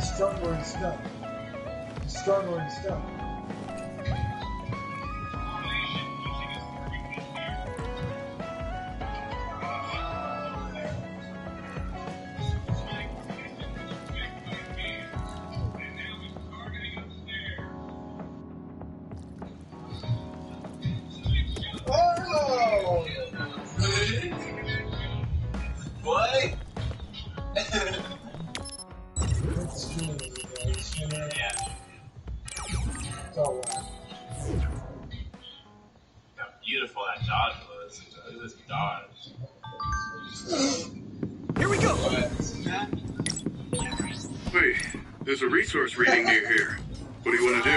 Stronger and stuff. Stronger and stuff. Oh! What? How beautiful that dodge was. Look at this dodge. Here we go! Wait, there's a resource reading near here. What do you want to do?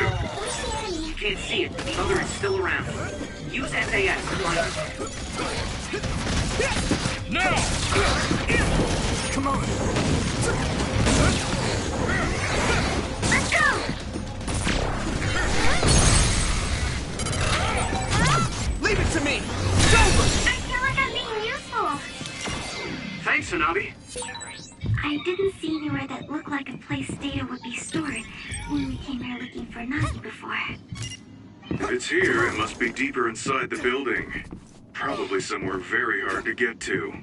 You can't see it, but the other is still around. Use SAS to find it. Now! Come on! Let's go! Leave it to me! It's over! I feel like I'm being useful. Thanks, Hanabi. I didn't see anywhere that looked like a place data would be stored when we came here looking for Nagi before. If it's here, it must be deeper inside the building. Probably somewhere very hard to get to.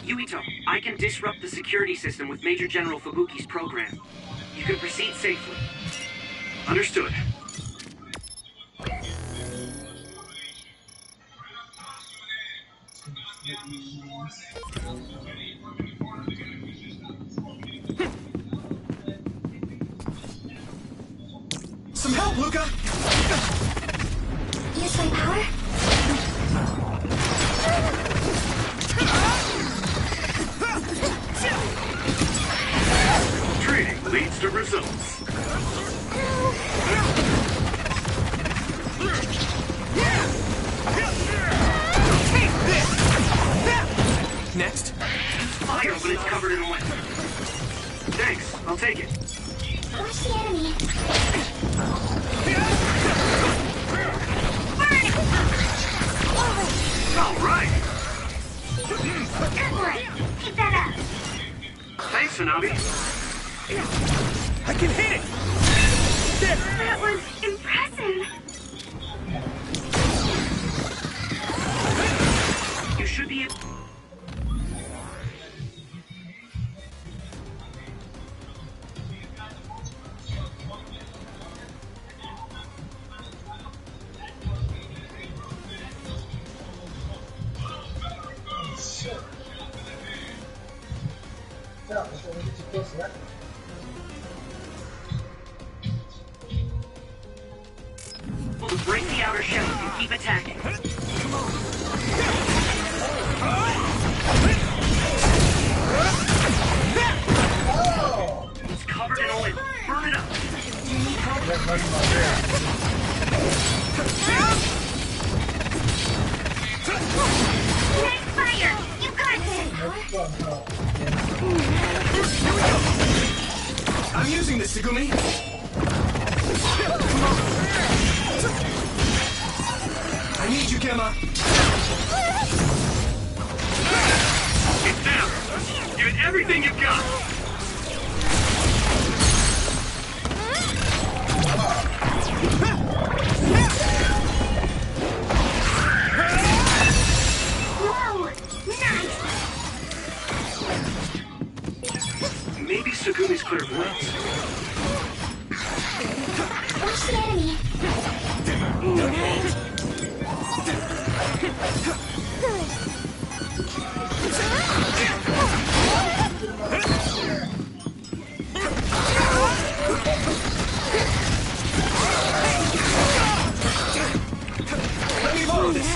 Yuito, I can disrupt the security system with Major General Fubuki's program. You can proceed safely. Understood. Some help, Luca! Use my power? Training leads to results. Next. Fire, but it's covered in oil. Thanks, I'll take it. Watch the enemy. All right. Good one. Keep that up. Thanks, Hanabi. I can hit it! There! That was impressive. You should be able... We'll break the outer shell and keep attacking. It's covered in oil. Burn it up. Nice fire. You got this. I'm using this, Segumi. I need you, Gemma. It's down. Give it everything you've got. Whoa. Nice. Maybe Segumi's clairvoyance. Watch the enemy. Let me borrow this.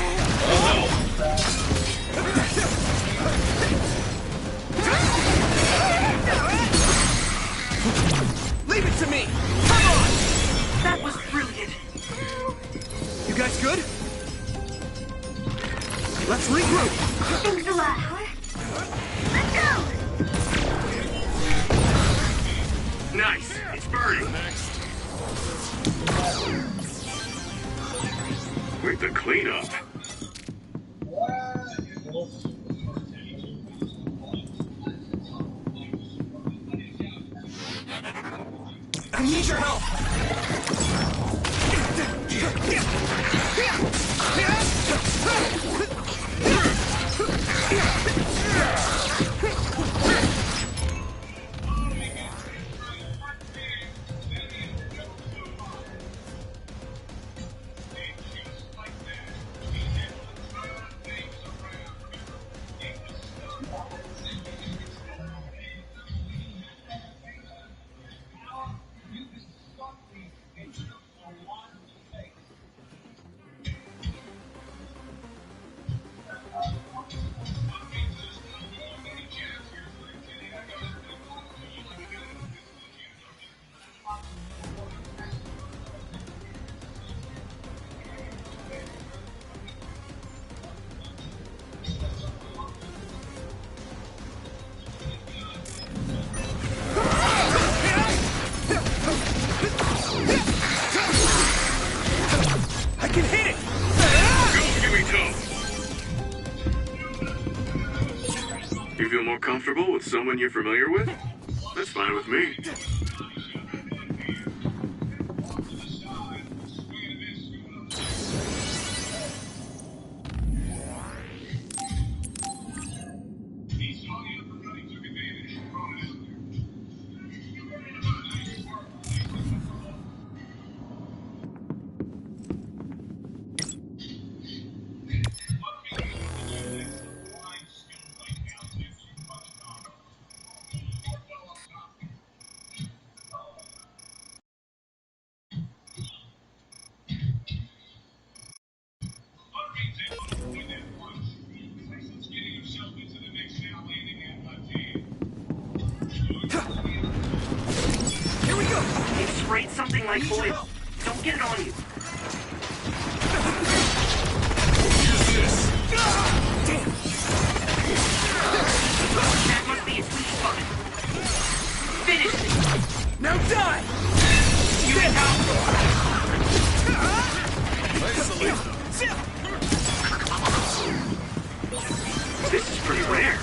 Leave it to me. Come on. That was brilliant. You guys good? Let's regroup. Thanks a lot. Let's go! Nice. It's burning. Wait, the cleanup. I need your help. I can hit it! Go, Yuito! You feel more comfortable with someone you're familiar with? That's fine with me. Here we go! It sprayed something like oil. Don't get it on you. Damn! That must be its weak spot. Finish it. Now die! Yuito! This is pretty rare.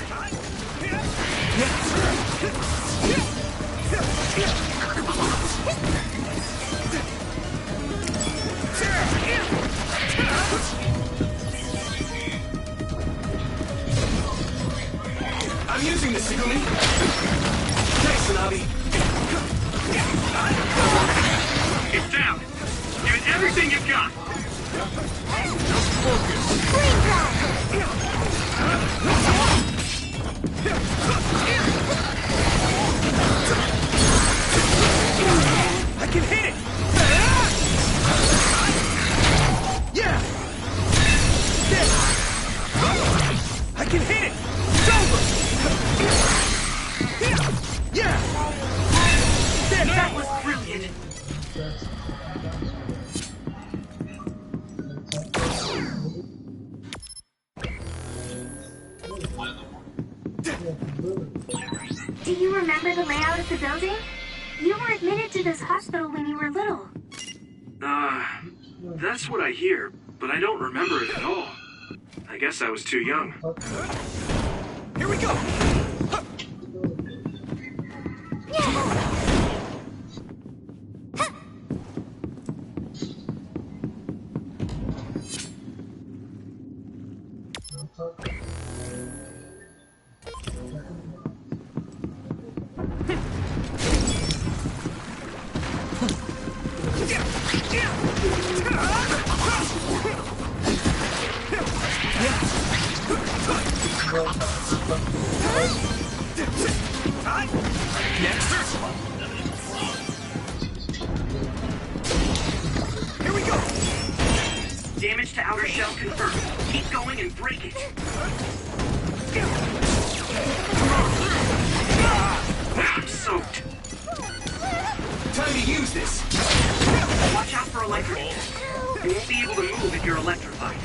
I'm using this, Segumi. Thanks, Tanabe. It's down. Give it everything you've got. I can hit it! Yeah! I can hit it! It's over! Yeah! That was brilliant. Do you remember the layout of the building? You were admitted to this hospital when you were little. That's what I hear, but I don't remember it at all. I guess I was too young. Here we go! Next. Here we go. Damage to outer shell confirmed. Keep going and break it. I'm soaked. Time to use this. Watch out for electric. You won't be able to move if you're electrified.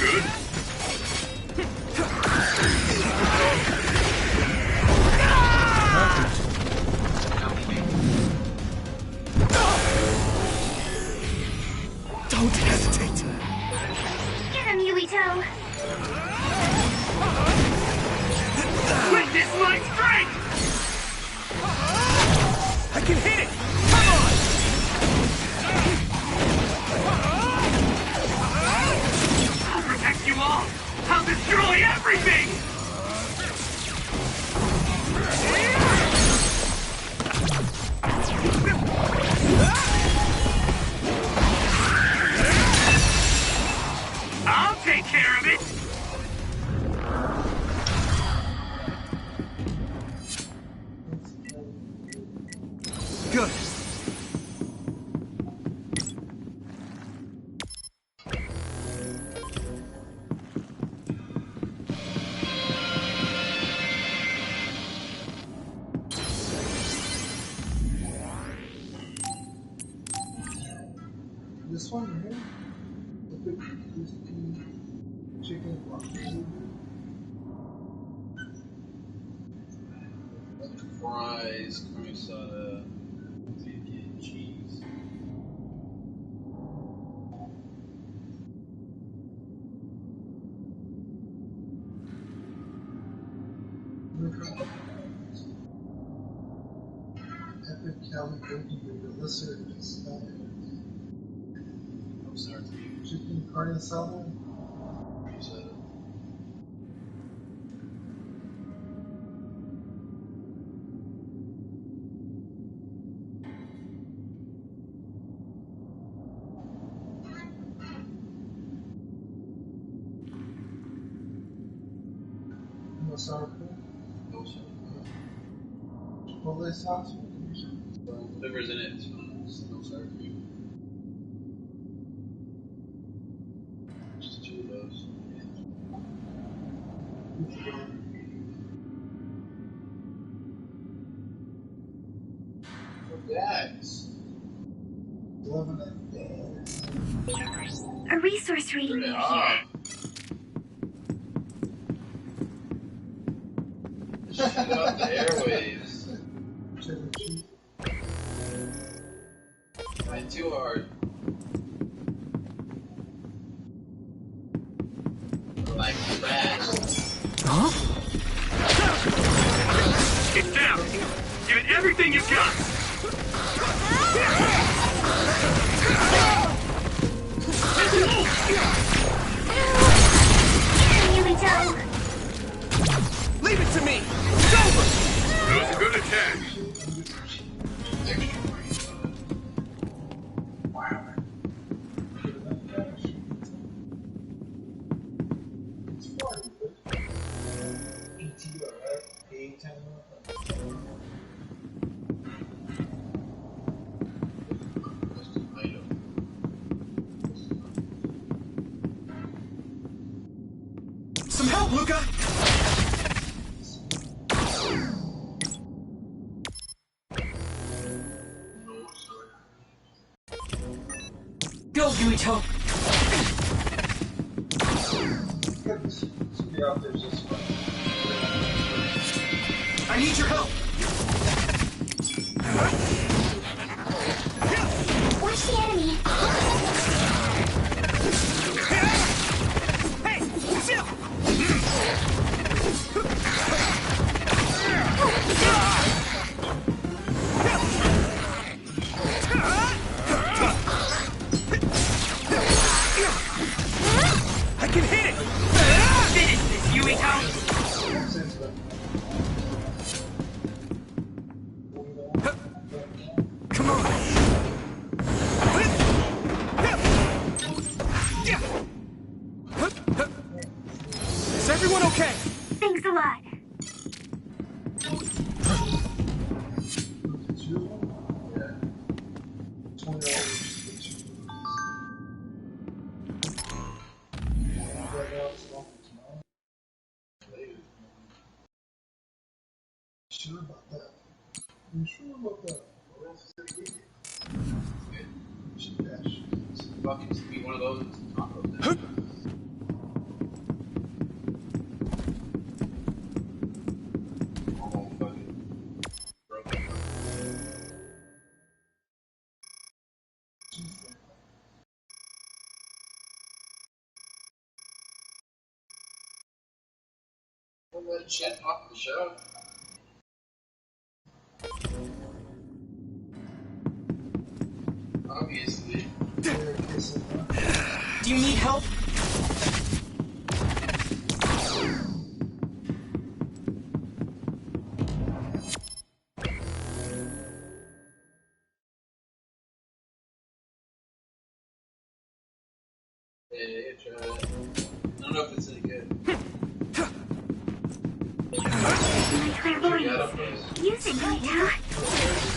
good? Don't hesitate. Get him, Yuito! Witness my strength! I can hit it! Come on! I'll protect you all! I'll destroy everything! I'll take care of it! Good. This one here? The big crispy chicken broccoli. Fries, cream soda, bacon, cheese. Epic Cali bacon with the lizard I'm sorry to you. chicken carne asada. Cream soda. No sour cream. No soda. Chipotle sauce. Whatever's in it is fine. Just no sour cream. Just two of those. Guys. A resource reading Turn it near off. here. Shut off the airwaves. Chicken cheese. Trying too hard. Like trash. Huh? It's down! Give it everything you've got! Yuito! Leave it to me! It's over! That was a good attack. It's 40, but ET, alright? A10. Some help, Luca! Go, Yuito! Goodness. Be out there just fine. I need your help! Watch the enemy! Hey! Chill! I can hit it! Finish this, Yuito! Since then. Come on! Is everyone okay? Thanks a lot. Yeah. $20. Sure about that? You sure about that? What else is it? Should dash. Fucking be one of those tacos. Pull that shit off the show. Obviously. Do you need help? Yeah, try it. I don't know if it's any good. My clairvoyance. Use it, Yuito.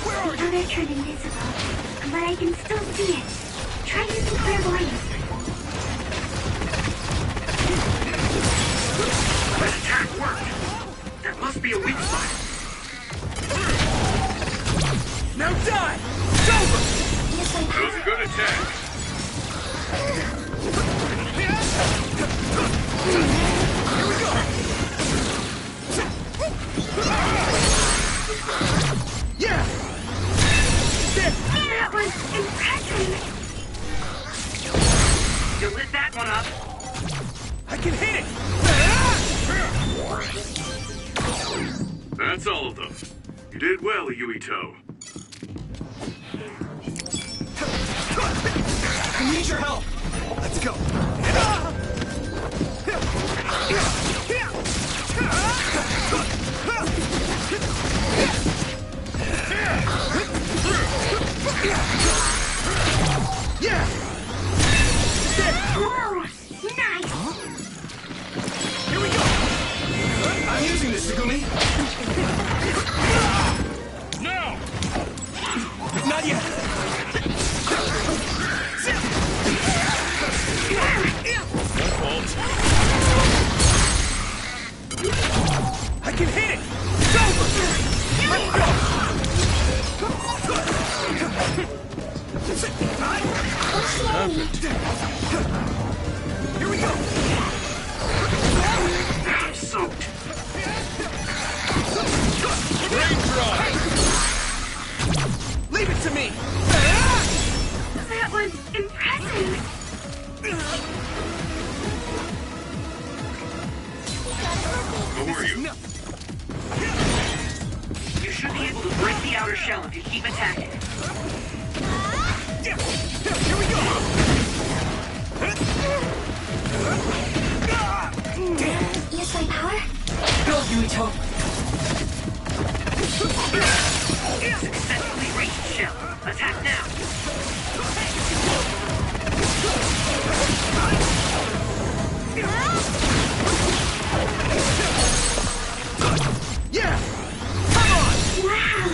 The other turned invisible, but I can still see it. Try using clairvoyance. That attack worked. That must be a weak spot. Now die! It's over! Use my That was a power. good attack. Here we go! Yeah! That was impressive. You lit that one up. I can hit it! That's all of them. You did well, Yuito. I need your help! Let's go! Yeah! Whoa, nice. Here we go! I'm using this, Sugumi! No! Not yet! I can hit it! It's over! Let's go! Perfect. Here we go! I'm soaked. Raindrop! Leave it to me! That was impressive. How are you? You should be able to break the outer shell if you keep attacking. Here we go! Use my power. Go, Yuito! Successfully reached shell. Attack now. Yeah! Come on! Wow.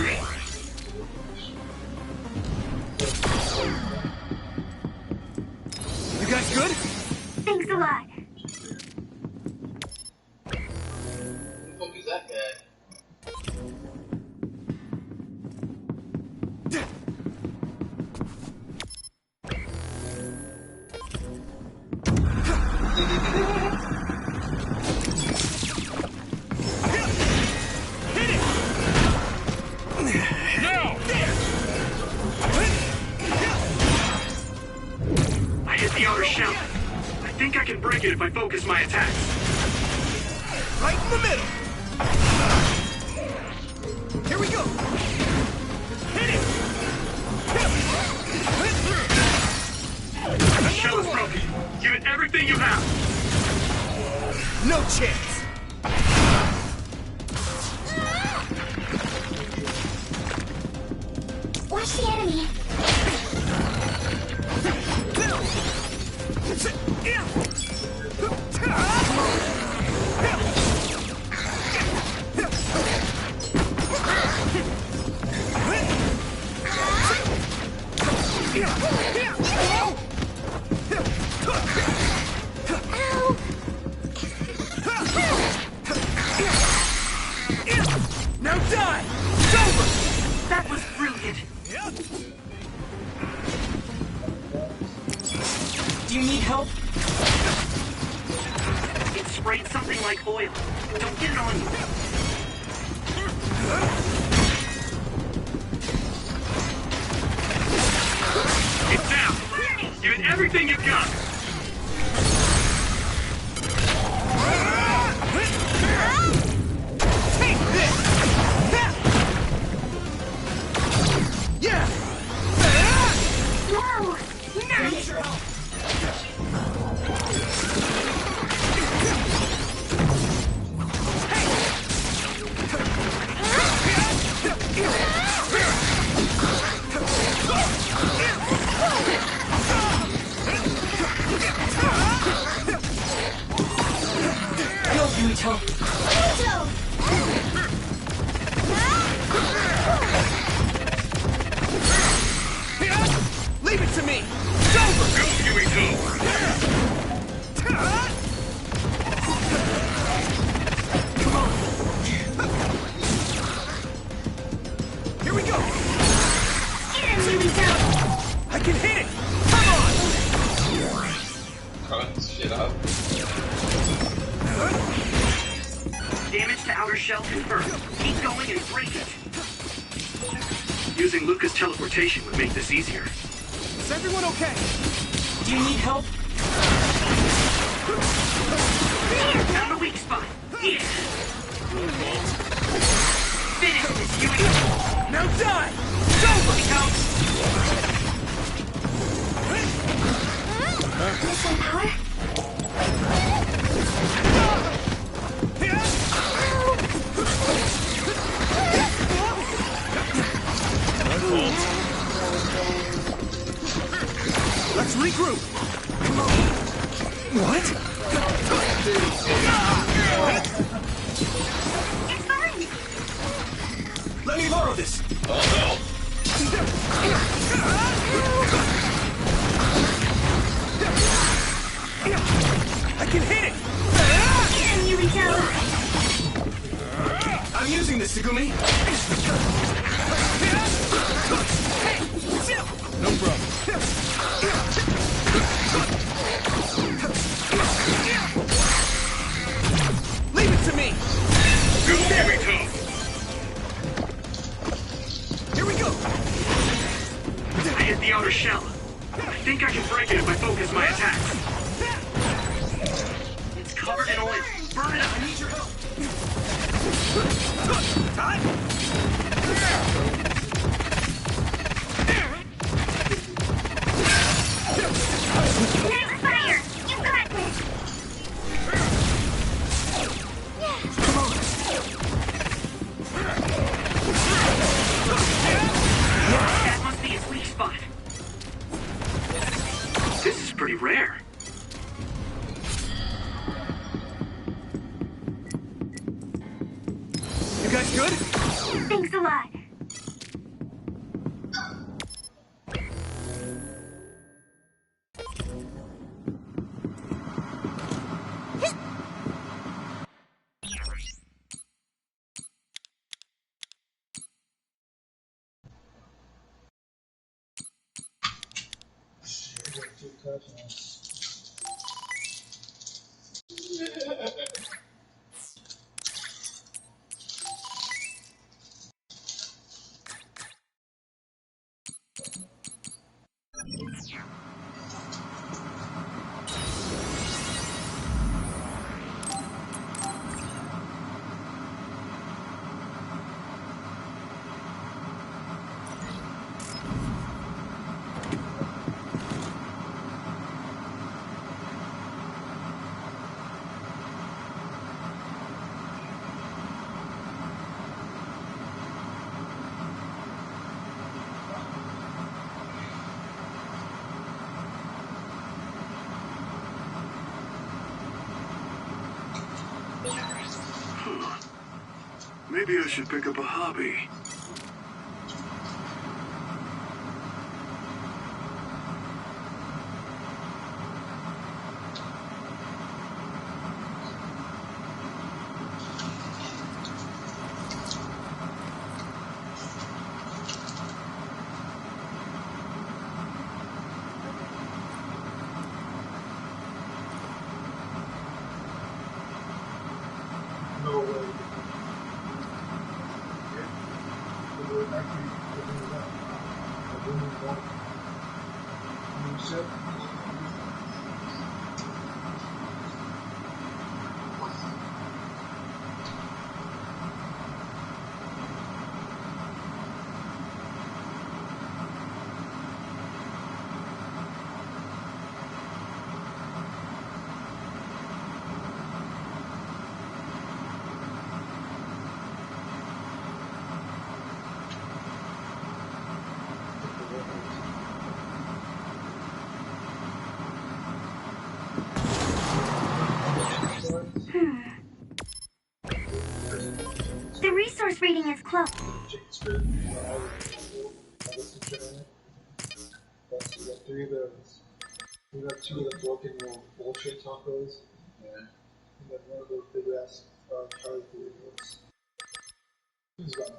You guys good? Thanks a lot. Who the fuck is that guy? I hit the outer shell. I think I can break it if I focus my attacks. Right in the middle! Here we go! Hit it! The shell is broken. Give it everything you have. No chance! Watch the enemy. Now die! It's over! That was brilliant. Do you need help? It sprayed something like oil. Don't get it on you. It's down. Give it everything you've got. Yuito! Leave it to me! It's over! Go, Yuito! Come on! Here we go! I can hit it! Come on! Cut shit up. Damage to outer shell confirmed. Keep going and break it. Using Luca's teleportation would make this easier. Is everyone okay? Do you need help? Found the weak spot. Yeah. Finish this, Yuito. Now die! It's over! Mission power? Let's regroup! Come on! What? It's fine! Let me borrow this! Oh no. I can hit it! I'm using this, Segumi! No problem. Leave it to me! Go, Yuito! Here we go! I hit the outer shell. I think I can break it if I focus my attacks. It's covered in oil. Burn it up. I need your help! Time! Nice fire! You got this! Come on! That must be its weak spot. This is pretty rare. You guys good? Thanks a lot. Maybe I should pick up a hobby. No way. Actually, I didn't want you said reading is close. Chicken strip. I listen to it. That's, we got 3 of those. We got 2 of the broken little bullshit tacos. Yeah. And then 1 of those big ass Charlie burritos. This is about right.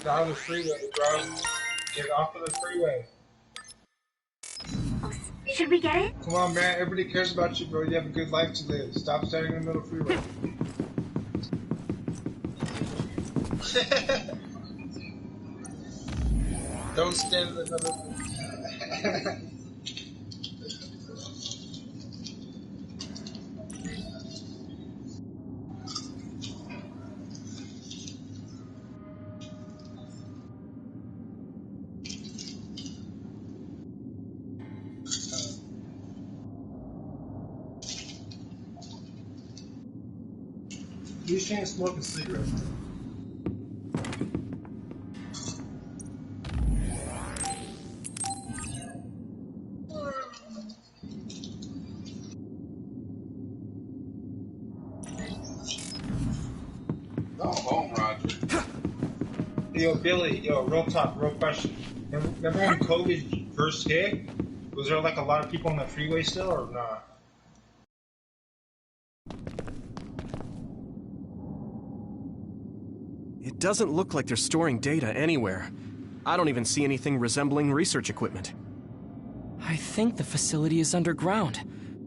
Down the freeway, bro. Get off of the freeway. Oh, should we get it? Come on, man. Everybody cares about you, bro. You have a good life to live. Stop standing in the middle of the freeway. Don't stand in the middle of the freeway. He's trying to smoke a cigarette. Go home, Roger. Yo, Billy, yo, real talk, real question. Remember when COVID first hit? Was there like a lot of people on the freeway still or not? It doesn't look like they're storing data anywhere. I don't even see anything resembling research equipment. I think the facility is underground,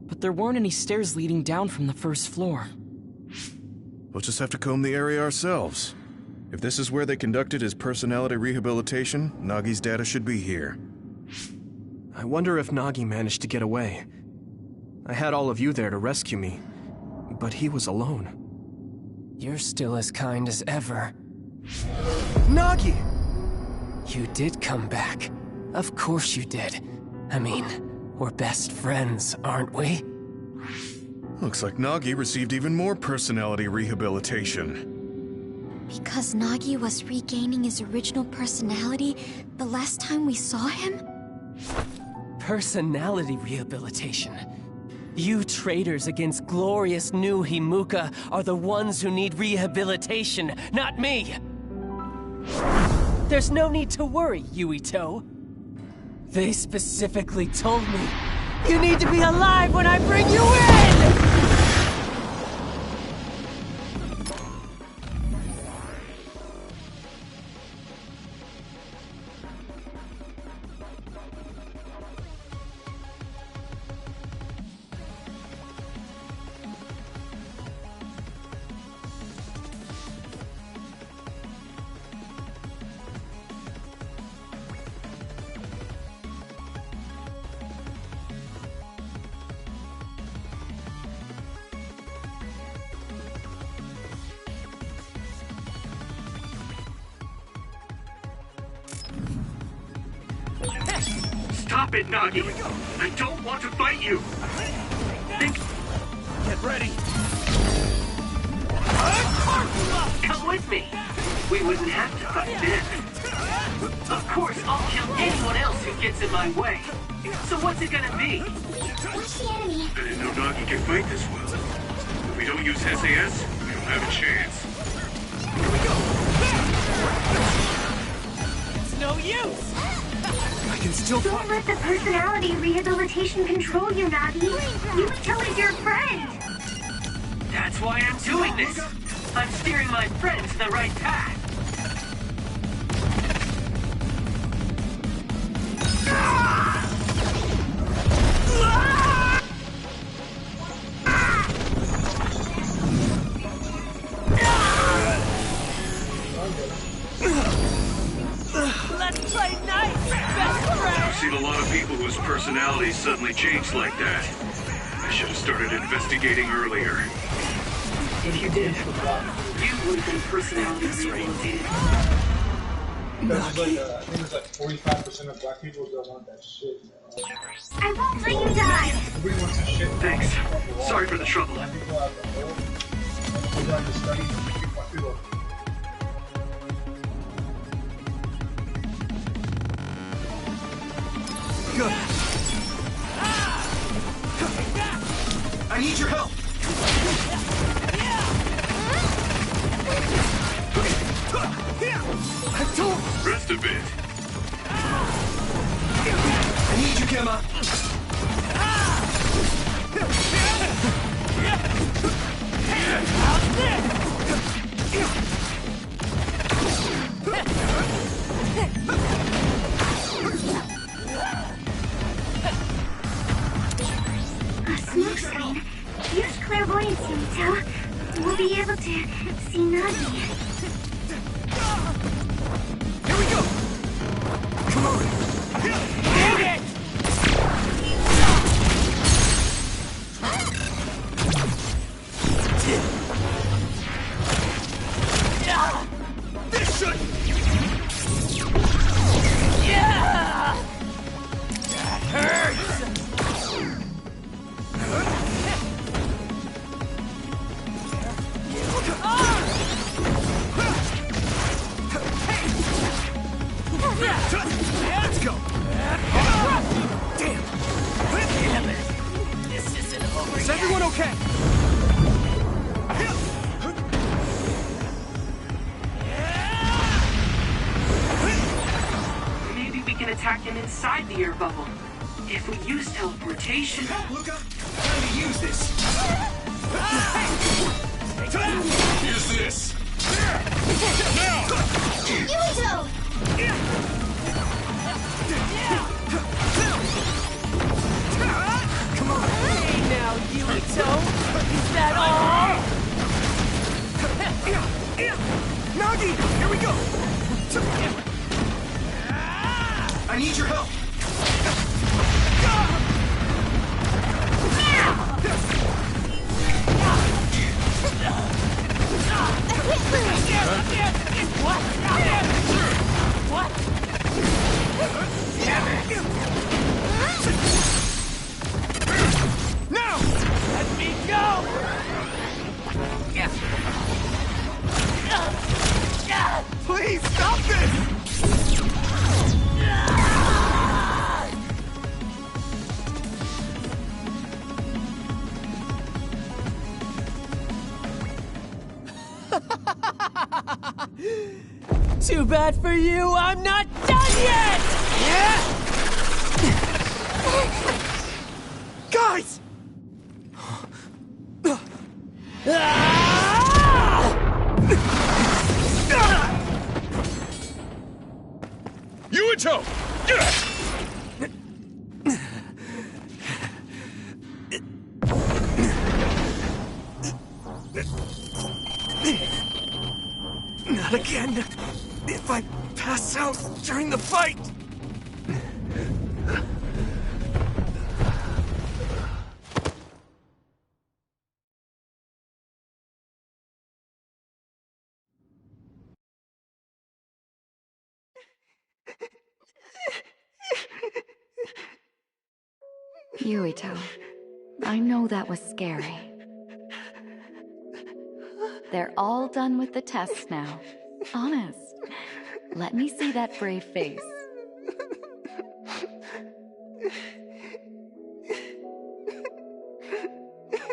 but there weren't any stairs leading down from the first floor. We'll just have to comb the area ourselves. If this is where they conducted his personality rehabilitation, Nagi's data should be here. I wonder if Nagi managed to get away. I had all of you there to rescue me, but he was alone. You're still as kind as ever. Nagi! You did come back. Of course you did. I mean, we're best friends, aren't we? Looks like Nagi received even more personality rehabilitation. Because Nagi was regaining his original personality the last time we saw him? Personality rehabilitation. You traitors against glorious new Himuka are the ones who need rehabilitation, not me! There's no need to worry, Yuito. They specifically told me, you need to be alive when I bring you in! Stop it, Nagi! I don't want to fight you! Get ready! Come with me. We wouldn't have to fight this. Of course, I'll kill anyone else who gets in my way. So what's it gonna be? Watch the enemy. I didn't know Nagi can fight this well. If we don't use SAS, we don't have a chance. It's no use! I can still Don't let the personality rehabilitation control you, Nagi. Yuito is your friend. That's why I'm doing this. I'm steering my friend to the right path. Let's play whose personality suddenly changed like that? I should have started investigating earlier. If you did, you would have been personality rehabilitated. Because like, I think it's like 45% of black people don't want that shit, man. I won't let you die. Nobody wants that shit. Thanks. Sorry for the trouble. Black people have the whole, they got the studies, black people. Good. I need your help. Rest a bit. I need you, Gemma. A smoke screen. Use clairvoyance, Yuito. We'll be able to see Nagi. Here we go. Come on. Hit it! This should. Yeah! That hurts! Let's go. Damn. Damn it! This isn't over Is yet. everyone okay? Maybe we can attack him inside the air bubble. If we use teleportation... Luca, time to use this. Use this. Yuito! Come on. Hey now, Yuito! Is that all? Nagi, here we go. I need your help. What? What? Now! Let me go! Please stop this! Too bad for you, I'm not done yet! Guys! Yuito! Not again. If I pass out during the fight. Yuito, I know that was scary. They're all done with the tests now. Honest. Let me see that brave face.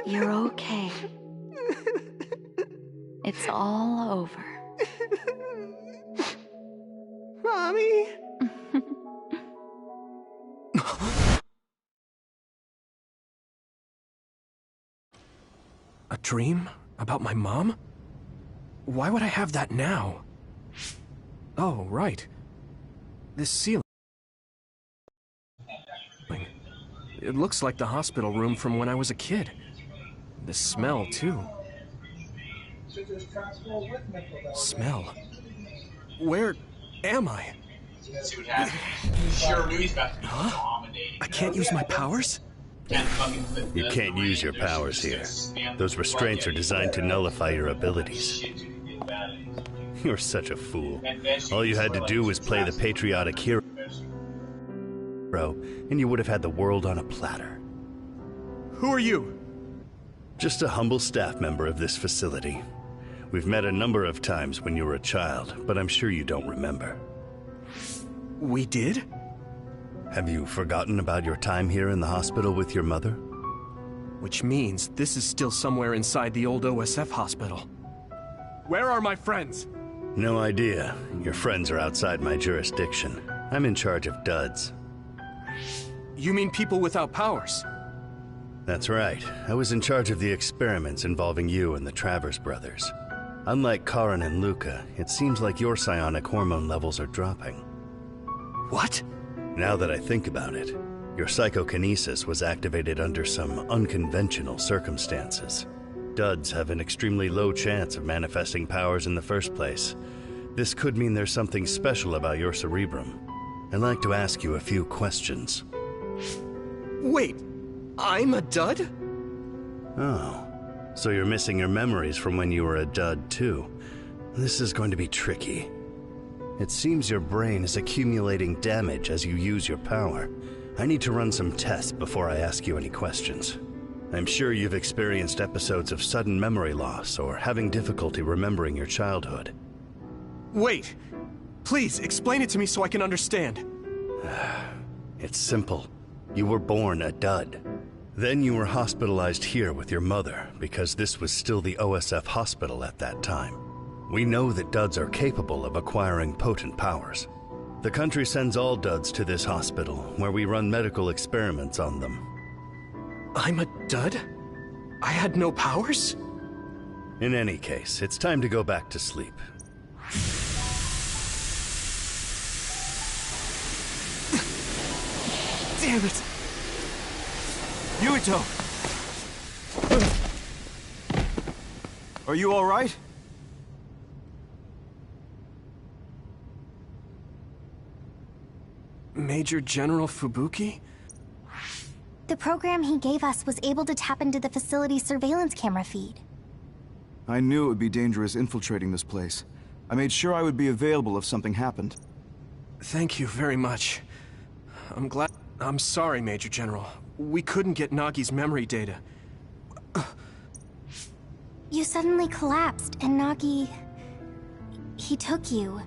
You're okay. It's all over. Mommy? A dream? About my mom? Why would I have that now? Oh, right. This ceiling. It looks like the hospital room from when I was a kid. The smell, too. Smell? Where am I? See what happens. Sure knew he's about to be dominated. I can't use my powers? You can't use your powers here. Those restraints are designed to nullify your abilities. You're such a fool. All you had to do was play the patriotic hero, and you would have had the world on a platter. Who are you? Just a humble staff member of this facility. We've met a number of times when you were a child, but I'm sure you don't remember. We did? Have you forgotten about your time here in the hospital with your mother? Which means this is still somewhere inside the old OSF hospital. Where are my friends? No idea. Your friends are outside my jurisdiction. I'm in charge of duds. You mean people without powers? That's right. I was in charge of the experiments involving you and the Travers brothers. Unlike Karin and Luca, it seems like your psionic hormone levels are dropping. What? Now that I think about it, your psychokinesis was activated under some unconventional circumstances. Duds have an extremely low chance of manifesting powers in the first place. This could mean there's something special about your cerebrum. I'd like to ask you a few questions. Wait, I'm a dud? Oh, so you're missing your memories from when you were a dud too. This is going to be tricky. It seems your brain is accumulating damage as you use your power. I need to run some tests before I ask you any questions. I'm sure you've experienced episodes of sudden memory loss or having difficulty remembering your childhood. Wait, please explain it to me so I can understand. It's simple. You were born a dud. Then you were hospitalized here with your mother because this was still the OSF hospital at that time. We know that duds are capable of acquiring potent powers. The country sends all duds to this hospital where we run medical experiments on them. I'm a dud? I had no powers? In any case, it's time to go back to sleep. Damn it! Yuito! Are you all right? Major General Fubuki? The program he gave us was able to tap into the facility's surveillance camera feed. I knew it would be dangerous infiltrating this place. I made sure I would be available if something happened. Thank you very much. I'm sorry, Major General. We couldn't get Nagi's memory data. You suddenly collapsed, and Nagi... he took you,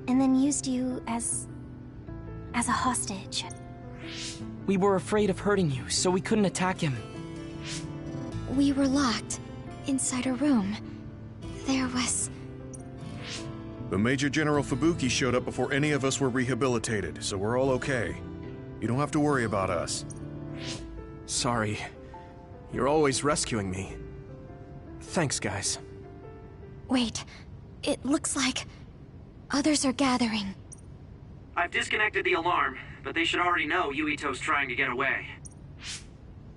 and then used you as a hostage. We were afraid of hurting you, so we couldn't attack him. We were locked inside a room. There was... But Major General Fubuki showed up before any of us were rehabilitated, so we're all okay. You don't have to worry about us. Sorry. You're always rescuing me. Thanks, guys. Wait. It looks like others are gathering. I've disconnected the alarm, but they should already know Yuito's trying to get away.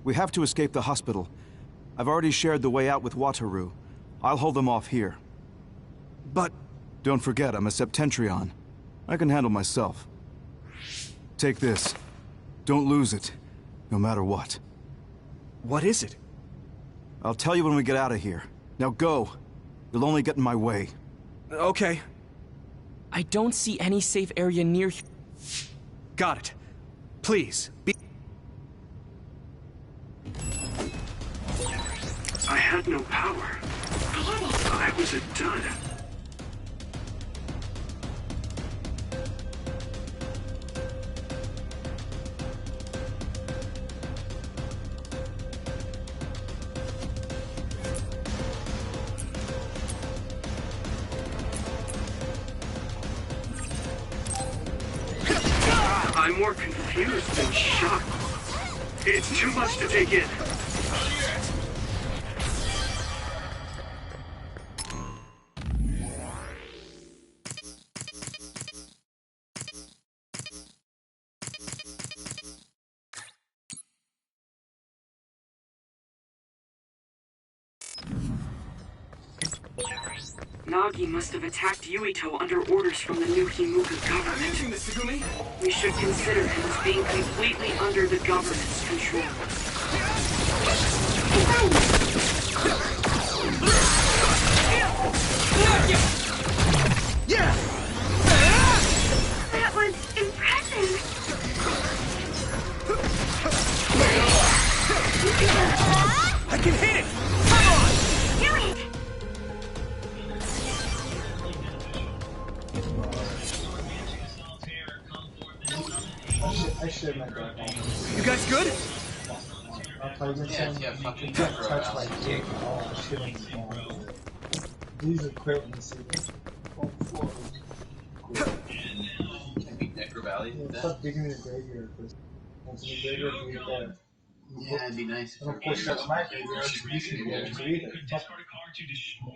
We have to escape the hospital. I've already shared the way out with Wataru. I'll hold them off here. But... Don't forget, I'm a Septentrion. I can handle myself. Take this. Don't lose it, no matter what. What is it? I'll tell you when we get out of here. Now go. You'll only get in my way. Okay. I don't see any safe area near here. Got it. Please, be... I had no power. I was a dud. I'm more confused than shocked. It's too much to take in. Nagi must have attacked Yuito under orders from the new Himuka government. We should consider him as being completely under the government's control. Yeah! That was impressive! I can hit it! Come on! Do it! I should have meant that. You guys good? I'll play against him. You can't touch my dick at all. I should have meant. These are quit when you see this. Can beat Necro Valley. Yeah, stop digging in the graveyard. Once in the graveyard, you get that. Yeah, it'd be nice. And of course, that's my graveyard. You shouldn't be able to either. Discard a card to destroy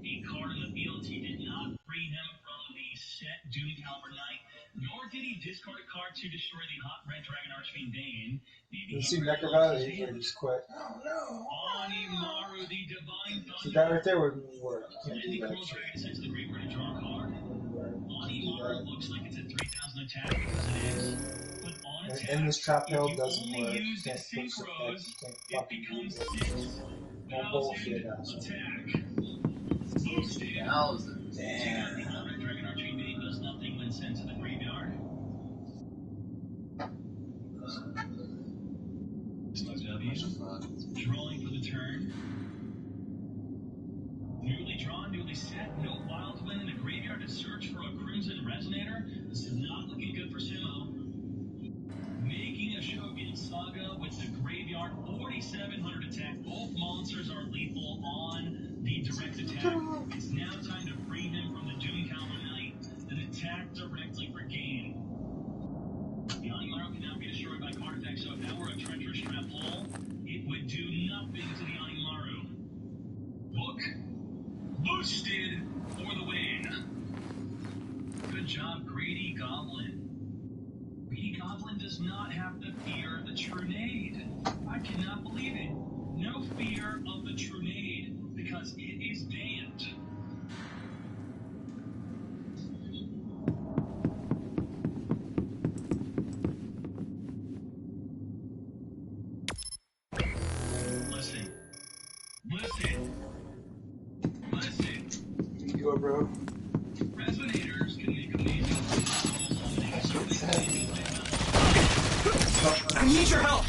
a card on the field. He did not free him from the set Doom Caliber Knight, nor did he discard a card to destroy the Hot Red Dragon Archfiend Bane. You see Necro Valley, they just quit. Oh no! Onimaru, the Divine Thunder. See, that right there would work. You can't do that. The Graveyard to draw a card. Onimaru looks like it's a 3,000 attack because it is. But on attack, and this trap build doesn't only work. use You its can't push synchros, it. You it can't fucking becomes use it. 6. No bullshit, asshole. Attack. Boosted. Thousands. Damn. The Hot Red Dragon Archfiend Bane does nothing when sent to the graveyard. Drawing for the turn. Newly drawn, newly set, no wild win in the graveyard to search for a Crimson Resonator. This is not looking good for Simo. Making a Shogun Saga with the graveyard, 4,700 attack. Both monsters are lethal on the direct attack. It's now time to free him from the Doom Caliber Knight and attack directly for gain. The Onimaru can now be destroyed by card effects, so if that were a treacherous trap hole, it would do nothing to the Onimaru. Book boosted for the win. Good job, Greedy Goblin. Greedy Goblin does not have to fear the Trunade. I cannot believe it. No fear of the Trunade because it is banned. Listen. You go, bro. Resonators can make amazing I need your help!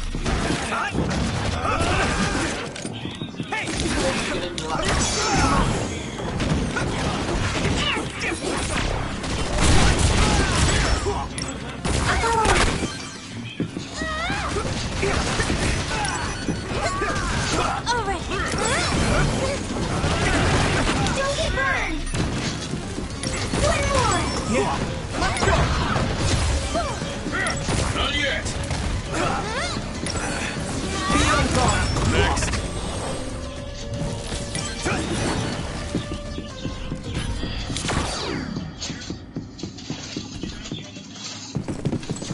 Alright. Don't get burned! One more! Yeah. Not yet! Be on guard! Next!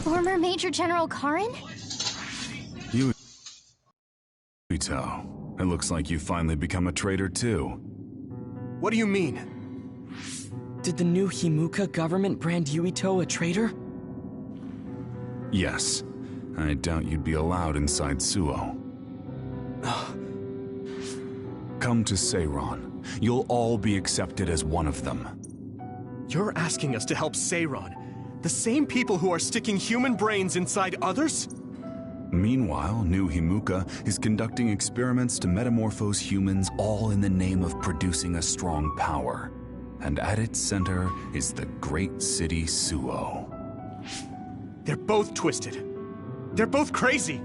Former Major General Karin? Yuito, it looks like you finally become a traitor too. What do you mean? Did the new Himuka government brand Yuito a traitor? Yes. I doubt you'd be allowed inside Suo. Come to Seiron. You'll all be accepted as one of them. You're asking us to help Seiron, the same people who are sticking human brains inside others? Meanwhile, New Himuka is conducting experiments to metamorphose humans, all in the name of producing a strong power. And at its center is the great city Suo. They're both twisted. They're both crazy.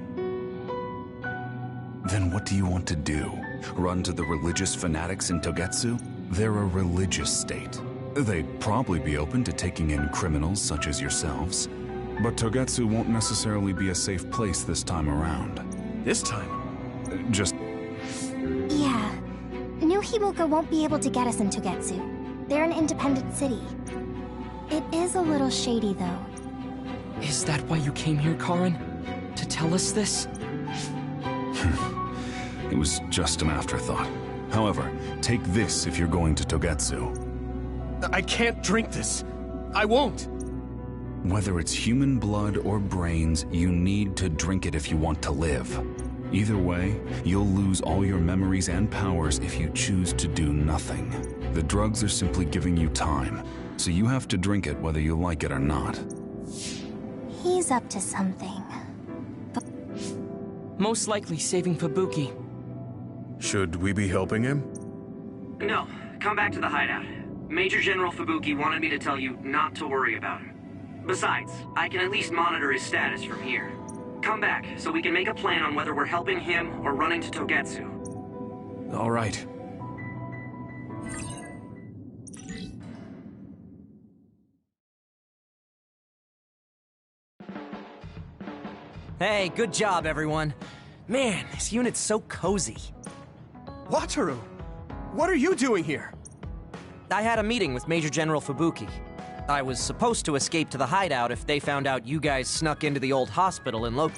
Then what do you want to do? Run to the religious fanatics in Togetsu? They're a religious state. They'd probably be open to taking in criminals such as yourselves. But Togetsu won't necessarily be a safe place this time around. This time? Just... Yeah. New Himuka won't be able to get us in Togetsu. They're an independent city. It is a little shady, though. Is that why you came here, Karin? To tell us this? It was just an afterthought. However, take this if you're going to Togetsu. I can't drink this. I won't. Whether it's human blood or brains, you need to drink it if you want to live. Either way, you'll lose all your memories and powers if you choose to do nothing. The drugs are simply giving you time, so you have to drink it whether you like it or not. He's up to something. Most likely saving Fubuki. Should we be helping him? No, come back to the hideout. Major General Fubuki wanted me to tell you not to worry about him. Besides, I can at least monitor his status from here. Come back, so we can make a plan on whether we're helping him or running to Togetsu. All right. Hey, good job, everyone. Man, this unit's so cozy. Wataru! What are you doing here? I had a meeting with Major General Fubuki. I was supposed to escape to the hideout if they found out you guys snuck into the old hospital in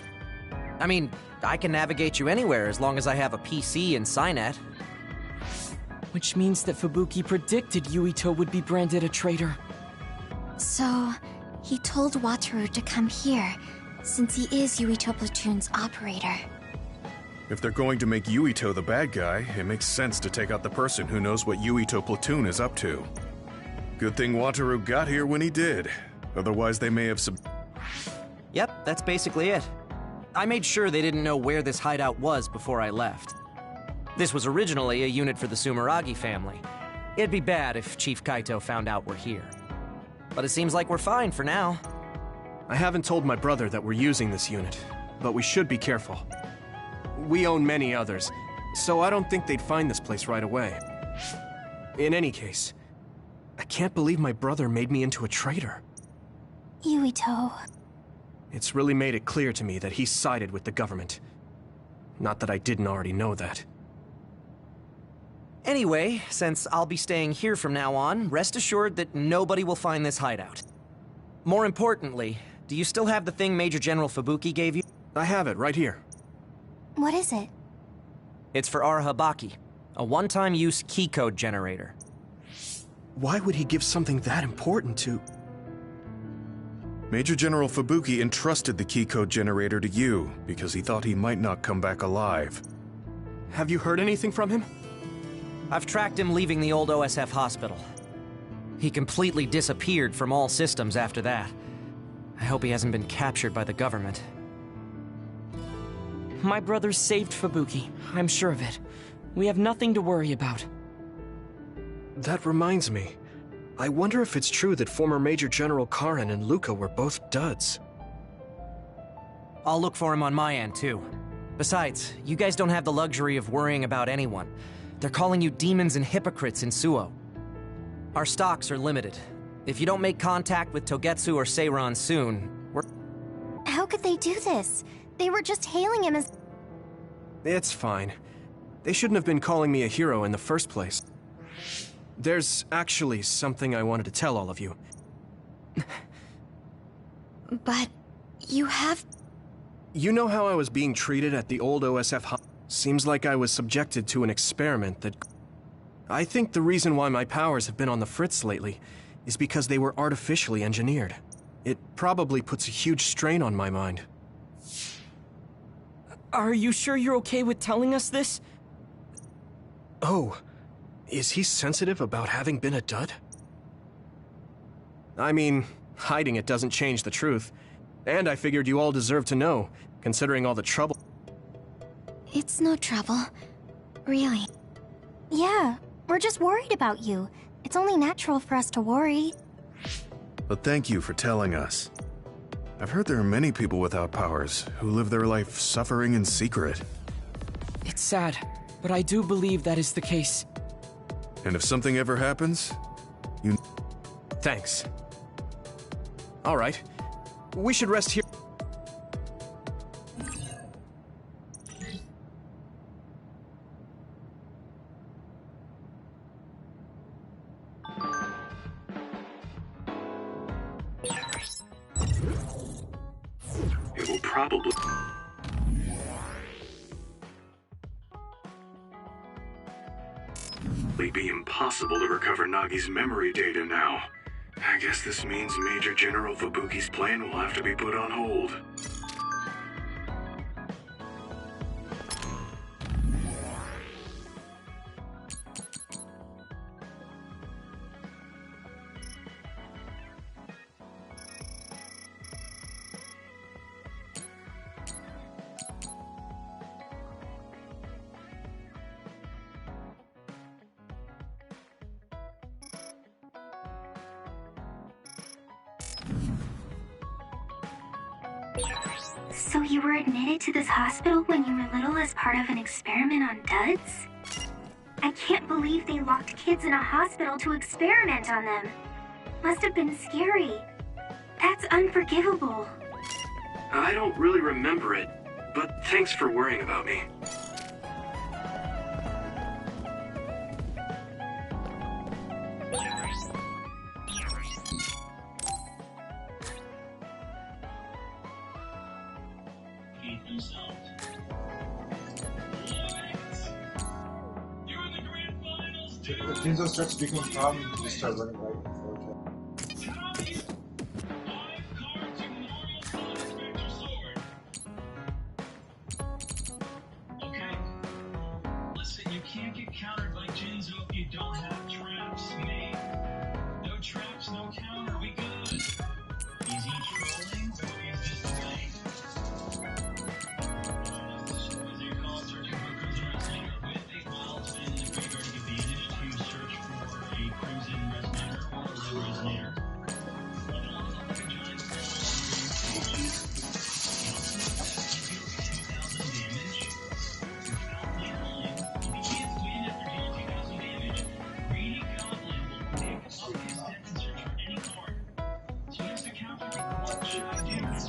I mean, I can navigate you anywhere as long as I have a PC and Cynet. Which means that Fubuki predicted Yuito would be branded a traitor. So, he told Wataru to come here, since he is Yuito Platoon's operator. If they're going to make Yuito the bad guy, it makes sense to take out the person who knows what Yuito Platoon is up to. Good thing Wataru got here when he did. Otherwise, they may have Yep, that's basically it. I made sure they didn't know where this hideout was before I left. This was originally a unit for the Sumeragi family. It'd be bad if Chief Kaito found out we're here. But it seems like we're fine for now. I haven't told my brother that we're using this unit, but we should be careful. We own many others, so I don't think they'd find this place right away. In any case, I can't believe my brother made me into a traitor. Yuito. It's really made it clear to me that he sided with the government. Not that I didn't already know that. Anyway, since I'll be staying here from now on, rest assured that nobody will find this hideout. More importantly, do you still have the thing Major General Fubuki gave you? I have it right here. What is it? It's for our Habaki, a one-time use key code generator. Why would he give something that important to... Major General Fubuki entrusted the key code generator to you because he thought he might not come back alive. Have you heard anything from him? I've tracked him leaving the old OSF hospital. He completely disappeared from all systems after that. I hope he hasn't been captured by the government. My brother saved Fubuki, I'm sure of it. We have nothing to worry about. That reminds me. I wonder if it's true that former Major General Karen and Luca were both duds. I'll look for him on my end, too. Besides, you guys don't have the luxury of worrying about anyone. They're calling you demons and hypocrites in Suo. Our stocks are limited. If you don't make contact with Togetsu or Seiran soon, we're... How could they do this? They were just hailing him as... It's fine. They shouldn't have been calling me a hero in the first place. There's actually something I wanted to tell all of you. But... you have... You know how I was being treated at the old OSF Seems like I was subjected to an experiment that... I think the reason why my powers have been on the fritz lately is because they were artificially engineered. It probably puts a huge strain on my mind. Are you sure you're okay with telling us this? Oh, is he sensitive about having been a dud? I mean, hiding it doesn't change the truth. And I figured you all deserve to know, considering all the trouble. It's no trouble. Really. Yeah, we're just worried about you. It's only natural for us to worry. But thank you for telling us. I've heard there are many people without powers who live their life suffering in secret. It's sad, but I do believe that is the case. And if something ever happens, you... Thanks. All right. We should rest here. It will probably... impossible to recover Nagi's memory data now. I guess this means Major General Fubuki's plan will have to be put on hold. So you were admitted to this hospital when you were little as part of an experiment on duds? I can't believe they locked kids in a hospital to experiment on them. Must have been scary. That's unforgivable. I don't really remember it, but thanks for worrying about me. If Jinzo starts speaking calm, you can just start running right before Jack. Okay. Listen, you can't get countered by Jinzo if you don't have traps made. No traps, no counter, we good. Is he trolling or is this the way? As you call searching for a crimson resonator with a wild spin in the graveyard to advantage to search for a crimson resonator or a red resonator.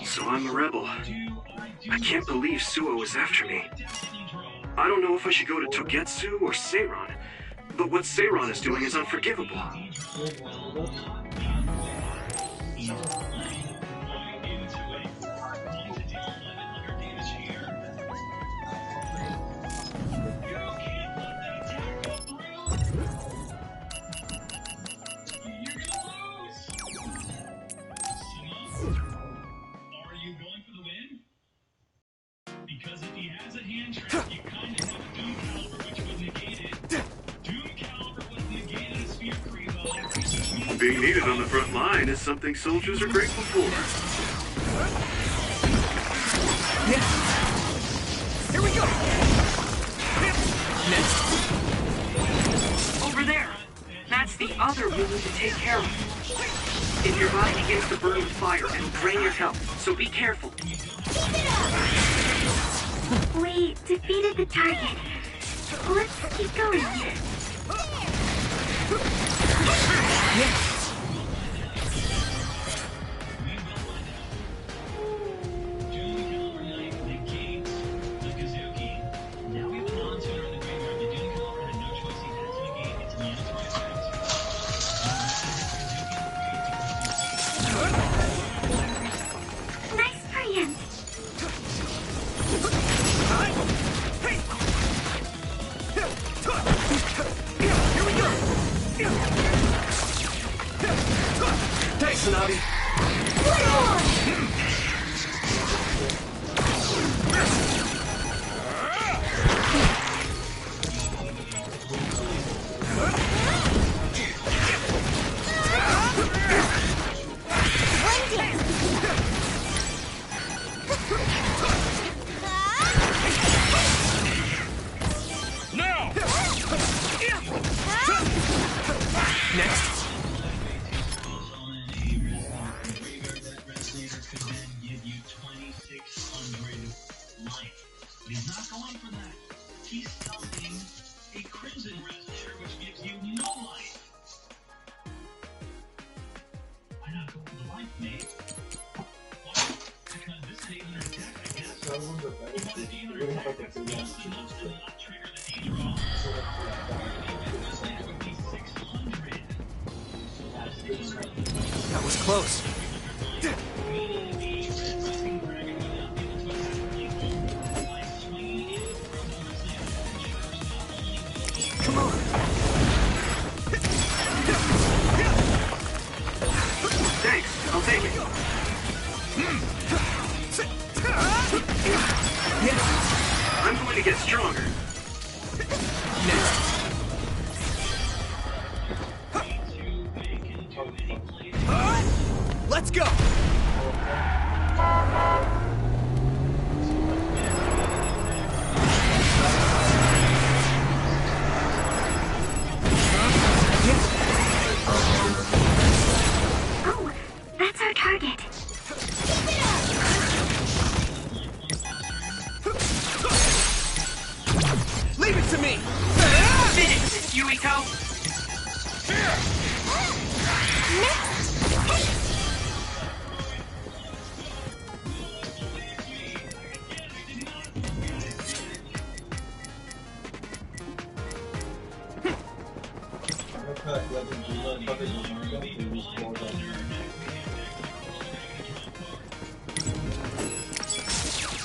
So I'm a rebel. I can't believe Suo is after me. I don't know if I should go to Togetsu or Seiran, but what Seiran is doing is unforgivable. Because if he has a hand trick, you kind of have a Doom Caliber, which would negate it. Doom Caliber would negate a Sphere Crevo. Being needed on the front line is something soldiers are grateful for. Yeah. Here we go. Next. Over there! That's the other we need to take care of. If your body begins to burn with fire, it'll drain your health, so be careful. We defeated the target. Let's keep going. Yeah. That was close. Come on. get stronger. Let's go! Oh, that's our target. Leave it to me! Finish, Yuito!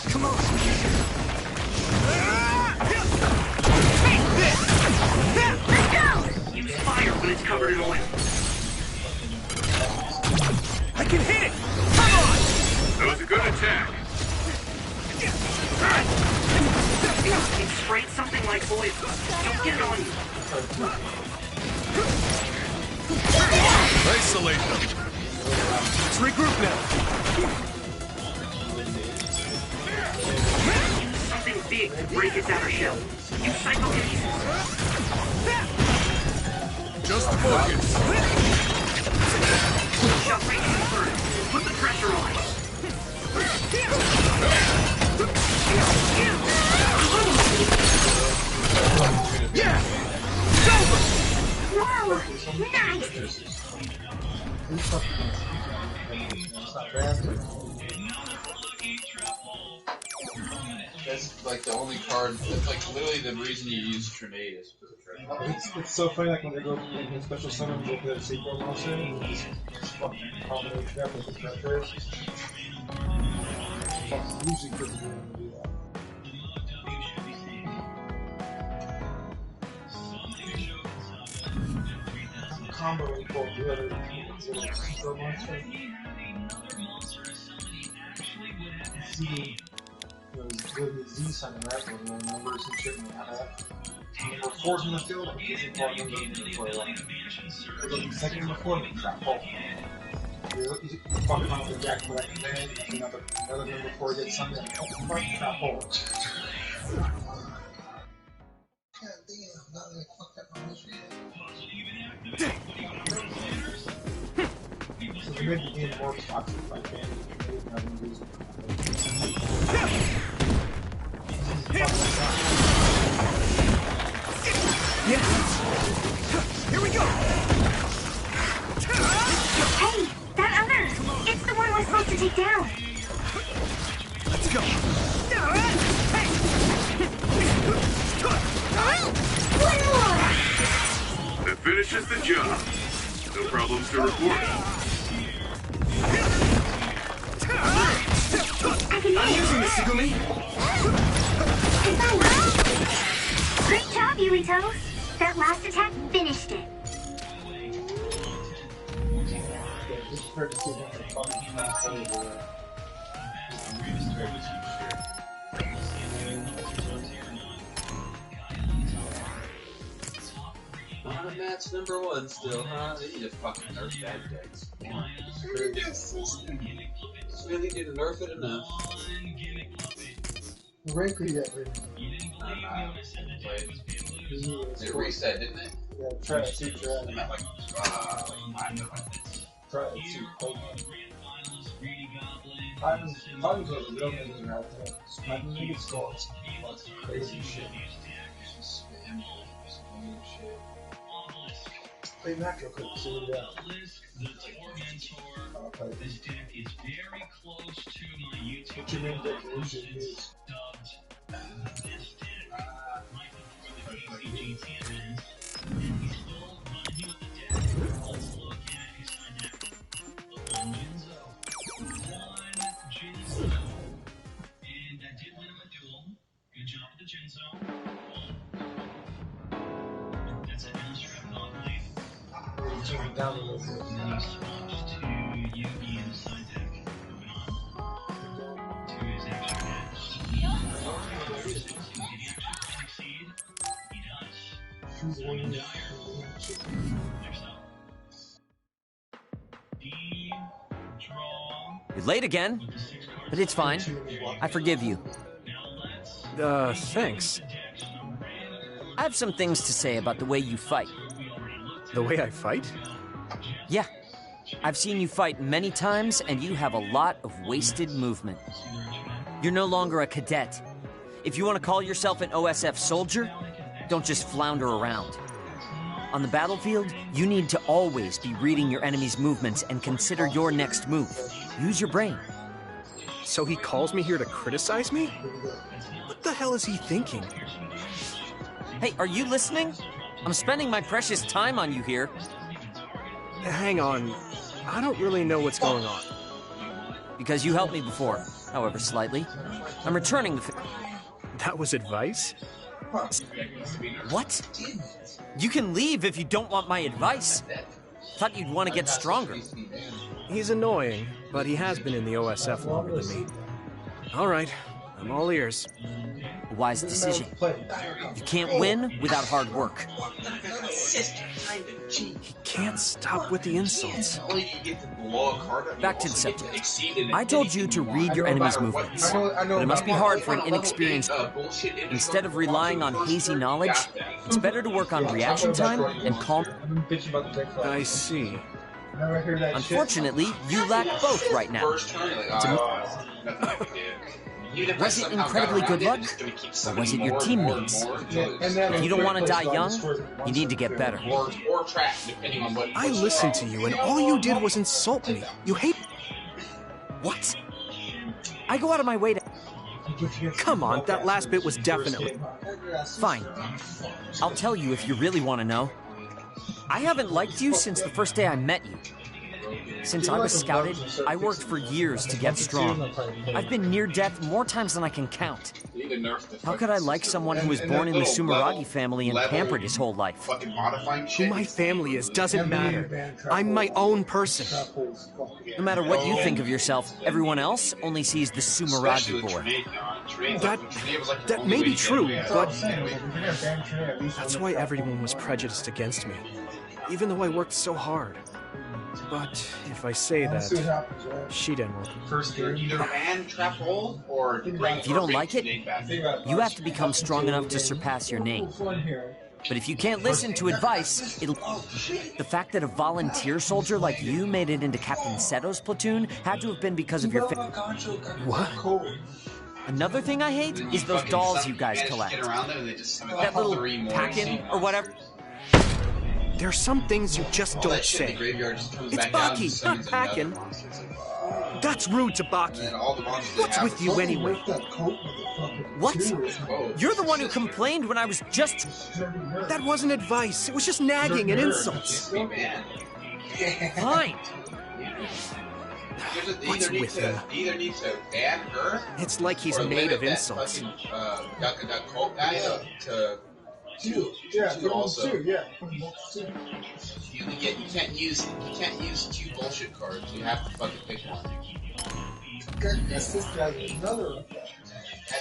Come on! Use fire when it's covered in oil. I can hit it! Come on! That was a good attack. It sprayed something like oil. Don't get it on you. Isolate them. Let's regroup now. Use something big to break its outer shell. Use psychokinesis. Just focus. Shell radius burn. Put the pressure on. Yeah! It's over! Wow, nice! That's like the only card. That's like literally the reason you use Trinade is for the treasure. It's so funny, like when they go in special summon, go for their secret monster, and just fucking combination up with the treasures. Fucking usually good to do that. Combo when you pull the other secret monster. See, with the Z summon, right? With the numbers and shit and all that. Number 4's in the field, and he's in part number in the play line. Second number 4, and trap hole. You fucking off the jack for that command, another number 4 gets something, and trap hole. God damn, not like fuck that on this shit. So they made the game more toxic by banning Trinade rather than using Yeah. Here we go! Hey, that other! It's the one we're supposed to take down! Let's go! One more! That finishes the job. No problems to report. I'm using this, Segumi! Great job, Yuito! That last attack finished it. Match number 1 still, huh? They need to fucking nerf bad decks. We need to nerf it enough. The rank could get rid of It reset, didn't it? Yeah, try it, see what you're at. I'm at like, Try it, see what times are the real niggas are out there. Smack niggas scores. Crazy shit. Spam shit. Play macro quick, see what you got. This deck is very close to my YouTube. What's your main deck you usually use? Good job with the Jinzo. That's an Illustrate anomaly. Turn it down a little bit. Then he switched to Yugi in the side deck. Moving on to his extra match. Who's the one who- You're late again, but it's fine. I forgive you. Thanks. I have some things to say about the way you fight. The way I fight? Yeah. I've seen you fight many times, and you have a lot of wasted movement. You're no longer a cadet. If you want to call yourself an OSF soldier, don't just flounder around. On the battlefield, you need to always be reading your enemy's movements and consider your next move. Use your brain. So he calls me here to criticize me? What the hell is he thinking? Hey, are you listening? I'm spending my precious time on you here. Hang on. I don't really know what's going on. Because you helped me before, however slightly. I'm returning the That was advice? What? You can leave if you don't want my advice. Thought you'd want to get stronger. He's annoying, but he has been in the OSF longer than me. All right, I'm all ears. A wise decision. You can't win without hard work. He can't stop with the insults. Back to the subject. I told you to read your enemy's movements, but it must be hard for an inexperienced... Instead of relying on hazy knowledge, it's better to work on reaction time and calm... I see. Unfortunately, you lack both right now. Was it incredibly good luck, or was it your teammates? If you don't want to die young, you need to get better. I listened to you, and all you did was insult me. You hate... What? I go out of my way to... Come on, that last bit was definitely... Fine. I'll tell you if you really want to know. I haven't liked you since the first day I met you. Since I was scouted, I worked for years to get strong. I've been near death more times than I can count. How could I like someone who was born in the Sumeragi family and pampered his whole life? Who my family is doesn't matter. I'm my own person. No matter what you think of yourself, everyone else only sees the Sumeragi boy. That may be true, but that's why everyone was prejudiced against me, even though I worked so hard. But if I say that, Shiden will. First, either man trap roll or if you don't like it, you have to become strong enough to surpass your name. But if you can't listen to advice, it'll... The fact that a volunteer soldier like you made it into Captain Seto's platoon had to have been because of your... What? Another thing I hate is those dolls you guys collect. That little pack-in or whatever. There are some things you just don't say. It's Baki, not Packin. That's rude to Baki. What's with you anyway? What? You're the one who complained when I was just... That wasn't advice. It was just nagging and insults. Fine. What's with him? Either need to ban her. It's like he's made of insults. To also. You can't use two bullshit cards. You have to fucking pick one. That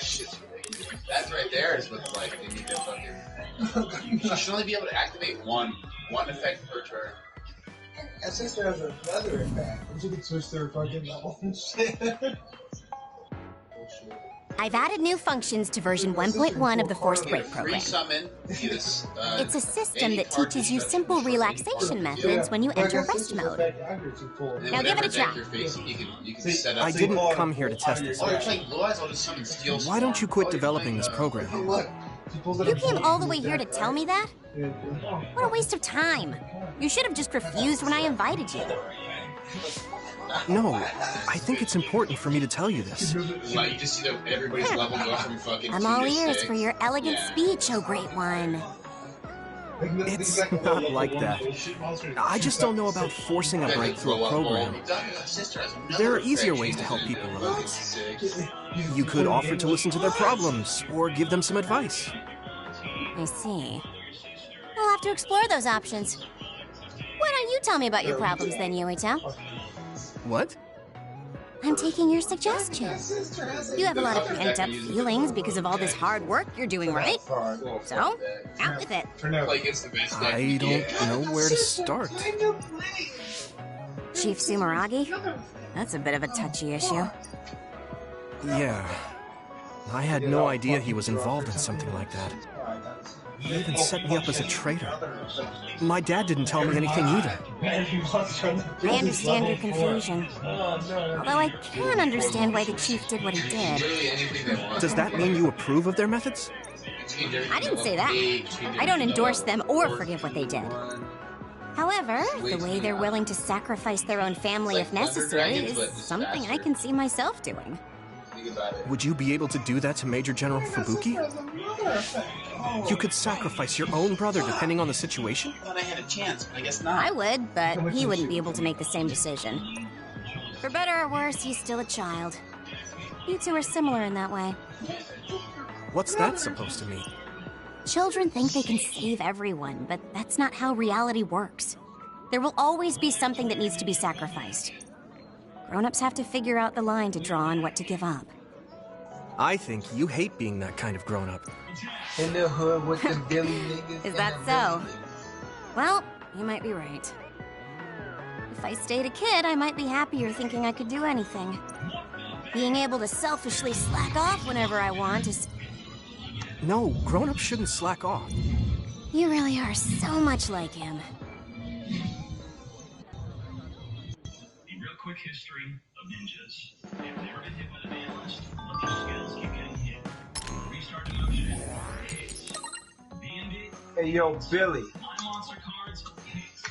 shit's ridiculous. That right there is what's like they need to fucking. You should only be able to activate one effect per turn. That sister has another effect. You can switch their fucking level and shit. I've added new functions to version 1.1 of the Forced Break program. It's a system that teaches you simple relaxation methods when you enter rest mode. Now give it a try. I didn't come here to test this. Why don't you quit developing this program? You came all the way here to tell me that? What a waste of time. You should have just refused when I invited you. No, I think it's important for me to tell you this. Why you just see that everybody's level go from fucking I'm all ears for your elegant speech, oh great one. It's not like that. I just don't know about forcing a break through a program. There are easier ways to help people relax. You could offer to listen to their problems, or give them some advice. I see. I'll have to explore those options. Why don't you tell me about your problems then, Yuito? What? I'm taking your suggestion. You have a lot of pent-up feelings because of all this hard work you're doing, right? So, out with it. I don't know where to start. Chief Sumeragi? That's a bit of a touchy issue. Yeah. I had no idea he was involved in something like that. He even set me up as a traitor. My dad didn't tell me anything either. I understand your confusion. Although I can understand why the chief did what he did. Does that mean you approve of their methods? I didn't say that. I don't endorse them or forgive what they did. However, the way they're willing to sacrifice their own family if necessary is something I can see myself doing. Would you be able to do that to Major General Fubuki? You could sacrifice your own brother depending on the situation? I thought I had a chance, but I guess not. I would, but he wouldn't be able to make the same decision. For better or worse, he's still a child. You two are similar in that way. What's that supposed to mean? Children think they can save everyone, but that's not how reality works. There will always be something that needs to be sacrificed. Grown-ups have to figure out the line to draw on what to give up. I think you hate being that kind of grown-up. In the hood with the Billy niggas. Is that so? Well, you might be right. If I stayed a kid, I might be happier thinking I could do anything. Being able to selfishly slack off whenever I want is... No, grown-ups shouldn't slack off. You really are so much like him. Quick history of ninjas. If they ever get hit by the analyst, let their skills keep getting hit. Restart the motion. Hits. D&D. Hey, yo, Billy. Monster cards. Hits.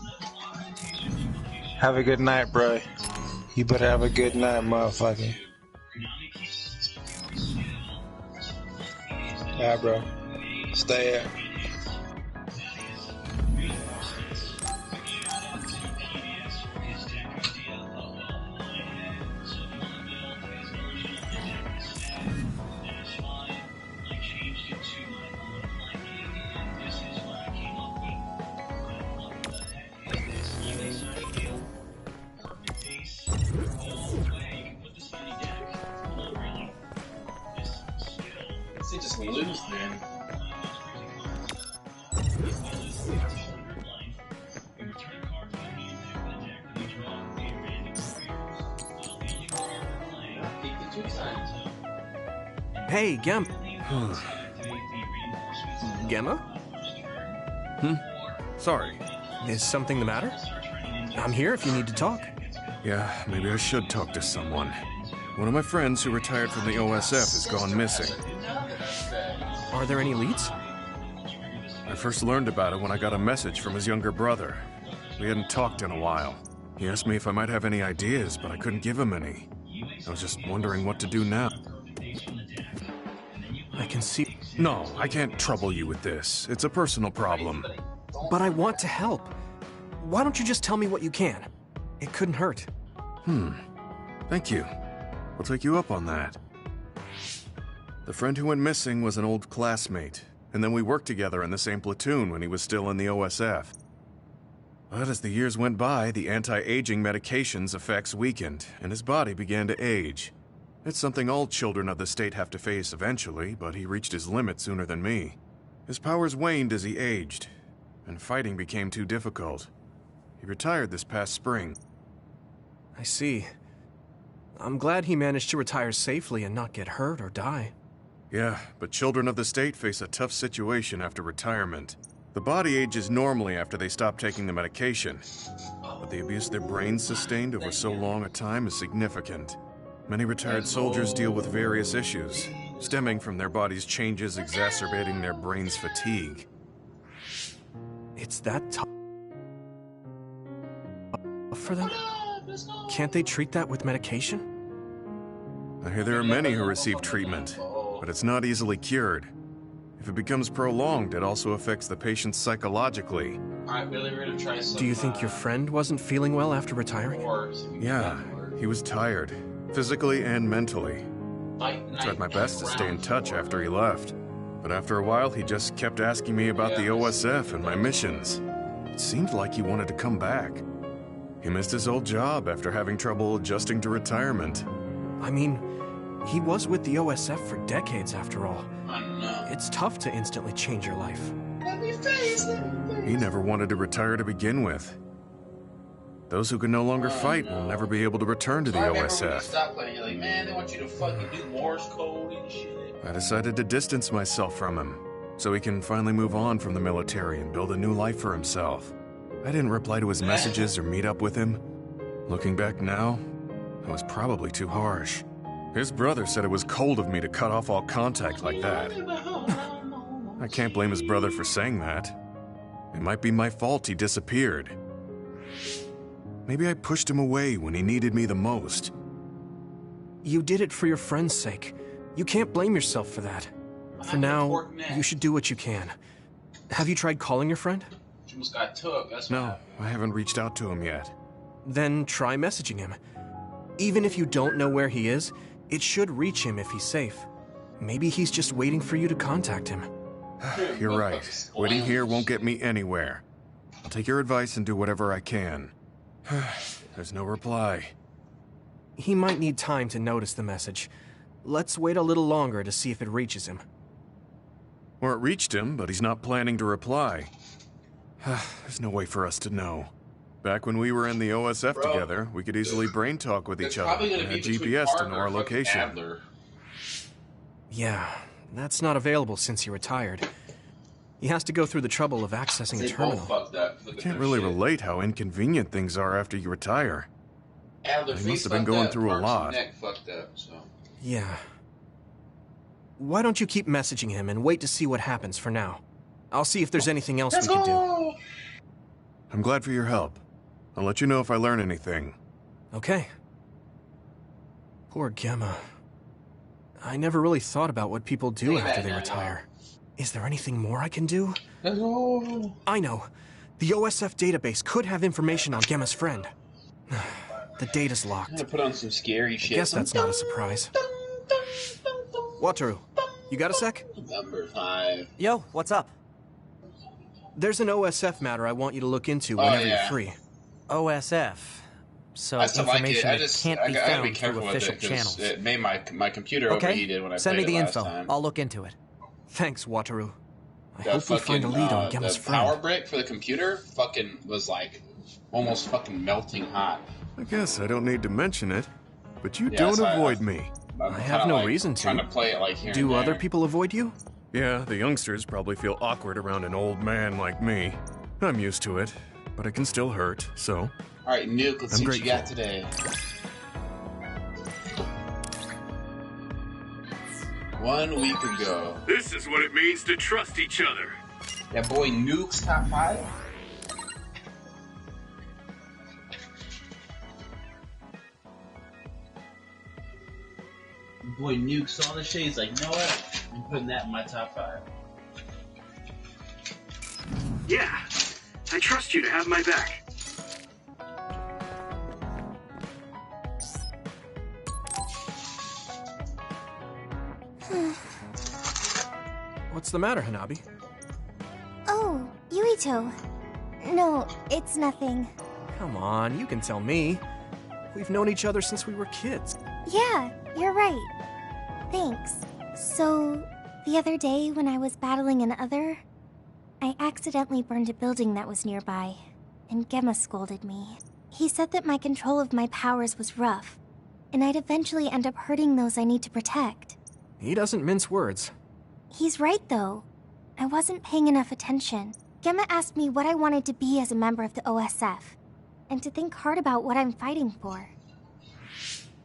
Level augmentation duplication. Have a good night, bro. You better have a good night, motherfucker. Yeah, bro. Stay up. Just lose then. Hey, Gem. Gemma? Sorry. Is something the matter? I'm here if you need to talk. Yeah, maybe I should talk to someone. One of my friends who retired from the OSF has gone missing. Are there any leads? I first learned about it when I got a message from his younger brother. We hadn't talked in a while. He asked me if I might have any ideas, but I couldn't give him any. I was just wondering what to do now. I can see... No, I can't trouble you with this. It's a personal problem. But I want to help. Why don't you just tell me what you can? It couldn't hurt. Thank you. I'll take you up on that. The friend who went missing was an old classmate, and then we worked together in the same platoon when he was still in the OSF. But as the years went by, the anti-aging medication's effects weakened, and his body began to age. It's something all children of the state have to face eventually, but he reached his limit sooner than me. His powers waned as he aged, and fighting became too difficult. He retired this past spring. I see. I'm glad he managed to retire safely and not get hurt or die. Yeah, but children of the state face a tough situation after retirement. The body ages normally after they stop taking the medication, but the abuse their brains sustained over so long a time is significant. Many retired soldiers deal with various issues, stemming from their body's changes exacerbating their brain's fatigue. It's that tough for them? Can't they treat that with medication? I hear there are many who receive treatment, but it's not easily cured. If it becomes prolonged, it also affects the patient psychologically. Alright, Billy, we're gonna try some. Do you think your friend wasn't feeling well after retiring? Yeah, he was tired, physically and mentally. I tried my best to stay in touch after he left, but after a while he just kept asking me about the OSF and my missions. It seemed like he wanted to come back. He missed his old job after having trouble adjusting to retirement. I mean, he was with the OSF for decades after all. I know. It's tough to instantly change your life. Let me face it. He never wanted to retire to begin with. Those who can no longer fight will never be able to return to the I remember when you OSF. stopped playing, you're like, man, they want you to fucking do Morse code and shit. I decided to distance myself from him, so he can finally move on from the military and build a new life for himself. I didn't reply to his messages or meet up with him. Looking back now, I was probably too harsh. His brother said it was cold of me to cut off all contact like that. I can't blame his brother for saying that. It might be my fault he disappeared. Maybe I pushed him away when he needed me the most. You did it for your friend's sake. You can't blame yourself for that. For now, you should do what you can. Have you tried calling your friend? She almost got took. That's No, I haven't reached out to him yet. Then try messaging him. Even if you don't know where he is, it should reach him if he's safe. Maybe he's just waiting for you to contact him. You're right. Waiting here won't get me anywhere. I'll take your advice and do whatever I can. There's no reply. He might need time to notice the message. Let's wait a little longer to see if it reaches him. Or it reached him, but he's not planning to reply. There's no way for us to know. Back when we were in the OSF together, we could easily brain talk with each other and had GPS to know our location. Yeah, that's not available since he retired. He has to go through the trouble of accessing a terminal. I can't really relate how inconvenient things are after you retire. He must have been going through a lot. Yeah. Why don't you keep messaging him and wait to see what happens for now? I'll see if there's anything else we can do. I'm glad for your help. I'll let you know if I learn anything. Okay. Poor Gemma. I never really thought about what people do after they retire. Is there anything more I can do? I know. The OSF database could have information on Gemma's friend. The data's locked. I'm gonna put on some scary shit. I guess that's not a surprise. Wataru, you got a sec? Number 5. Yo, what's up? There's an OSF matter I want you to look into whenever you're free. OSF. So I still like it. information I that just can't be I gotta be found careful through with official it 'cause channels. it made my computer overheated when I Send played me the it last info. time. I'll look into it. Thanks, Wataru. I The hope we find a lead on Gemma's the friend. power brick for the computer fucking was like almost fucking melting hot. I guess I don't need to mention it, but you Yeah, don't so avoid me. I have no reason to. Trying to play it like here Do and other there. people avoid you? Yeah, the youngsters probably feel awkward around an old man like me. I'm used to it, but it can still hurt, so... Alright, Nuke, let's I'm see what you got grateful. today. 1 week ago. This is what it means to trust each other. That boy Nuke's top 5. Boy Nuke saw the shit, he's like, you know what? I'm putting that in my top 5. Yeah, I trust you to have my back. What's the matter, Hanabi? Oh, Yuito. No, it's nothing. Come on, you can tell me. We've known each other since we were kids. Yeah, you're right. Thanks. So, the other day when I was battling an other, I accidentally burned a building that was nearby, and Gemma scolded me. He said that my control of my powers was rough, and I'd eventually end up hurting those I need to protect. He doesn't mince words. He's right, though. I wasn't paying enough attention. Gemma asked me what I wanted to be as a member of the OSF, and to think hard about what I'm fighting for.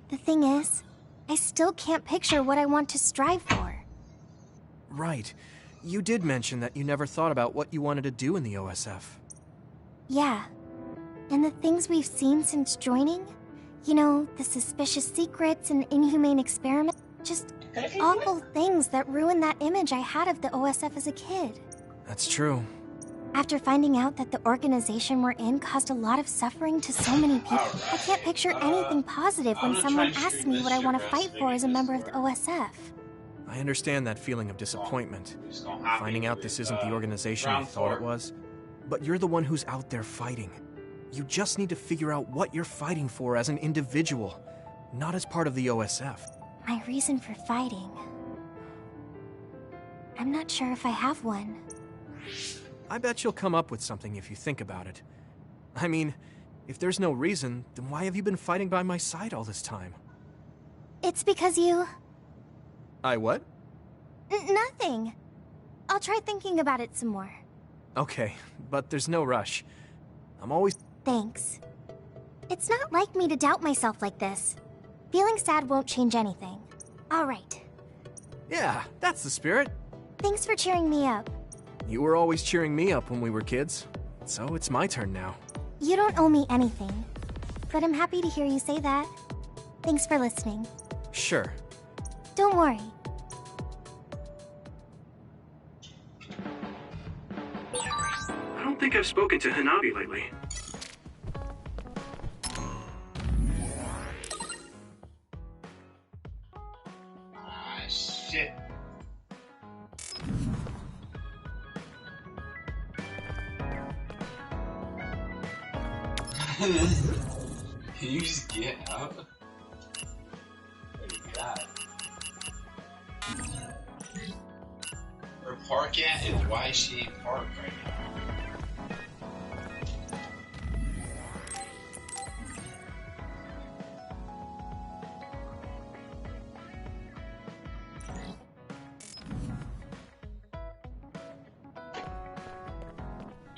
The thing is, I still can't picture what I want to strive for. Right. You did mention that you never thought about what you wanted to do in the OSF. Yeah. And the things we've seen since joining? You know, the suspicious secrets and inhumane experiments? Just awful things that ruined that image I had of the OSF as a kid. That's true. After finding out that the organization we're in caused a lot of suffering to so many people, I can't picture anything positive when someone asks me what I want to fight for as a member of the OSF. I understand that feeling of disappointment. Finding out this isn't the organization you thought it was. But you're the one who's out there fighting. You just need to figure out what you're fighting for as an individual, not as part of the OSF. My reason for fighting... I'm not sure if I have one. I bet you'll come up with something if you think about it. I mean, if there's no reason, then why have you been fighting by my side all this time? It's because you... I what? Nothing. I'll try thinking about it some more. Okay, but there's no rush. I'm always... Thanks. It's not like me to doubt myself like this. Feeling sad won't change anything. All right. Yeah, that's the spirit. Thanks for cheering me up. You were always cheering me up when we were kids, so it's my turn now. You don't owe me anything, but I'm happy to hear you say that. Thanks for listening. Sure. Don't worry. I don't think I've spoken to Hanabi lately. Ah, shit. Can you just get out? What is that? Where Park at is Y-shaped Park right now.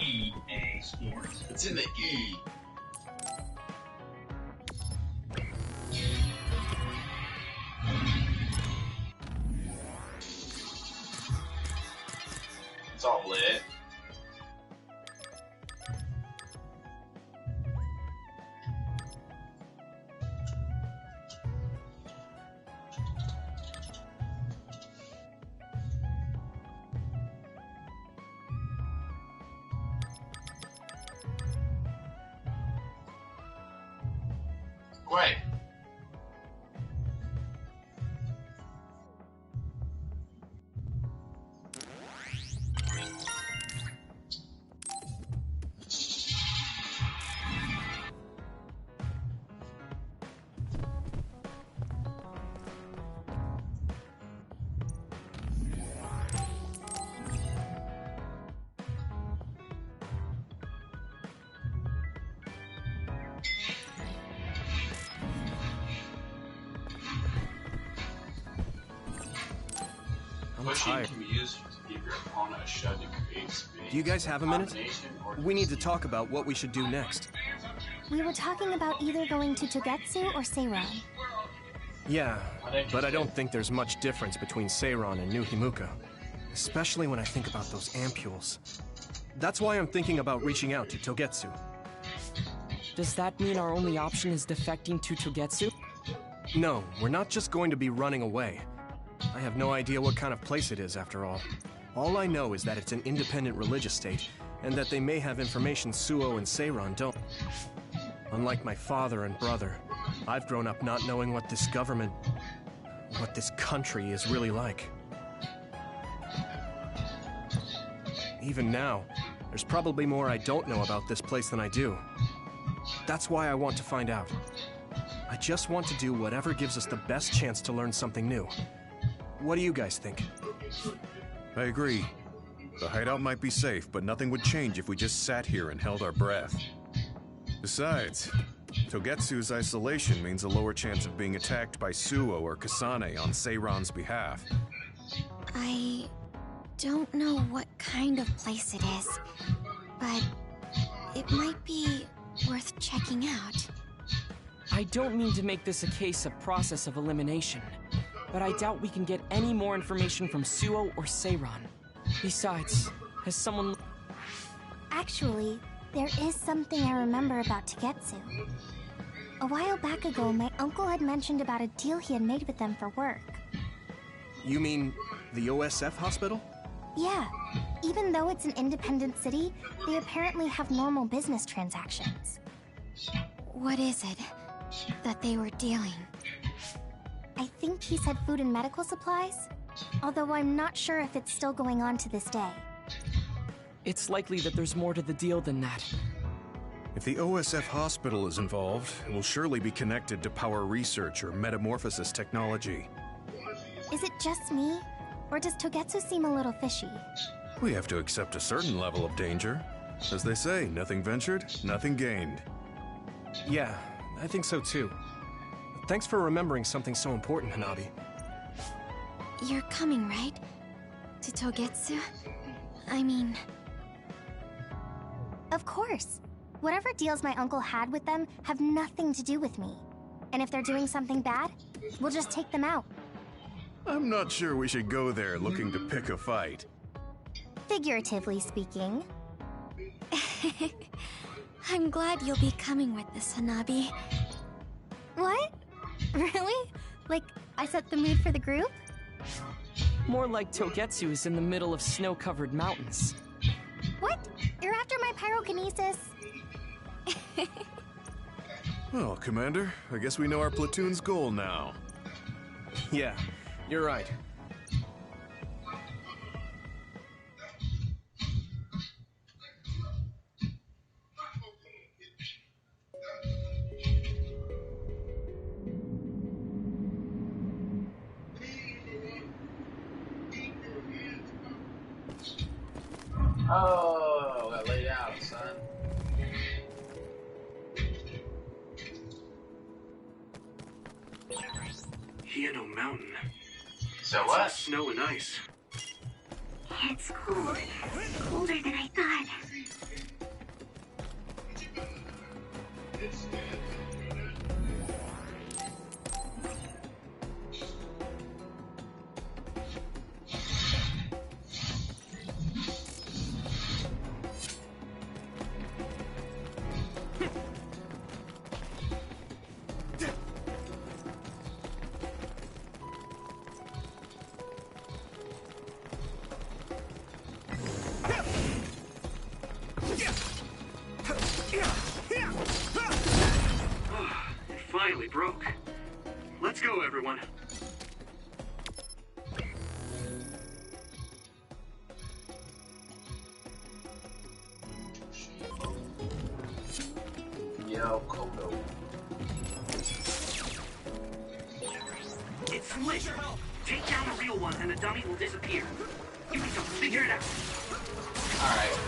EA Sports. It's in the E. It's all lit. Wait. What tired. can be used to give your opponent a shove to create space? Do you guys have a minute? Combination or We need to talk about what we should do next. We were talking about either going to Togetsu or Seiron. Yeah, but I don't think there's much difference between Seiron and New Himuka. Especially when I think about those ampules. That's why I'm thinking about reaching out to Togetsu. Does that mean our only option is defecting to Togetsu? No, we're not just going to be running away. I have no idea what kind of place it is, after all. All I know is that it's an independent religious state, and that they may have information Suo and Seiron don't. Unlike my father and brother, I've grown up not knowing what this government, what this country is really like. Even now, there's probably more I don't know about this place than I do. That's why I want to find out. I just want to do whatever gives us the best chance to learn something new. What do you guys think? I agree. The hideout might be safe, but nothing would change if we just sat here and held our breath. Besides, Togetsu's isolation means a lower chance of being attacked by Suo or Kasane on Seiron's behalf. I don't know what kind of place it is, but it might be worth checking out. I don't mean to make this a case of process of elimination, but I doubt we can get any more information from Suo or Seiron. Besides, has someone... Actually, there is something I remember about Togetsu. A while back ago, my uncle had mentioned about a deal he had made with them for work. You mean the OSF hospital? Yeah. Even though it's an independent city, they apparently have normal business transactions. What is it that they were dealing? I think he said food and medical supplies, although I'm not sure if it's still going on to this day. It's likely that there's more to the deal than that. If the OSF hospital is involved, it will surely be connected to power research or metamorphosis technology. Is it just me? Or does Togetsu seem a little fishy? We have to accept a certain level of danger. As they say, nothing ventured, nothing gained. Yeah, I think so too. Thanks for remembering something so important, Hanabi. You're coming, right? To Togetsu? I mean... Of course. Whatever deals my uncle had with them have nothing to do with me. And if they're doing something bad, we'll just take them out. I'm not sure we should go there looking to pick a fight. Figuratively speaking. I'm glad you'll be coming with us, Hanabi. What? Really? Like, I set the mood for the group? More like Togetsu is in the middle of snow-covered mountains. What? You're after my pyrokinesis? Well, Commander, I guess we know our platoon's goal now. Yeah, you're right. Oh, got laid out, son. Hieno Mountain. So what? Snow and ice. It's cold. Colder than I thought. It finally broke. Let's go, everyone. Yo, Kodo. It's lit. Take down the real one and the dummy will disappear. Yuito, figure it out. Alright.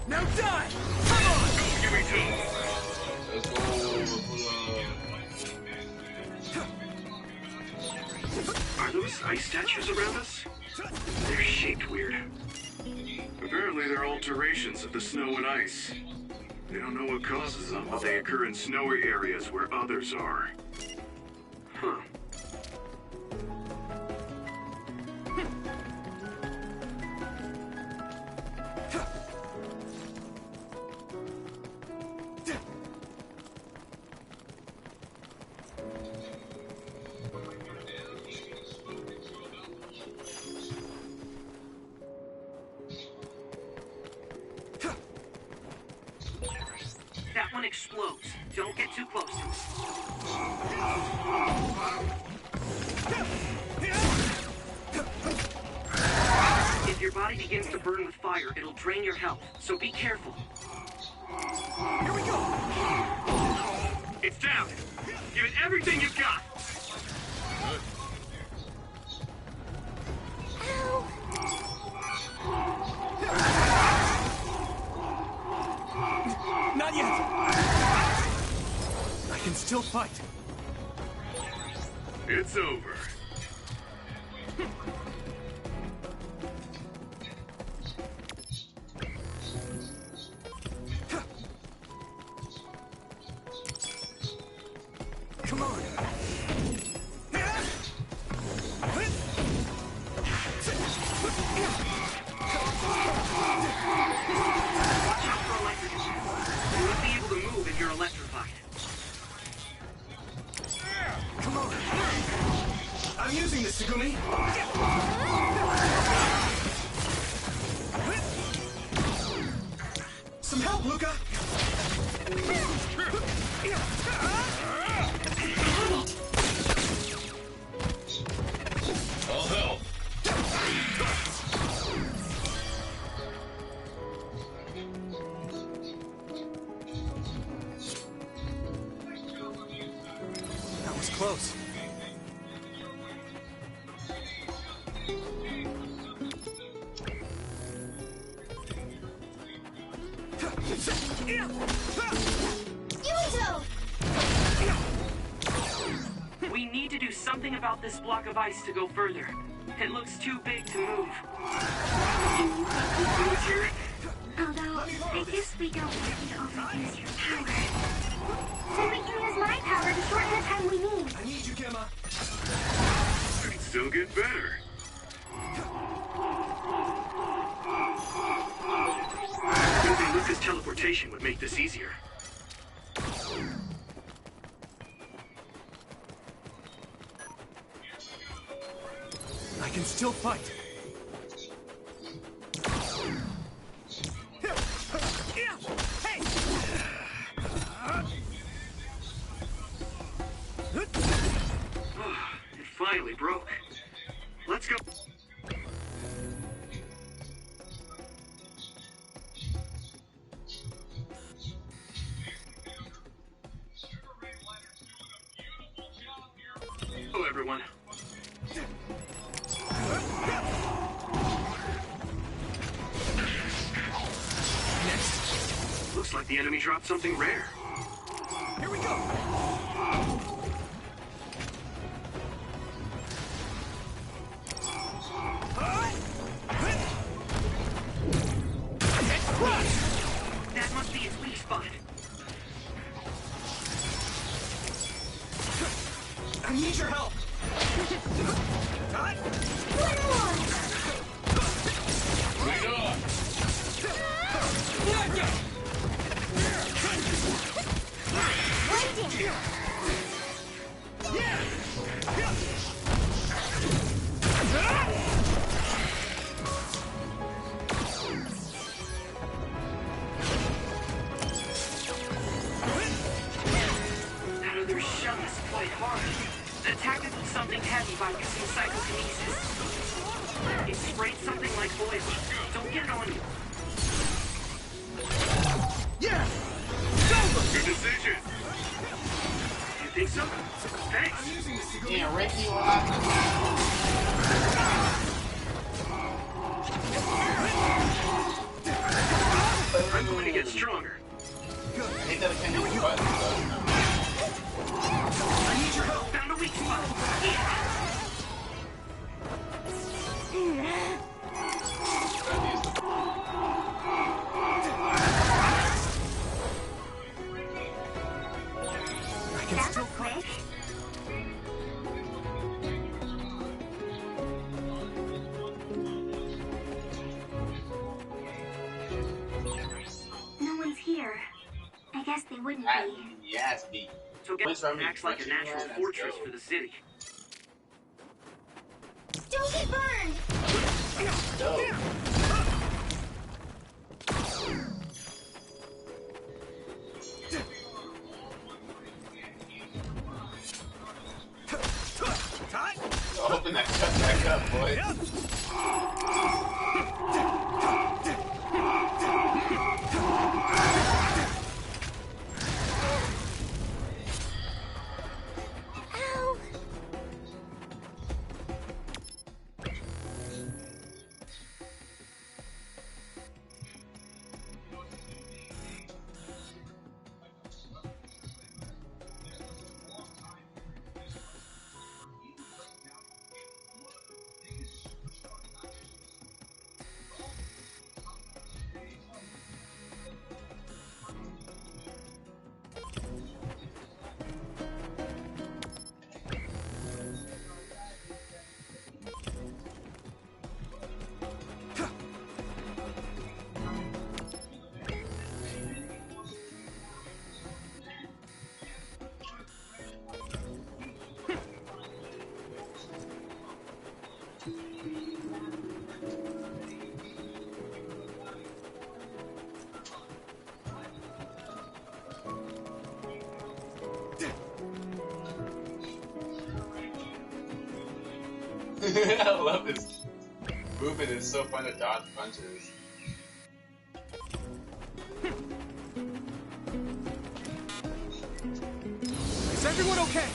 Now die! Come on! Give me two. Let's go. Are those ice statues around us? They're shaped weird. Apparently they're alterations of the snow and ice. They don't know what causes them, but they occur in snowy areas where others are. Huh. That one explodes. Don't get too close to it. If your body begins to burn with fire, it'll drain your health, so be careful. Here we go! It's down! Give it everything you've got! Not yet! I can still fight. It's over. Come on! You're electrified. Come on! I'm using this, Tsugumi! Some help, Luca! All help! was close. Yuito! We need to do something about this block of ice to go further. It looks too big to move. Although, I guess we don't want you to overuse your power. Then we can use my power to shorten the time we need. I need you, Gemma. I can still get better. Using Luca's teleportation would make this easier. I can still fight. It finally broke. Let's go. Hello, everyone. Next. Looks like the enemy dropped something rare. Here we go. That must be its weak spot. I need your help. That other shot is quite hard. Attack it with something heavy by using psychokinesis. It sprayed something like oil. Don't get it on you. Yeah! Good decision. You think so? Thanks. I'm using this to go. Yeah, Ricky, I'm going to get stronger. I think that can do what? I need your help. Found a weak spot. I can still fight. No one's here. I guess they wouldn't be. Yes, B. Together acts like a natural fortress for the city. Don't get burned! Open that cut back up, boy. Ow! I love this movement. It's so fun to dodge punches. Is everyone okay?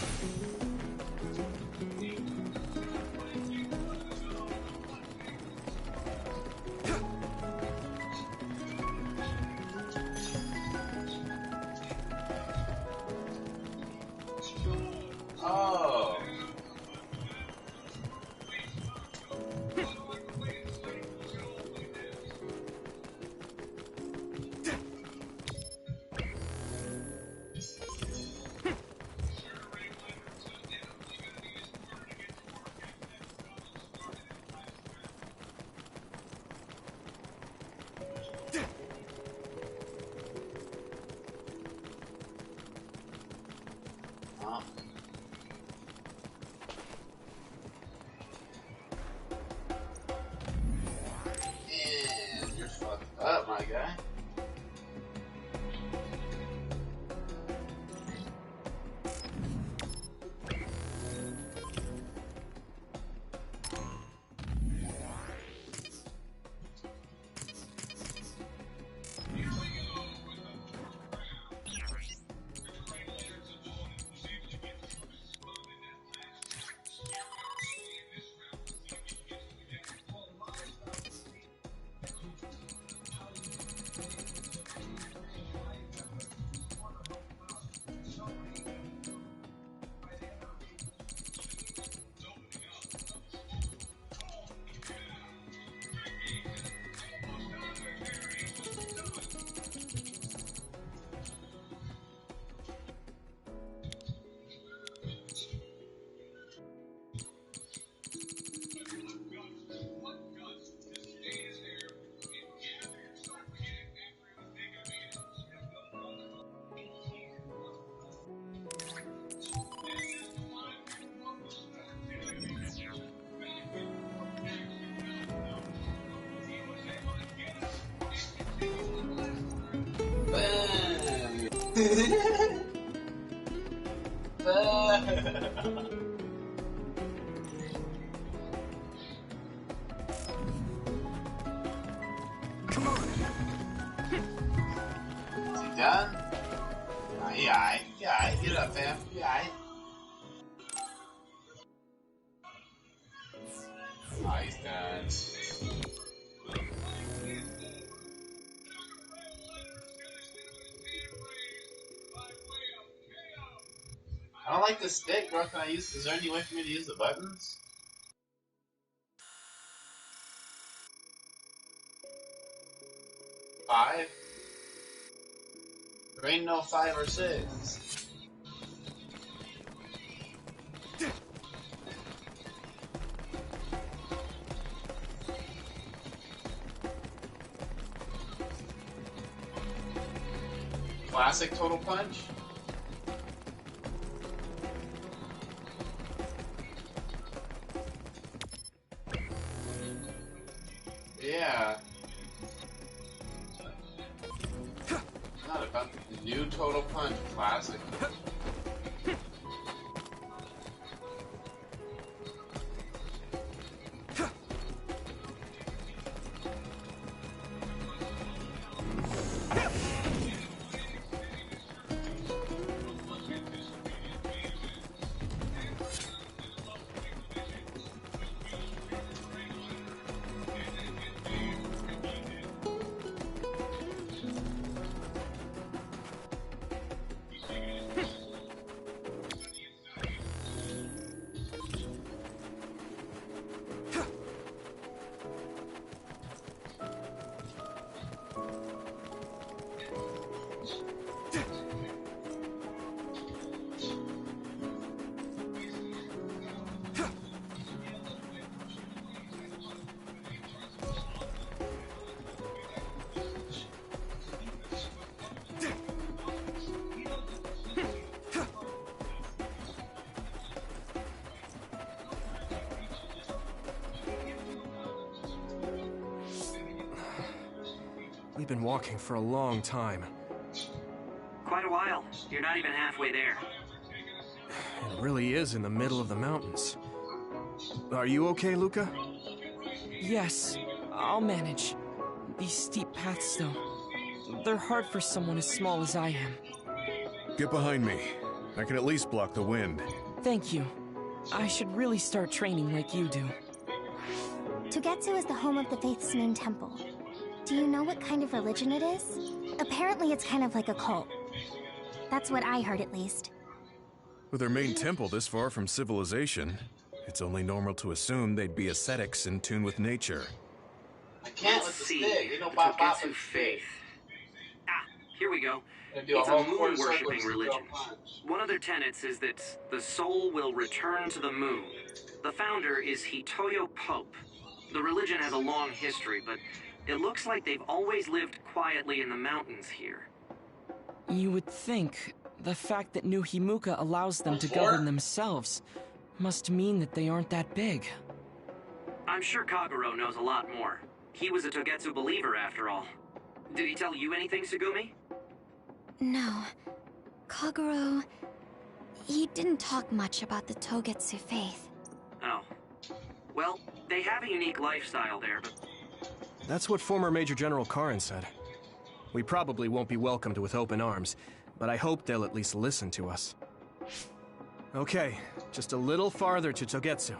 Done? Oh, he aight. He aight. Get up, fam. He aight. Oh, he's done. I don't like the stick, bro. Can I use? Is there any way for me to use the buttons? Five? There ain't no 5 or 6. Classic Total Punch? Yeah. Not about the new Total Punch Classic. We've been walking for a long time. Quite a while. You're not even halfway there. It really is in the middle of the mountains. Are you okay, Luca? Yes, I'll manage. These steep paths, though, they're hard for someone as small as I am. Get behind me. I can at least block the wind. Thank you. I should really start training like you do. Togetsu is the home of the Faith's main temple. Do you know what kind of religion it is? Apparently it's kind of like a cult. That's what I heard, at least. With their main temple this far from civilization, it's only normal to assume they'd be ascetics in tune with nature. I can't with the stick. You know, bop bop Togetsu faith. Ah, here we go. Do It's a a whole quarter moon-worshipping circle religion. One of their tenets is that the soul will return to the moon. The founder is Hitoyo Pope. The religion has a long history, but it looks like they've always lived quietly in the mountains here. You would think the fact that New Himuka allows them to govern themselves must mean that they aren't that big. I'm sure Kagero knows a lot more. He was a Togetsu believer, after all. Did he tell you anything, Sugumi? No. Kagero... he didn't talk much about the Togetsu faith. Oh. Well, they have a unique lifestyle there, but... That's what former Major General Karin said. We probably won't be welcomed with open arms, but I hope they'll at least listen to us. Okay, just a little farther to Togetsu.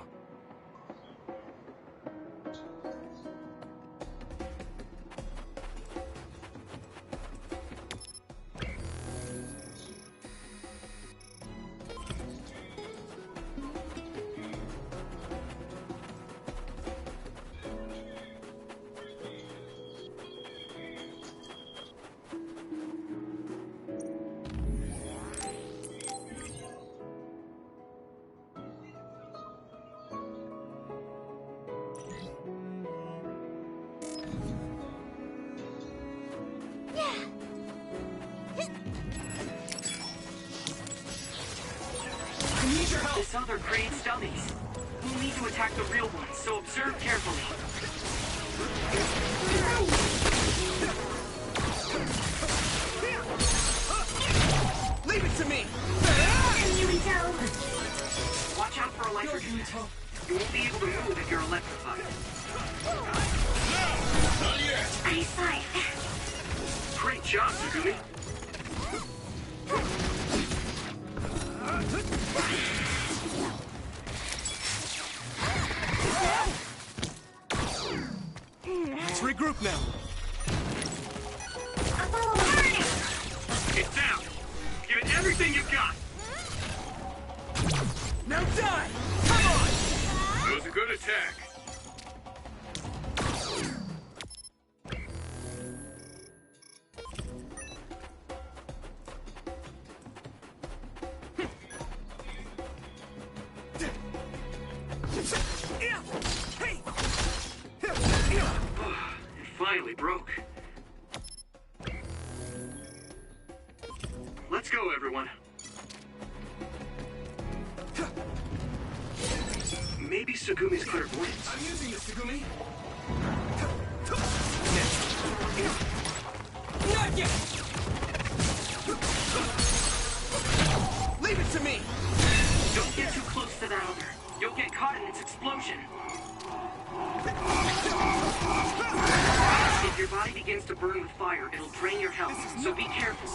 This other creates dummies. We'll need to attack the real ones, so observe carefully. You won't be able to move if you're electrified. Eyesight. Great job, Tsugumi. Let's regroup now. It's down. Give it everything you've got. Now die! Come on! That was a good attack. It finally broke. Let's go, everyone. Maybe Tsugumi's clairvoyance. I'm using this, Tsugumi. Not yet! Leave it to me! Don't get too close to that other. You'll get caught in its explosion. If your body begins to burn with fire, it'll drain your health, so be careful.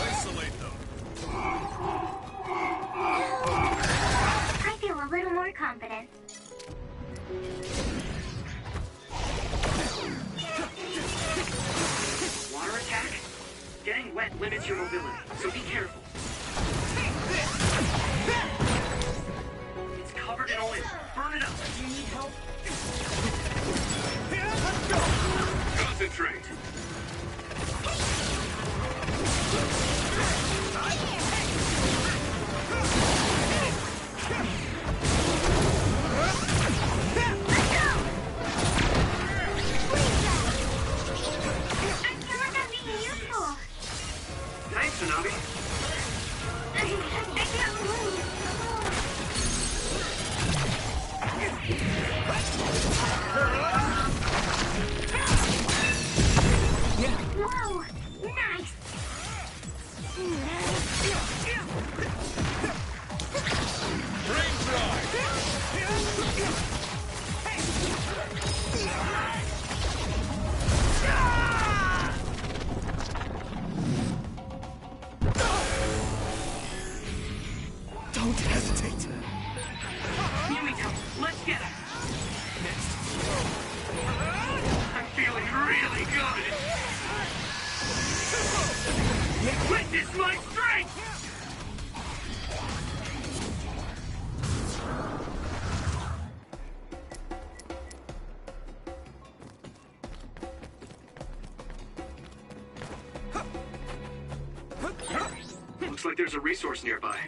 Isolate them. I feel a little more confident. Water attack? Getting wet limits your mobility, so be careful. It's covered in oil. Burn it up. Do you need help? Concentrate. Thanks, Tsunami. Whoa! Nice! Don't hesitate. Yuito, let's get him. I'm feeling really good. Witness my strength! Looks like there's a resource nearby.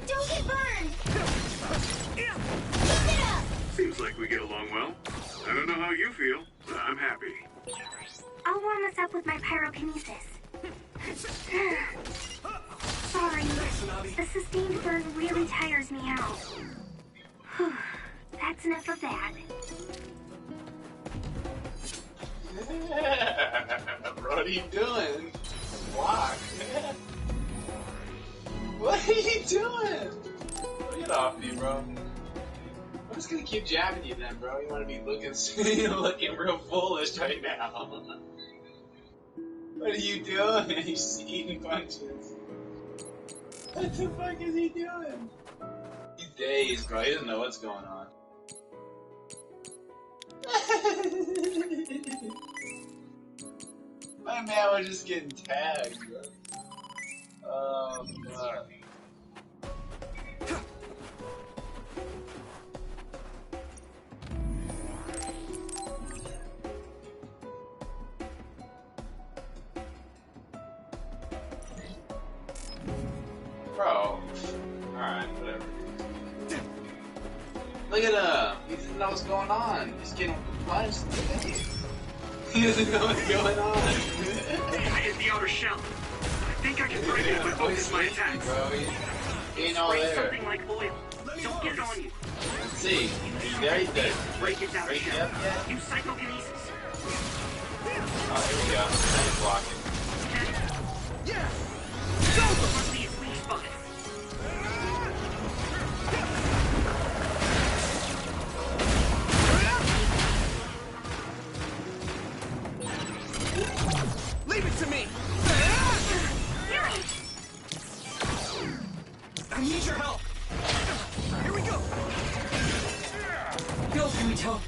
Don't get burned! Seems like we get along well. I don't know how you feel, but I'm happy. I'll warm us up with my pyrokinesis. Sorry, the sustained burn really tires me out. That's enough of that. Bro, what are you doing? Block. What are you doing? Get off me, bro. I'm just gonna keep jabbing you then, bro. You wanna be looking looking real foolish right now. What are you doing? He's just eating punches. What the fuck is he doing? He's dazed, bro. He doesn't know what's going on. My man was just getting tagged, bro. Oh, fuck. Bro. Alright, whatever. Look at him! He doesn't know what's going on. He's getting punched. He doesn't know what's going on. I hit the outer shell. I think I can break it if I focus my attacks. Bro, he ain't all Spray there. something like oil. Don't get it on you. Let's see. He's there, he's there. Break its outer Break it shell. up yet? Use psychokinesis. Oh, here we go. Now you're blocking. Yeah! It's over! These weak spots. Leave it to me! I need your help! Here we go! Go, Yuito!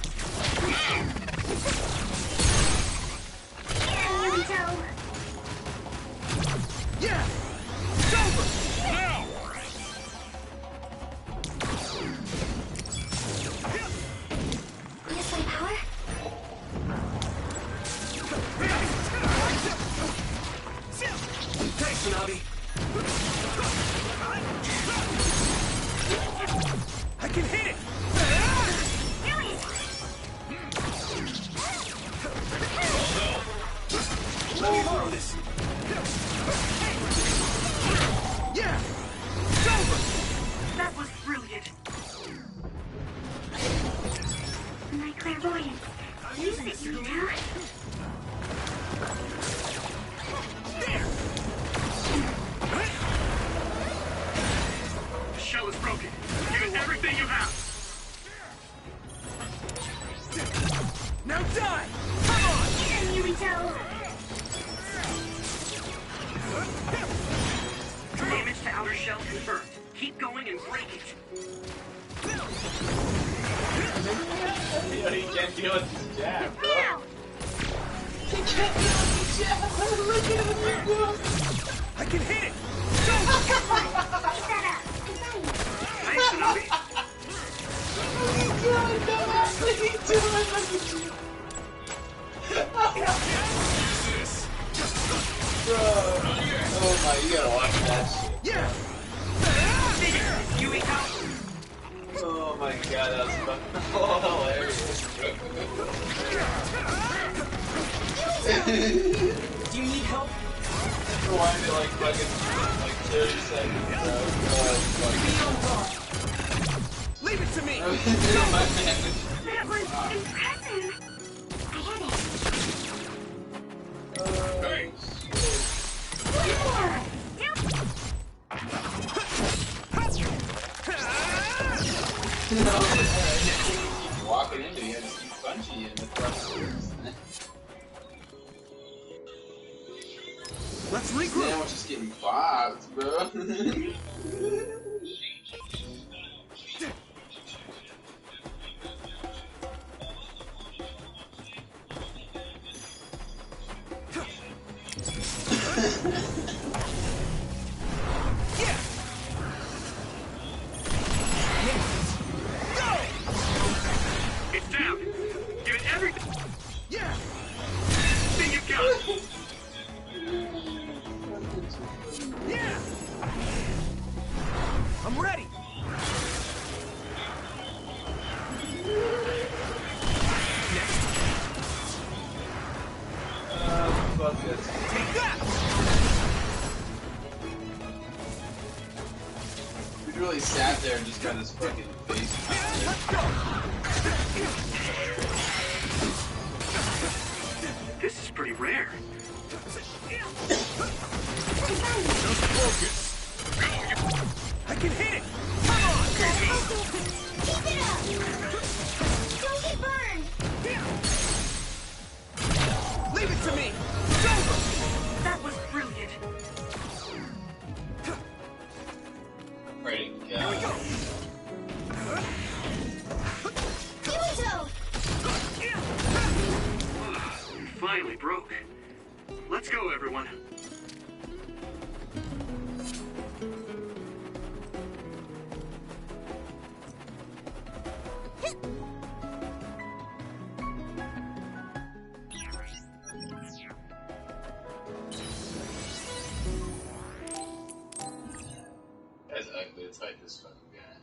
Yeah! It's over! Now! Use my power? Thanks, Tsunabi! I can hit it! Let me borrow this! Yeah! It's over! That was brilliant. My clairvoyance. Use it, Yuito. The shell is broken. Give it everything you have. Now die! Come on! Yuito! Damage to outer shell confirmed. Keep going and break it. Yo, he can't deal with his jab, bro. He can't deal with the jab. Look at him. I can hit it! Thanks, Tsunabi. Oh my god, dumbass. What are you doing? Bro. Oh my, you gotta watch that shit. Yeah! Yuito. Oh my god, that was fucking hilarious. Do you need help? Rewind it like fucking 30 seconds, bro. Leave it to me! My man. That was impressive. I had it. Hey. No, keep walking into you, just keep punching you in the front. Let's regroup! Now we're just getting bobbed, bro. It's down. Give it everything. Yeah! Thing you've got. Yeah! I'm ready! Fuck this. Take that! We really sat there and just got his fucking face. Let's go! This is pretty rare. Just focus! I can hit it! Come on! Keep it up! Don't get burned! Leave it to me! It's over! That was brilliant. Ready, go. Here we go! Yuito! Finally broke. Let's go, everyone. That's ugly. Let's fight this fucking guy.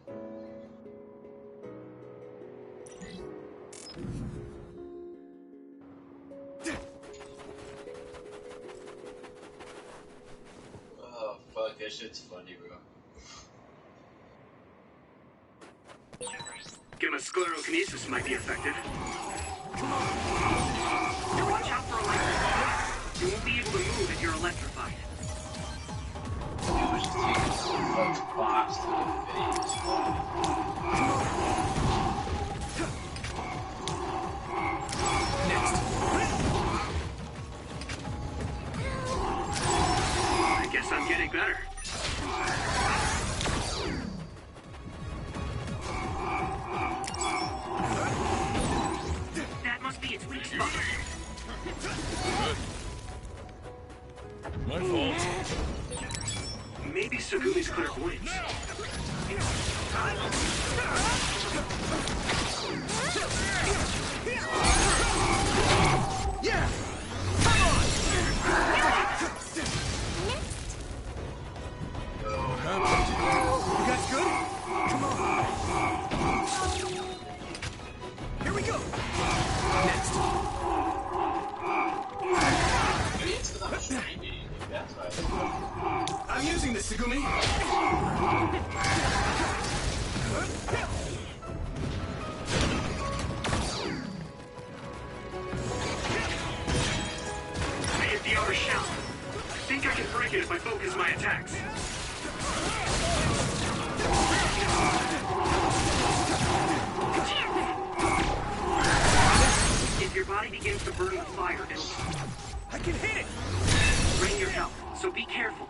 Oh fuck, that shit's funny, bro. Gamma sclerokinesis might be effective. Watch out for electric. You won't be able to move if you're electrified. Dude was just taking some fucking box to the face. I guess I'm getting better. That must be its weak spot. My fault. Maybe Sugumi's clairvoyance. Yeah! Come on! What happened? You guys good? Come on. Here we go. Next. I'm using this, Sugumi. I hit the outer shell. I think I can break it if I focus my attacks. If your body begins to burn with fire, it'll... I can hit it! Bring your help, so be careful.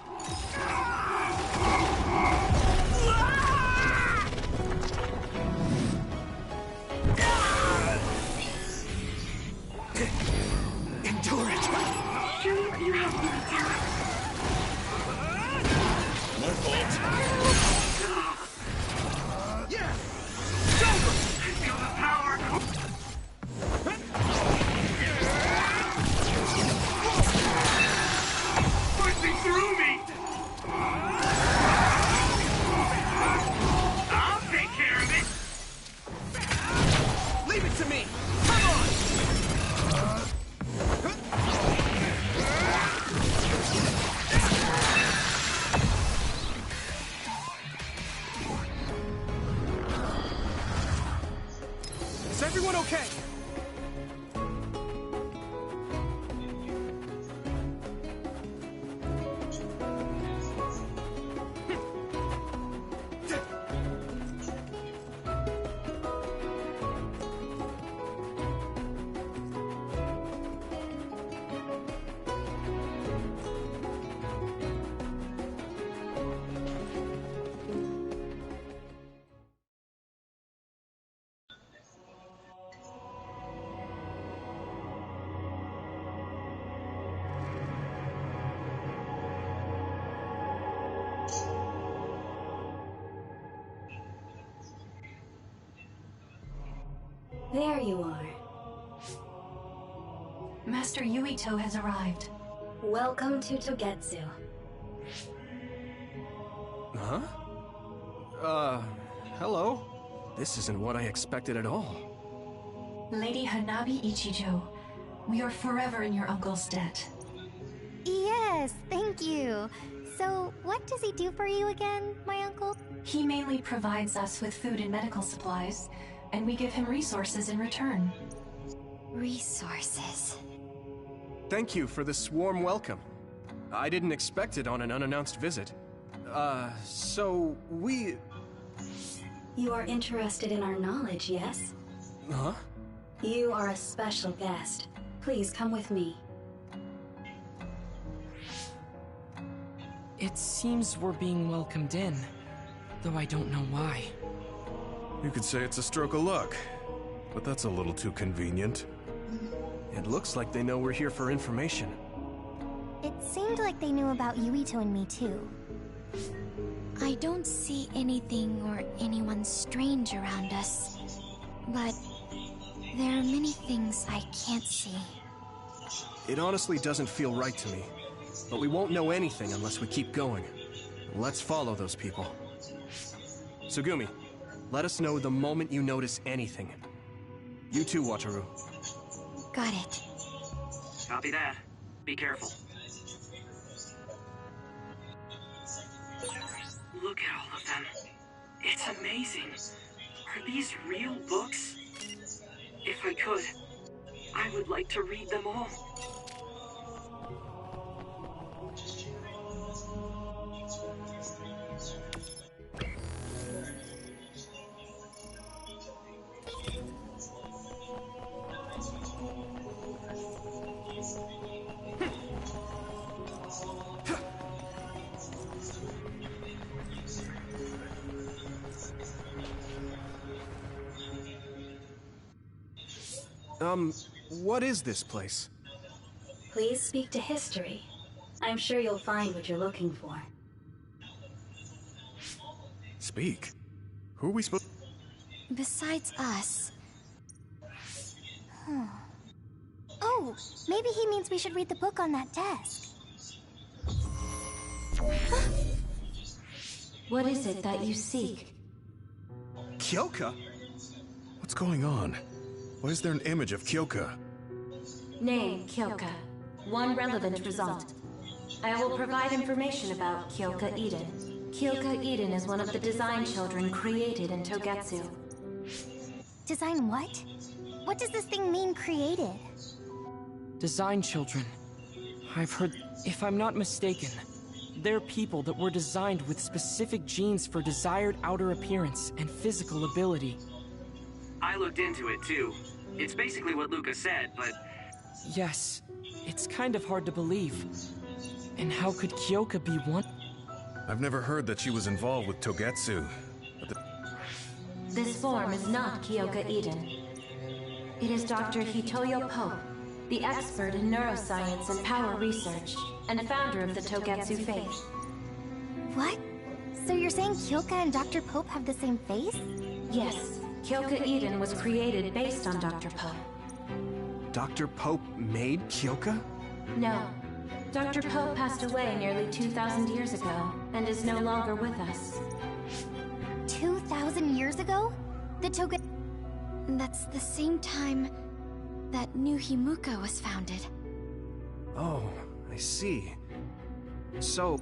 Endure it! You have to endure it. My fault. Yeah! I feel the power. Pushing through me. I'll take care of it. Leave it to me! Come on! Is everyone okay? There you are. Master Yuito has arrived. Welcome to Togetsu. Huh? Hello? This isn't what I expected at all. Lady Hanabi Ichijo, we are forever in your uncle's debt. Yes, thank you. So, what does he do for you again, my uncle? He mainly provides us with food and medical supplies, and we give him resources in return. Resources. Thank you for this warm welcome. I didn't expect it on an unannounced visit. So we... You are interested in our knowledge, yes? Huh? You are a special guest. Please come with me. It seems we're being welcomed in, though I don't know why. You could say it's a stroke of luck, but that's a little too convenient. It looks like they know we're here for information. It seemed like they knew about Yuito and me too. I don't see anything or anyone strange around us, but there are many things I can't see. It honestly doesn't feel right to me, but we won't know anything unless we keep going. Let's follow those people. Sugumi, let us know the moment you notice anything. You too, Wataru. Got it. Copy that. Be careful. Look at all of them. It's amazing. Are these real books? If I could, I would like to read them all. What is this place? Please speak to history. I'm sure you'll find what you're looking for. Speak? Who are we supposed... Besides us. Oh, maybe he means we should read the book on that desk. What is it that you seek? Kyoka? What's going on? Why is there an image of Kyoka? Name, Kyoka. One relevant result. I will provide information about Kyoka Eden. Kyoka Eden is one of the design children created in Togetsu. Design what? What does this thing mean, created? Design children. I've heard, if I'm not mistaken, they're people that were designed with specific genes for desired outer appearance and physical ability. I looked into it too. It's basically what Luca said, but... Yes, it's kind of hard to believe. And how could Kyoka be one? I've never heard that she was involved with Togetsu. But This form is not Kyoka Eden. It is Dr. Hitoyo Pope, the expert in neuroscience and power research, and founder of the Togetsu faith. What? So you're saying Kyoka and Dr. Pope have the same face? Yes, Kyoka Eden was created based on Dr. Pope. Dr. Pope made Kyoka? No. Dr. Pope passed away nearly 2,000 years ago, and is no longer with us. 2,000 years ago? The Toga... That's the same time that New Himuka was founded. Oh, I see. So...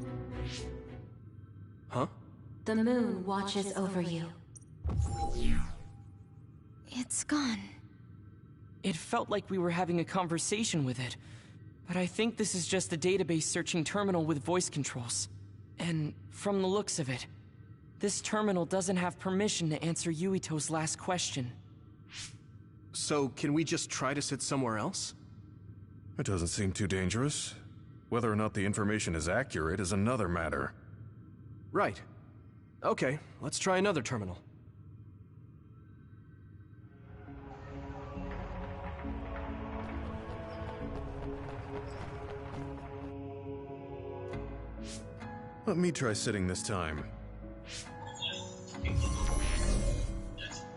Huh? The moon watches over you. It's gone. It felt like we were having a conversation with it, but I think this is just a database searching terminal with voice controls. And from the looks of it, this terminal doesn't have permission to answer Yuito's last question. So, can we just try to sit somewhere else? it doesn't seem too dangerous. Whether or not the information is accurate is another matter. Right. Okay, let's try another terminal. Let me try sitting this time.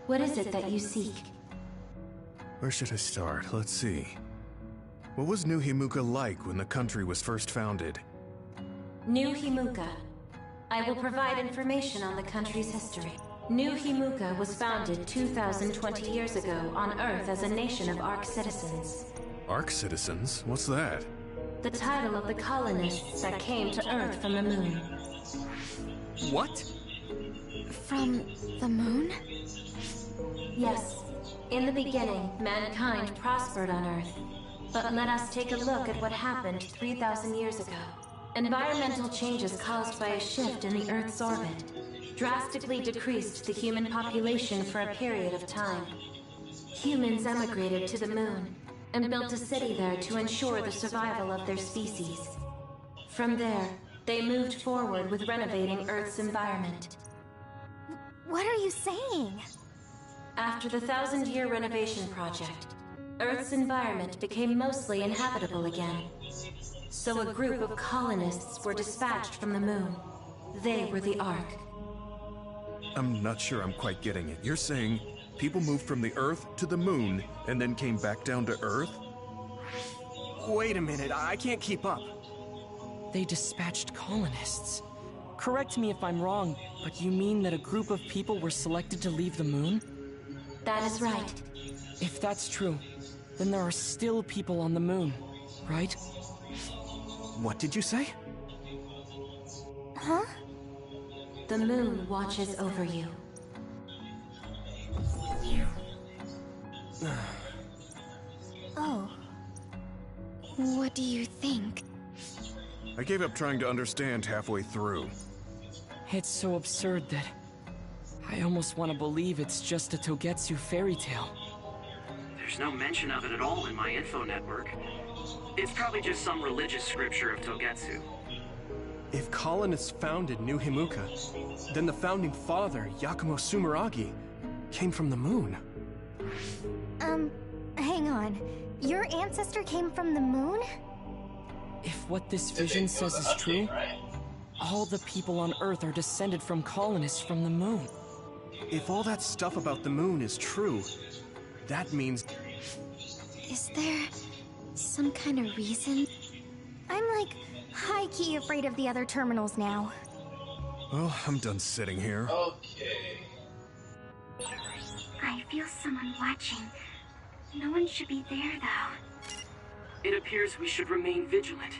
What is it that you seek? Where should I start? Let's see. What was New Himuka like when the country was first founded? New Himuka. I will provide information on the country's history. New Himuka was founded 2,020 years ago on Earth as a nation of Ark citizens. Ark citizens? What's that? The title of the colonists that came to Earth from the moon. What? From the moon? Yes. In the beginning, mankind prospered on Earth. But let us take a look at what happened 3,000 years ago. Environmental changes caused by a shift in the Earth's orbit drastically decreased the human population for a period of time. Humans emigrated to the moon and built a city there to ensure the survival of their species. From there, they moved forward with renovating Earth's environment. What are you saying? After the 1,000-year renovation project, Earth's environment became mostly inhabitable again. So a group of colonists were dispatched from the moon. They were the Ark. I'm not sure I'm quite getting it. You're saying people moved from the Earth to the moon and then came back down to Earth? Wait a minute, I can't keep up. They dispatched colonists. Correct me if I'm wrong, but you mean that a group of people were selected to leave the moon? That is right. If that's true, then there are still people on the moon, right? What did you say? Huh? The moon watches over you. Oh. What do you think? I gave up trying to understand halfway through. It's so absurd that I almost want to believe it's just a Togetsu fairy tale. There's no mention of it at all in my info network. It's probably just some religious scripture of Togetsu. If colonists founded New Himuka, then the founding father, Yakumo Sumeragi, came from the moon. Hang on. Your ancestor came from the moon? If what this vision says is true, all the people on Earth are descended from colonists from the moon. If all that stuff about the moon is true, that means... Is there some kind of reason? I'm like high-key afraid of the other terminals now. Well, I'm done sitting here. Okay. I feel someone watching. No one should be there, though. It appears we should remain vigilant.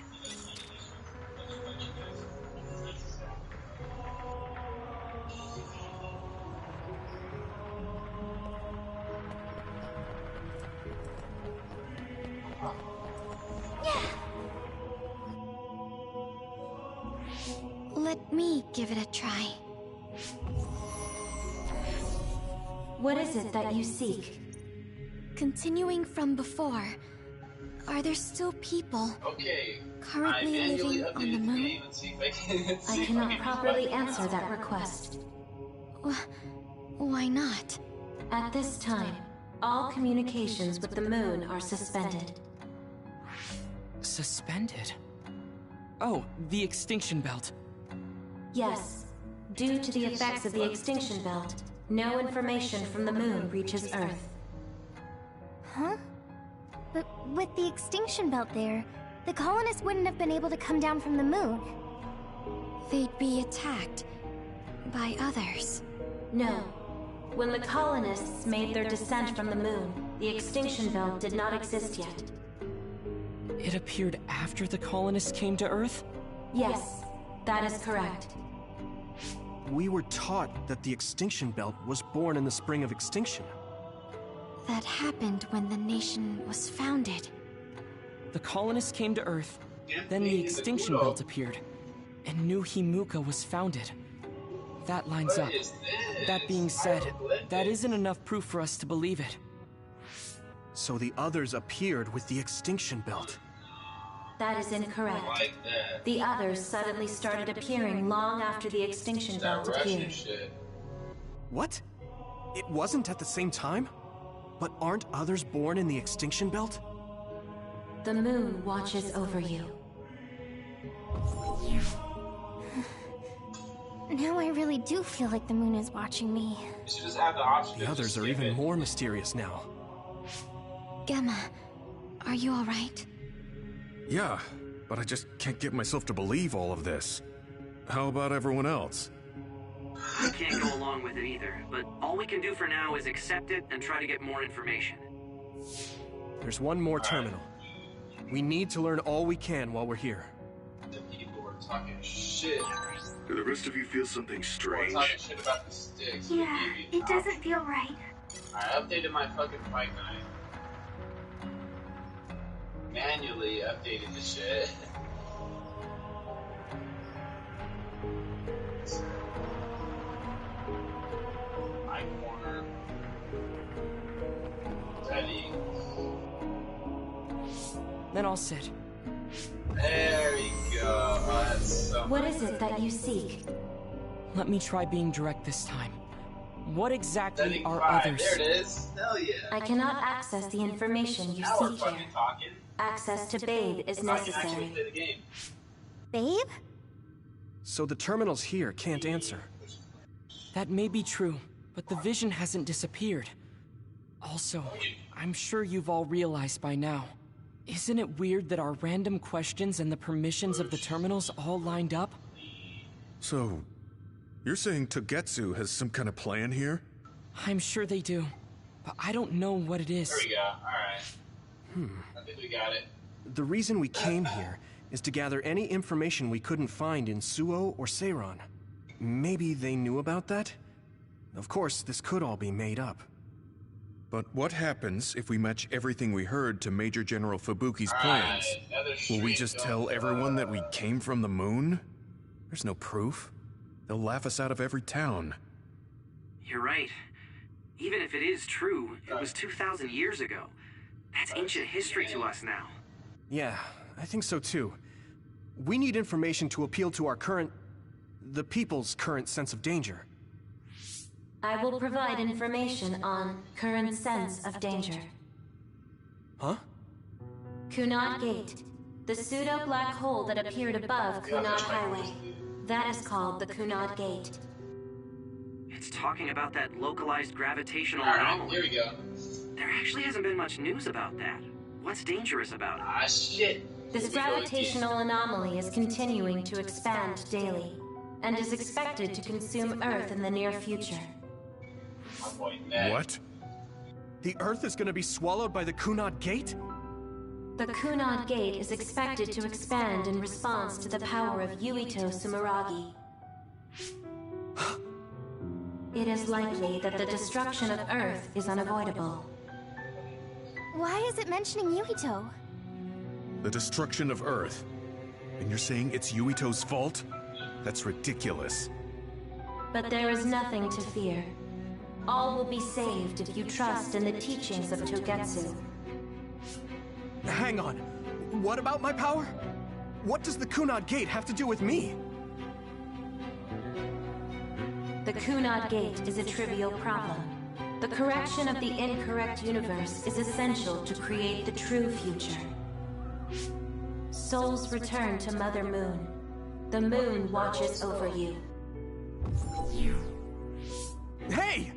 Let me give it a try. What is it that you seek? Continuing from before, are there still people currently living on the moon? I cannot properly answer that request. Why not? At this time, all communications with the moon are suspended. Suspended? Oh, the extinction belt. Yes. Due to the effects of the extinction belt, no information from the moon reaches Earth. Huh? But with the extinction belt there, the colonists wouldn't have been able to come down from the moon. They'd be attacked by others. No. When the colonists made their descent from the moon, the extinction belt did not exist yet. It appeared after the colonists came to Earth? Yes, that is correct. We were taught that the extinction belt was born in the spring of extinction. That happened when the nation was founded. The colonists came to Earth, then the extinction belt appeared, and New Himuka was founded. That lines up. That being said, that isn't enough proof for us to believe it. So the others appeared with the extinction belt. That is incorrect. The others suddenly started appearing long after the extinction belt appeared. What? It wasn't at the same time? But aren't others born in the extinction belt? The moon watches over you. Now I really do feel like the moon is watching me. You should just have the option. The others are even more mysterious now. Gemma, are you alright? Yeah, but I just can't get myself to believe all of this. How about everyone else? We can't go along with it either, but all we can do for now is accept it and try to get more information. There's one more terminal. We need to learn all we can while we're here. The people were talking shit. Do the rest of you feel something strange? Talking shit about the sticks. Yeah, it doesn't feel right. I updated my fucking fight knife. Manually updated the shit. My corner. Settings. Then I'll sit. There we go. Oh, that's so What is it that you seek? Let me try being direct this time. What exactly Setting are 5. others? There it is. Hell yeah. I cannot access the information you Now we're seek fucking here. talking. Access to Babe is Now I can actually necessary. play the game. Babe? So the terminals here can't answer. That may be true, but the vision hasn't disappeared. Also, I'm sure you've all realized by now. Isn't it weird that our random questions and the permissions of the terminals all lined up? So, you're saying Togetsu has some kind of plan here? I'm sure they do, but I don't know what it is. There we go. Alright. I think we got it. The reason we came here is to gather any information we couldn't find in Suo or Seiran. Maybe they knew about that? Of course, this could all be made up. But what happens if we match everything we heard to Major General Fubuki's plans? Will we just tell everyone that we came from the moon? There's no proof. They'll laugh us out of every town. You're right. Even if it is true, it was 2,000 years ago. That's ancient history to us now. Yeah, I think so too. We need information to appeal to our the people's current sense of danger. I will provide information on current sense of danger. Huh? Kunad Gate. The pseudo-black hole that appeared above Kunad Highway. That is called the Kunad Gate. It's talking about that localized gravitational Alright, anomaly. here we go. There actually hasn't been much news about that. What's dangerous about it? Ah, shit. This gravitational anomaly is continuing to expand daily, and is expected to consume Earth in the near future. What? The Earth is gonna be swallowed by the Kunad Gate? The Kunad Gate is expected to expand in response to the power of Yuito Sumeragi. It is likely that the destruction of Earth is unavoidable. Why is it mentioning Yuito? The destruction of Earth. And you're saying it's Yuito's fault? That's ridiculous. But there is nothing to fear. All will be saved if you trust in the teachings of Togetsu. Hang on. What about my power? What does the Kunad Gate have to do with me? The Kunad Gate is a trivial problem. The correction of the incorrect universe is essential to create the true future. Souls return to Mother Moon. The moon watches over you. Hey!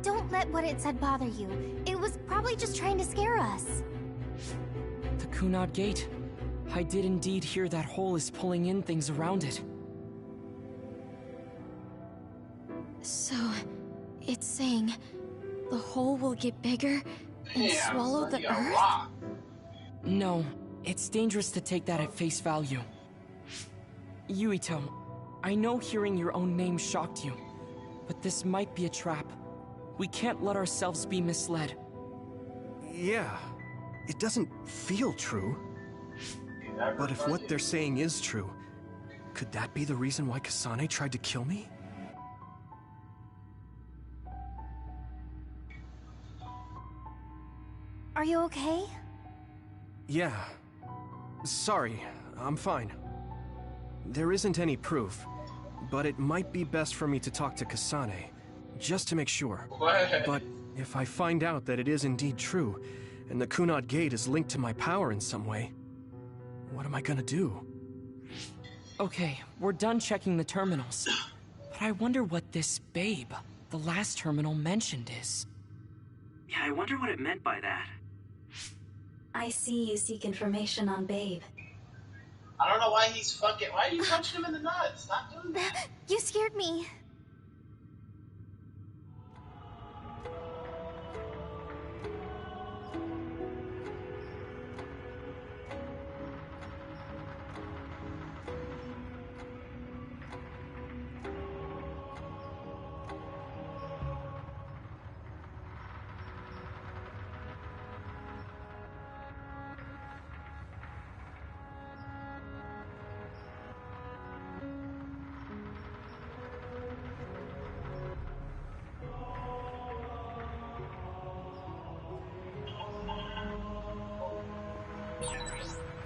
Don't let what it said bother you. It was probably just trying to scare us. The Kunad Gate. I did indeed hear that hole is pulling in things around it. So, it's saying the hole will get bigger and swallow the Earth? No, it's dangerous to take that at face value. Yuito, I know hearing your own name shocked you, but this might be a trap. We can't let ourselves be misled. Yeah, it doesn't feel true. But if what they're saying is true, could that be the reason why Kasane tried to kill me? Are you okay? Yeah. Sorry, I'm fine. There isn't any proof, but it might be best for me to talk to Kasane, just to make sure. What? But if I find out that it is indeed true, and the Kunad Gate is linked to my power in some way, what am I gonna do? Okay, we're done checking the terminals. But I wonder what this Babe, the last terminal mentioned, is. Yeah, I wonder what it meant by that. I see you seek information on Babe. I don't know why he's fucking. Why are you punching him in the nuts? Stop doing that. You scared me.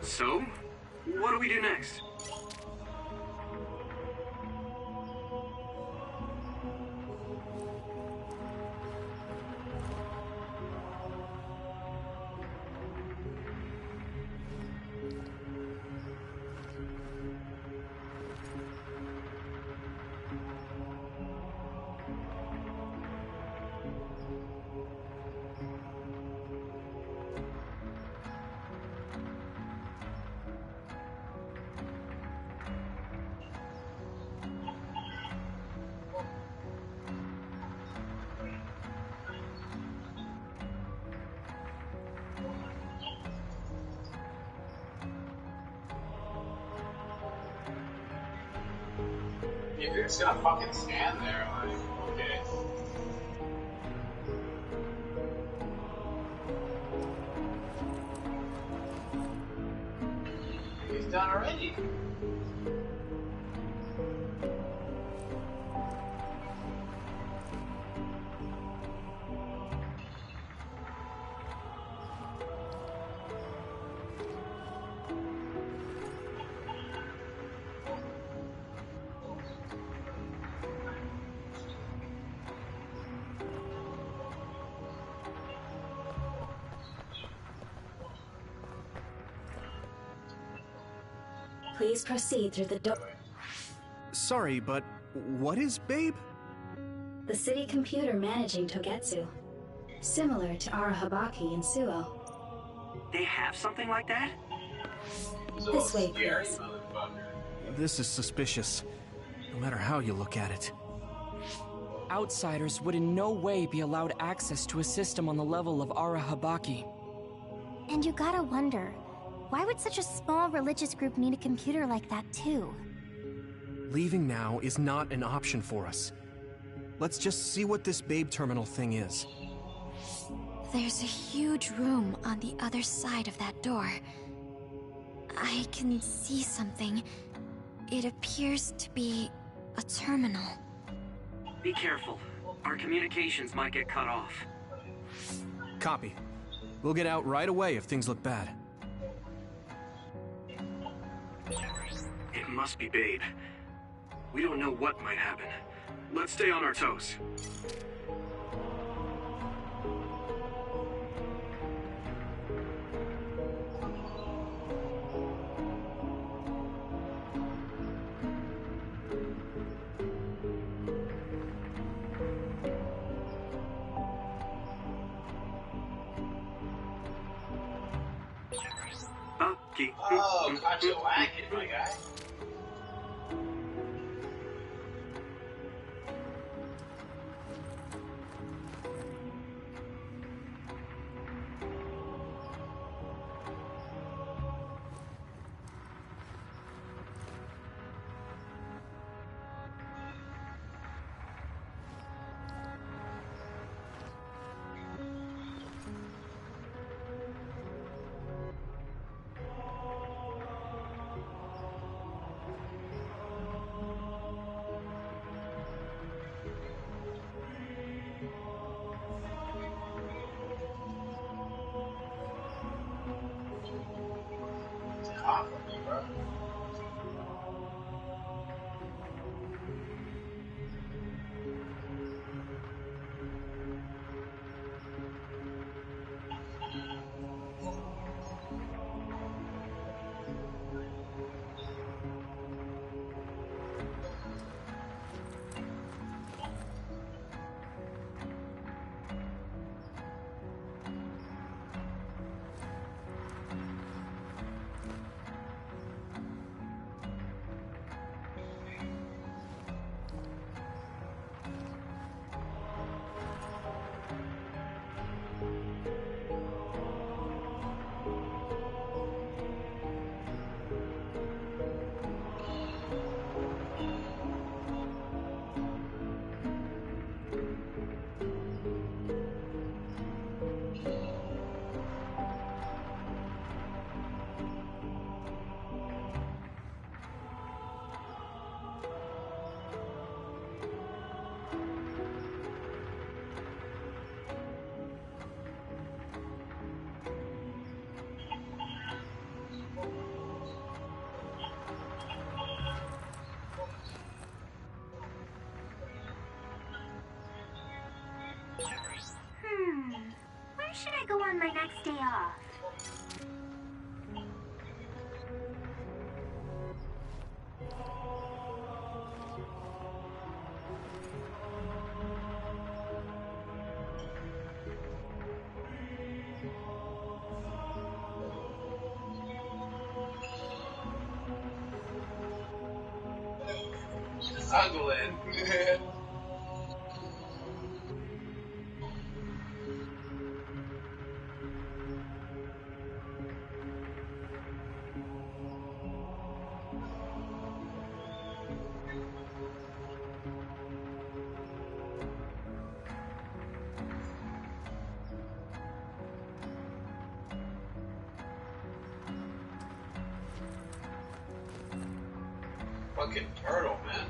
So, what do we do next? If you're just gonna fucking stand there, like, okay. He's done already. Please proceed through the door. Sorry, but what is Babe? The city computer managing Togetsu. Similar to Arahabaki in Suo. They have something like that? This way, please. This is suspicious, no matter how you look at it. Outsiders would in no way be allowed access to a system on the level of Arahabaki. And you gotta wonder, why would such a small religious group need a computer like that too? Leaving now is not an option for us. Let's just see what this Babe terminal thing is. There's a huge room on the other side of that door. I can see something. It appears to be a terminal. Be careful. Our communications might get cut off. Copy. We'll get out right away if things look bad. It must be Babe. We don't know what might happen. Let's stay on our toes. Oh, caught you lacking, my guy. Hot for me, bro. Where should I go on my next day off? Struggling. Fucking turtle, man.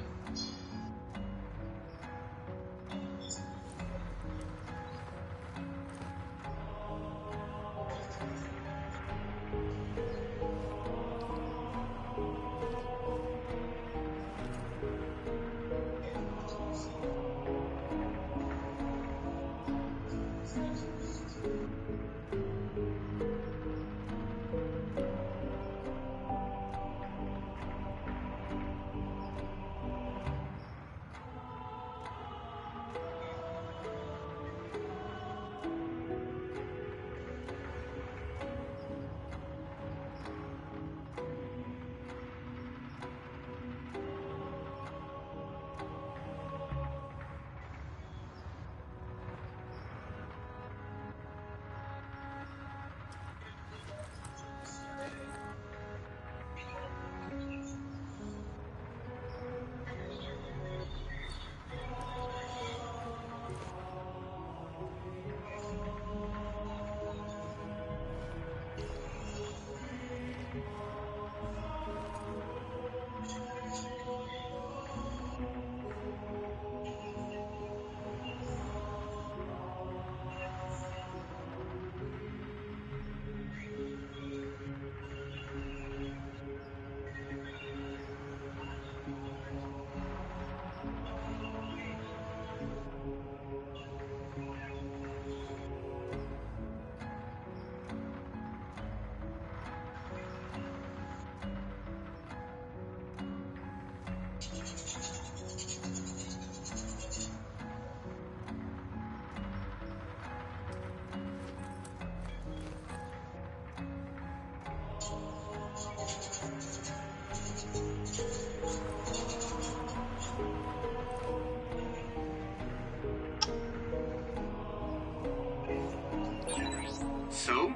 So,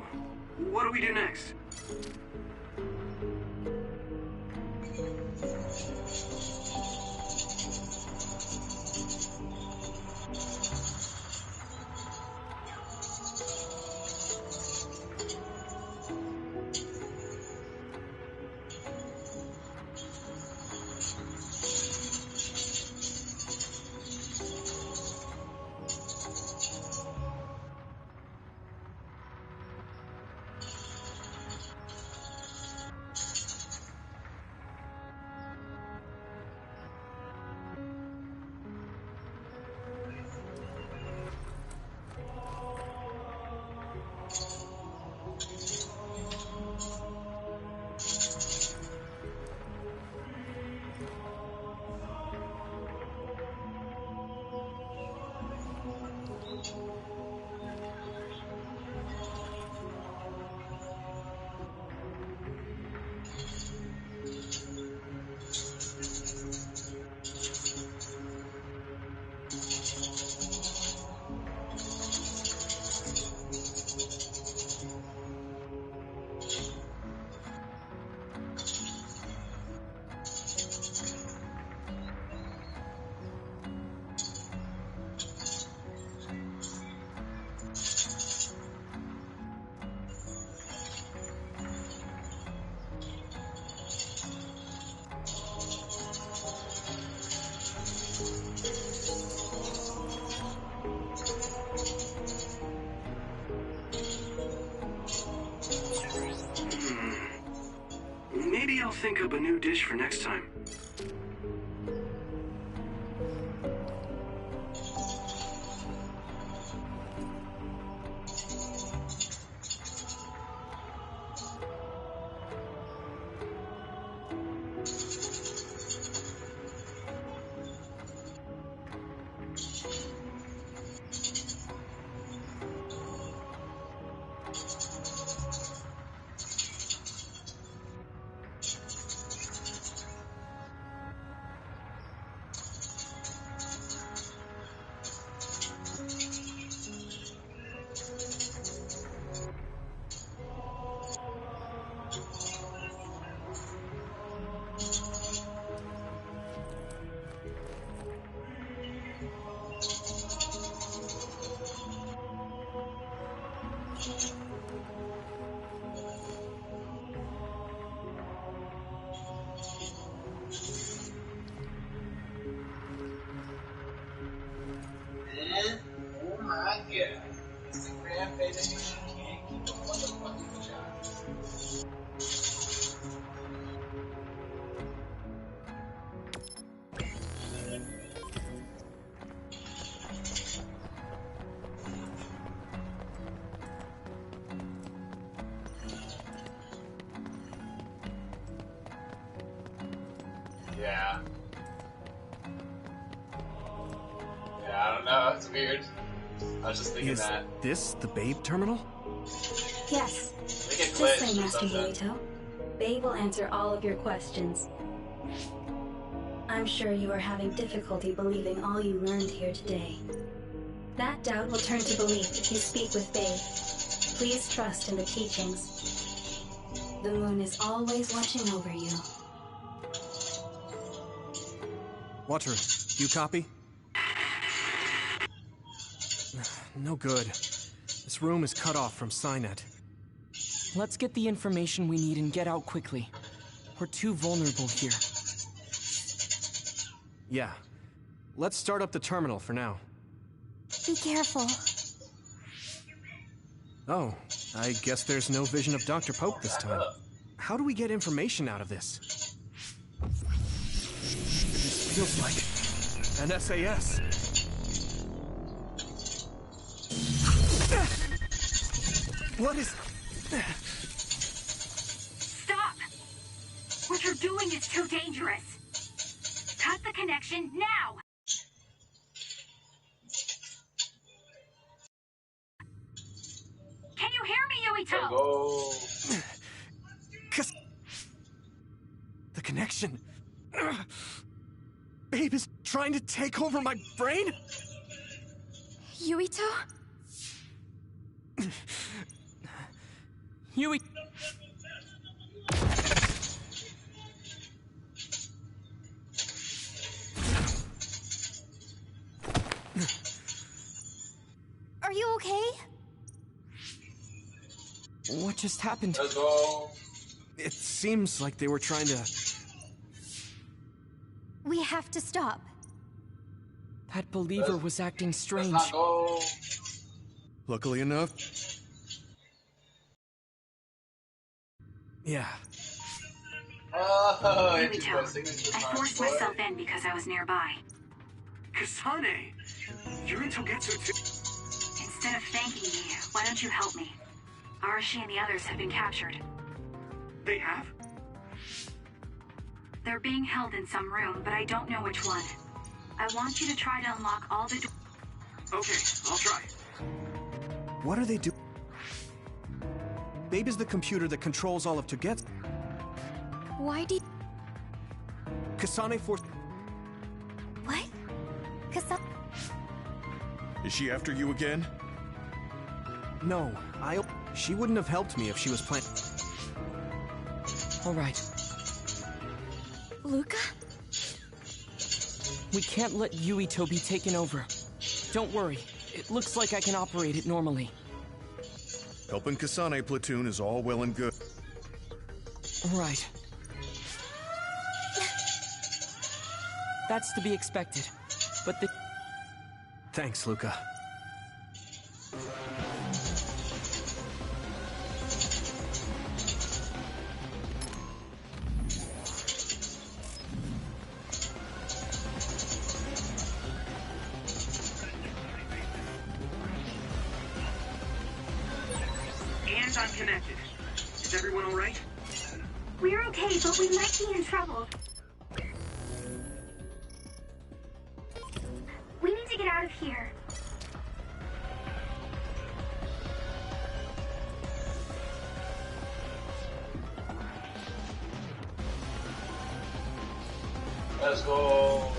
what do we do next? Maybe I'll think up a new dish for next time. Oh my god. Instagram famous man can't keep a motherfucking job. Yeah. Yeah, I don't know. It's weird. I was just thinking Is that. this the Babe terminal? Yes. They get This glitched way, or Master something. Yuito. Babe will answer all of your questions. I'm sure you are having difficulty believing all you learned here today. That doubt will turn to belief if you speak with Babe. Please trust in the teachings. The moon is always watching over you. Watcher, do you copy? No good. This room is cut off from Cynet. Let's get the information we need and get out quickly. We're too vulnerable here. Yeah. Let's start up the terminal for now. Be careful. Oh, I guess there's no vision of Dr. Pope this time. How do we get information out of this? This feels like an SAS. What is... Stop! What you're doing is too dangerous. Cut the connection now! Can you hear me, Yuito? Go. The connection. Babe is trying to take over my brain? Yuito? Yui... Are you okay? What just happened? Let's go. It seems like they were trying to... We have to stop. That believer was acting strange. Let's not go. Luckily enough... Yeah. Oh, Yuito, I forced myself in because I was nearby. Kasane! You're in Togetsu too? Instead of thanking me, why don't you help me? Arashi and the others have been captured. They have? They're being held in some room, but I don't know which one. I want you to try to unlock all the doors. Okay, I'll try. What are they doing? Babe is the computer that controls all of Togetsu. Why did... Kasane forced... What? Is she after you again? No, she wouldn't have helped me if she was playing... All right. Luca? We can't let Yuito be taken over. Don't worry. It looks like I can operate it normally. Helping Kasane platoon is all well and good. Right. That's to be expected. But the... Thanks, Luca. And I'm connected. Is everyone alright? We're okay, but we might be in trouble. We need to get out of here. Let's go.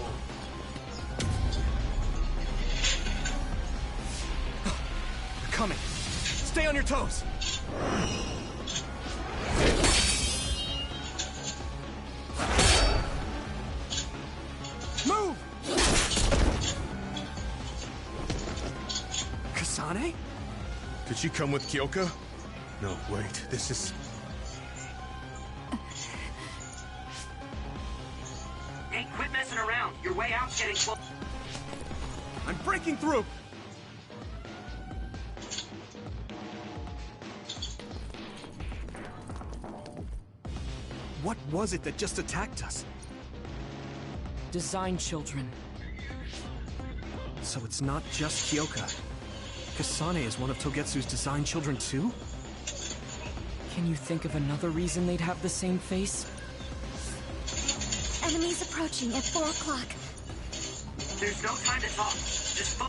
They're coming. Stay on your toes. Move! Kasane? Did she come with Kyoka? No, wait, this is... Hey, quit messing around. Your way out's getting close. I'm breaking through! What was it that just attacked us? Design children. So it's not just Kyoka. Kasane is one of Togetsu's design children too? Can you think of another reason they'd have the same face? Enemies approaching at 4 o'clock. There's no time to talk. Just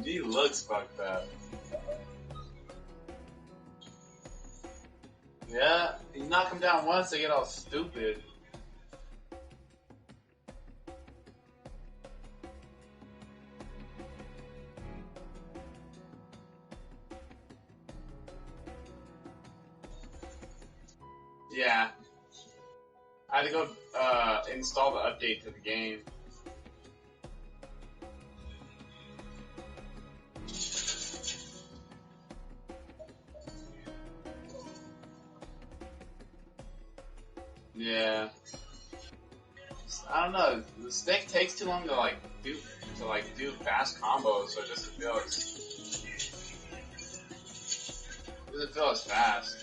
he looks fucked up. Yeah, you knock him down once, they get all stupid. Yeah. I had to go install the update to the game. Yeah. I don't know. The stick takes too long to do fast combos, so it doesn't feel as fast.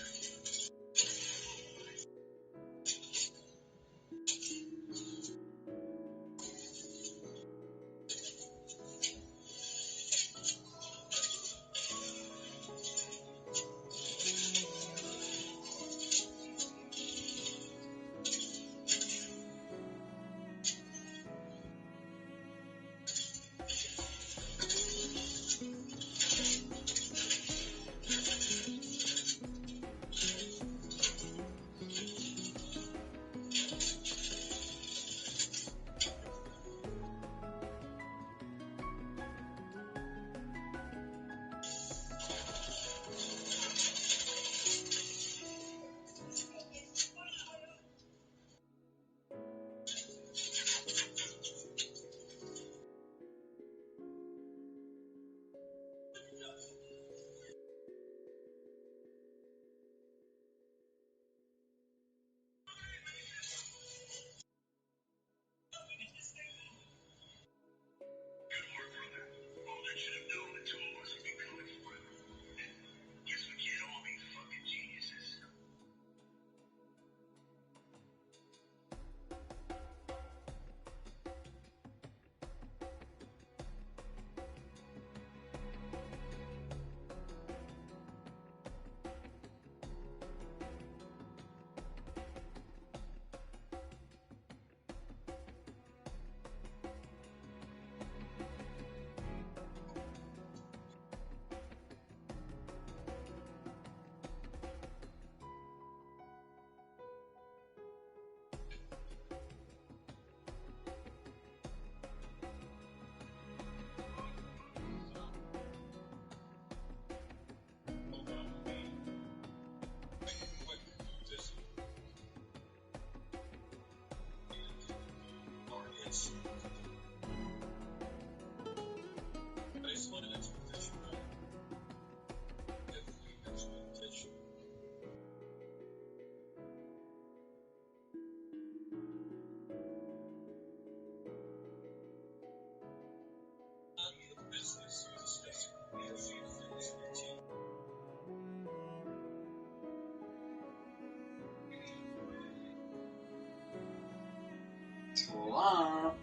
Slump.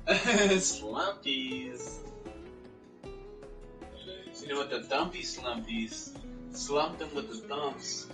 Slumpies. You know what the dumpy slumpies? Slump them with the thumps.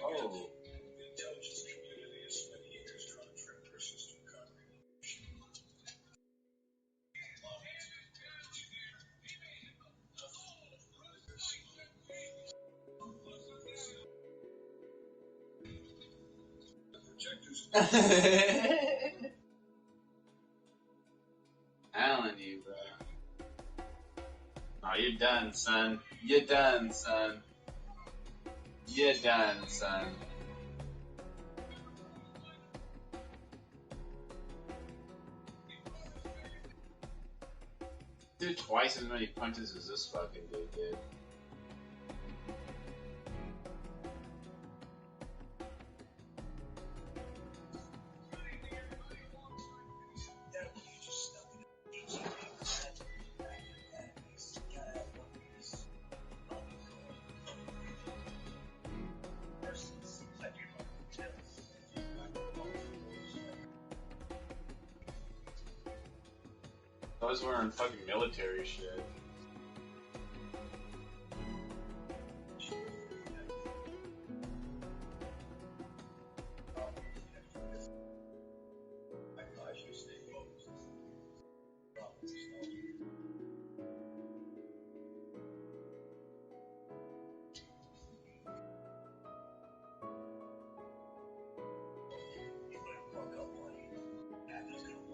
Oh. Telling you, bro. Oh, you're done, son. You're done, son. You're done, son. Did twice as many punches as this fucking dude did. I was wearing fucking military shit.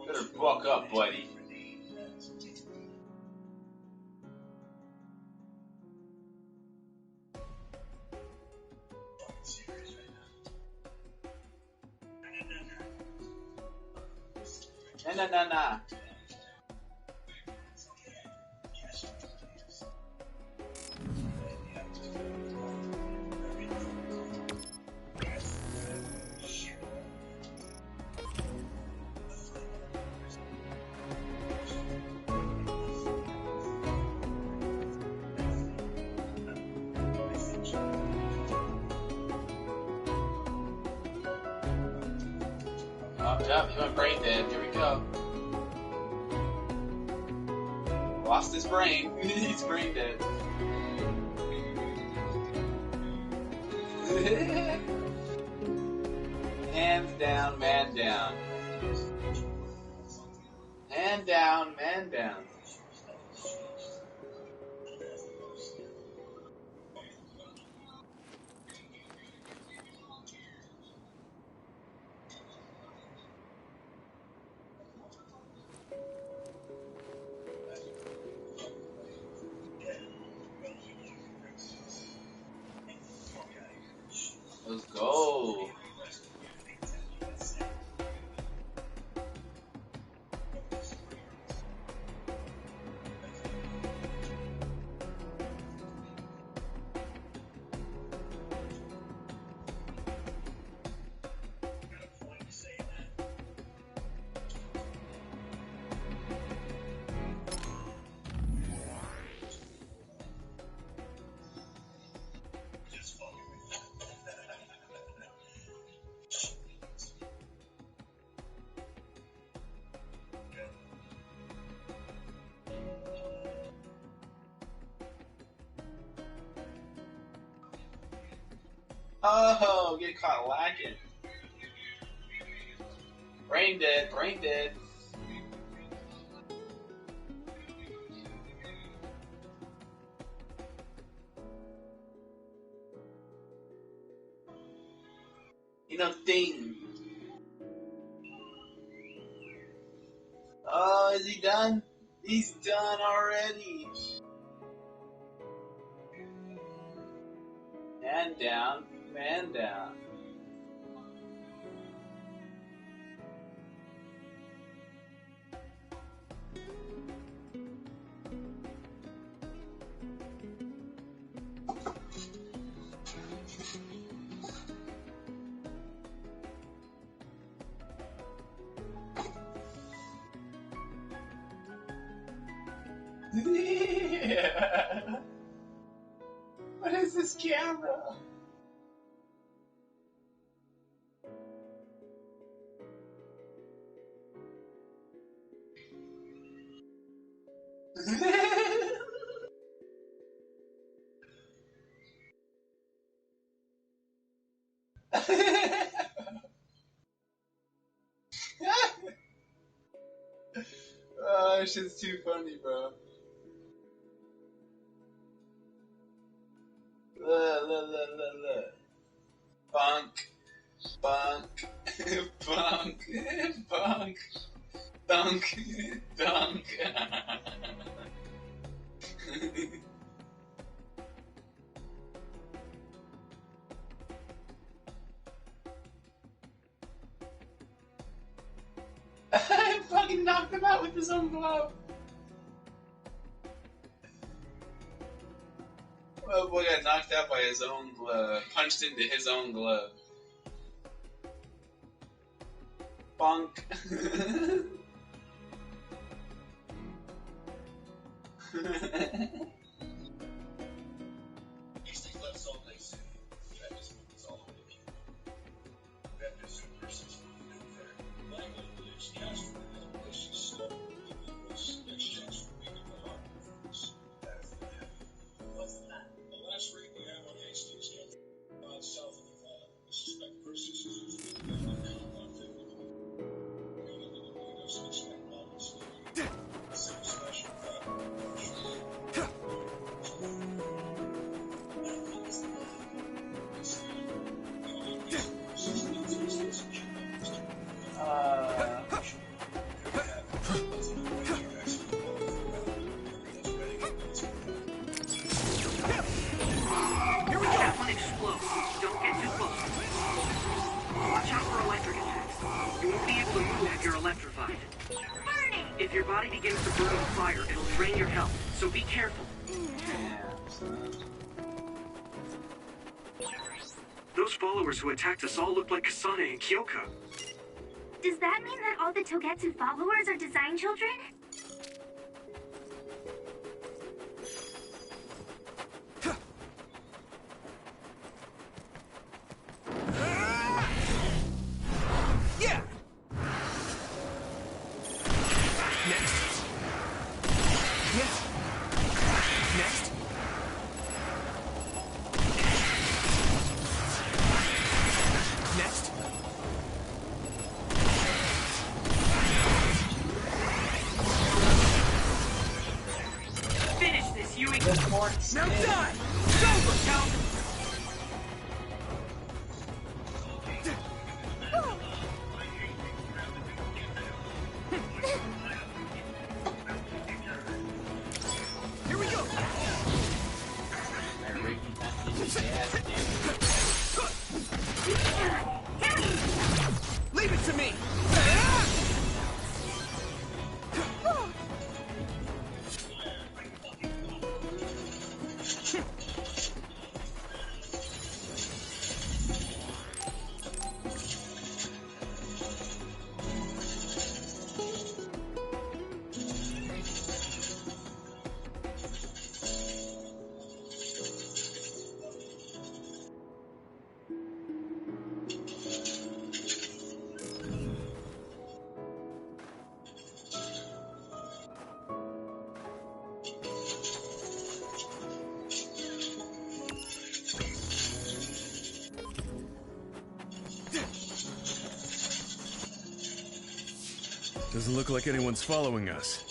Better buck up, buddy. Nah. Yep, he went brain dead. Here we go. Lost his brain. He's brain dead. Hands down, man down. Hand down, man down. Let's go. Oh, get caught lacking. Brain dead, brain dead. Nothing. Oh, is he done? He's done already. Man down, man down. Yeah. What is this camera? Oh, this shit's too funny, bro. Look. Bunk. Dunk. I fucking knocked him out with his own glove. Oh boy got knocked out by his own glove. Punched into his own glove. Bonk. If your body begins to burn with fire, it'll drain your health, so be careful. Those followers who attacked us all look like Kasane and Kyoka. Does that mean that all the Togetsu followers are design children? Leave it to me! Doesn't look like anyone's following us.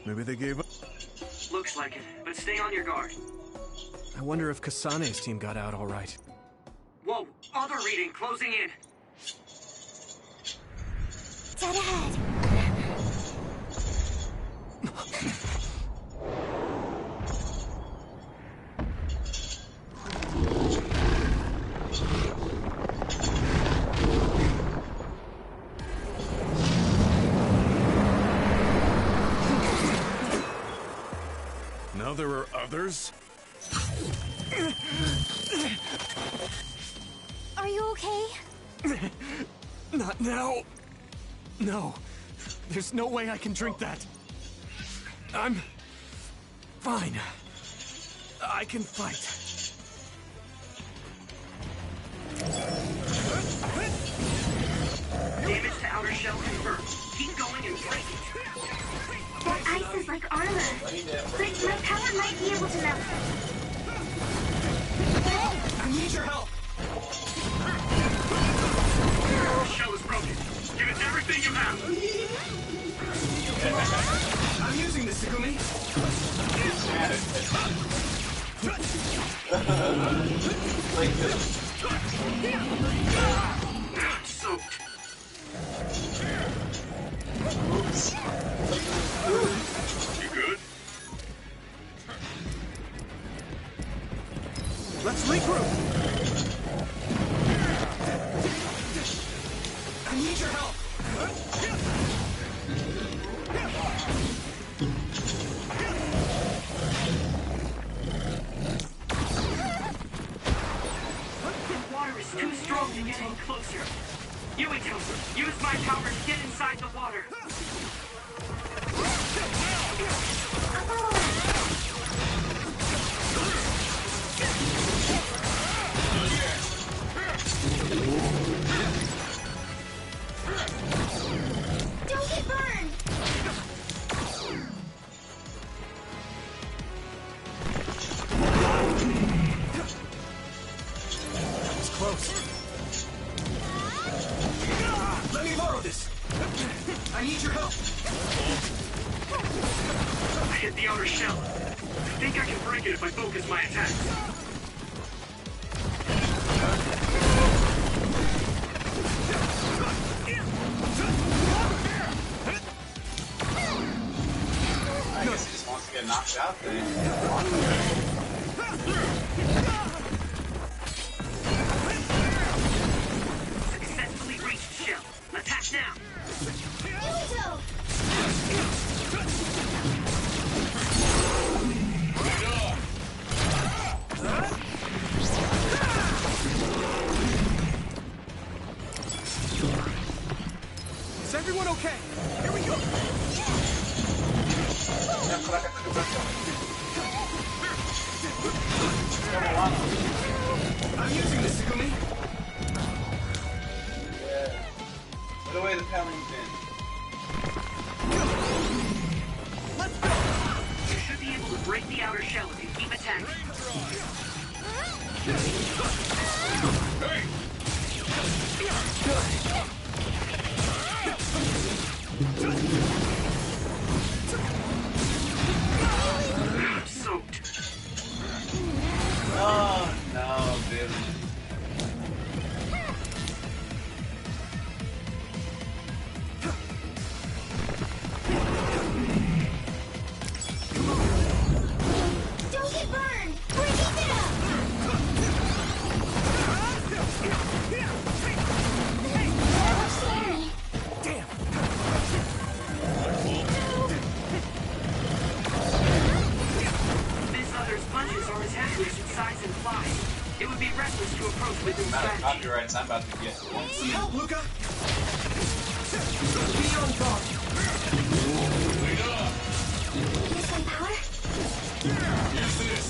Maybe they gave up. Looks like it, but stay on your guard. I wonder if Kasane's team got out all right. Whoa, Other reading closing in. Dead ahead. Now there are others? Are you okay? Not now. No. There's no way I can drink that. I'm fine. I can fight. Damage to outer shell confirmed. Keep going and break it. That ice is like armor. But my power might be able to melt it. I need your help. The shell is broken. Give it everything you have. I'm using this, Takumi. Like this. Soaked. You good? Let's regroup. I need your help. The water is too strong to get any closer. Yuito, use my power to get inside the water. Don't get burned! That was close. Let me borrow this. I need your help. I hit the outer shell. I think I can break it if I focus my attacks. I guess he just wants to get knocked out there. Successfully reached shell. Attack now. Yuito! Is everyone okay? Here we go. I'm using this, Takumi. Yeah. Put away the pelling pin. Let's go. You should be able to break the outer shell if you keep attacking. I'm soaked. Oh, no, Billy. Don't get burned! We're keeping up! Damn. This other's punches are as heavy as its size implies. It would be reckless to approach with this Amount of strategy. copyrights I'm about to get. Some help, Luca. Be on guard. Use my power? Use this.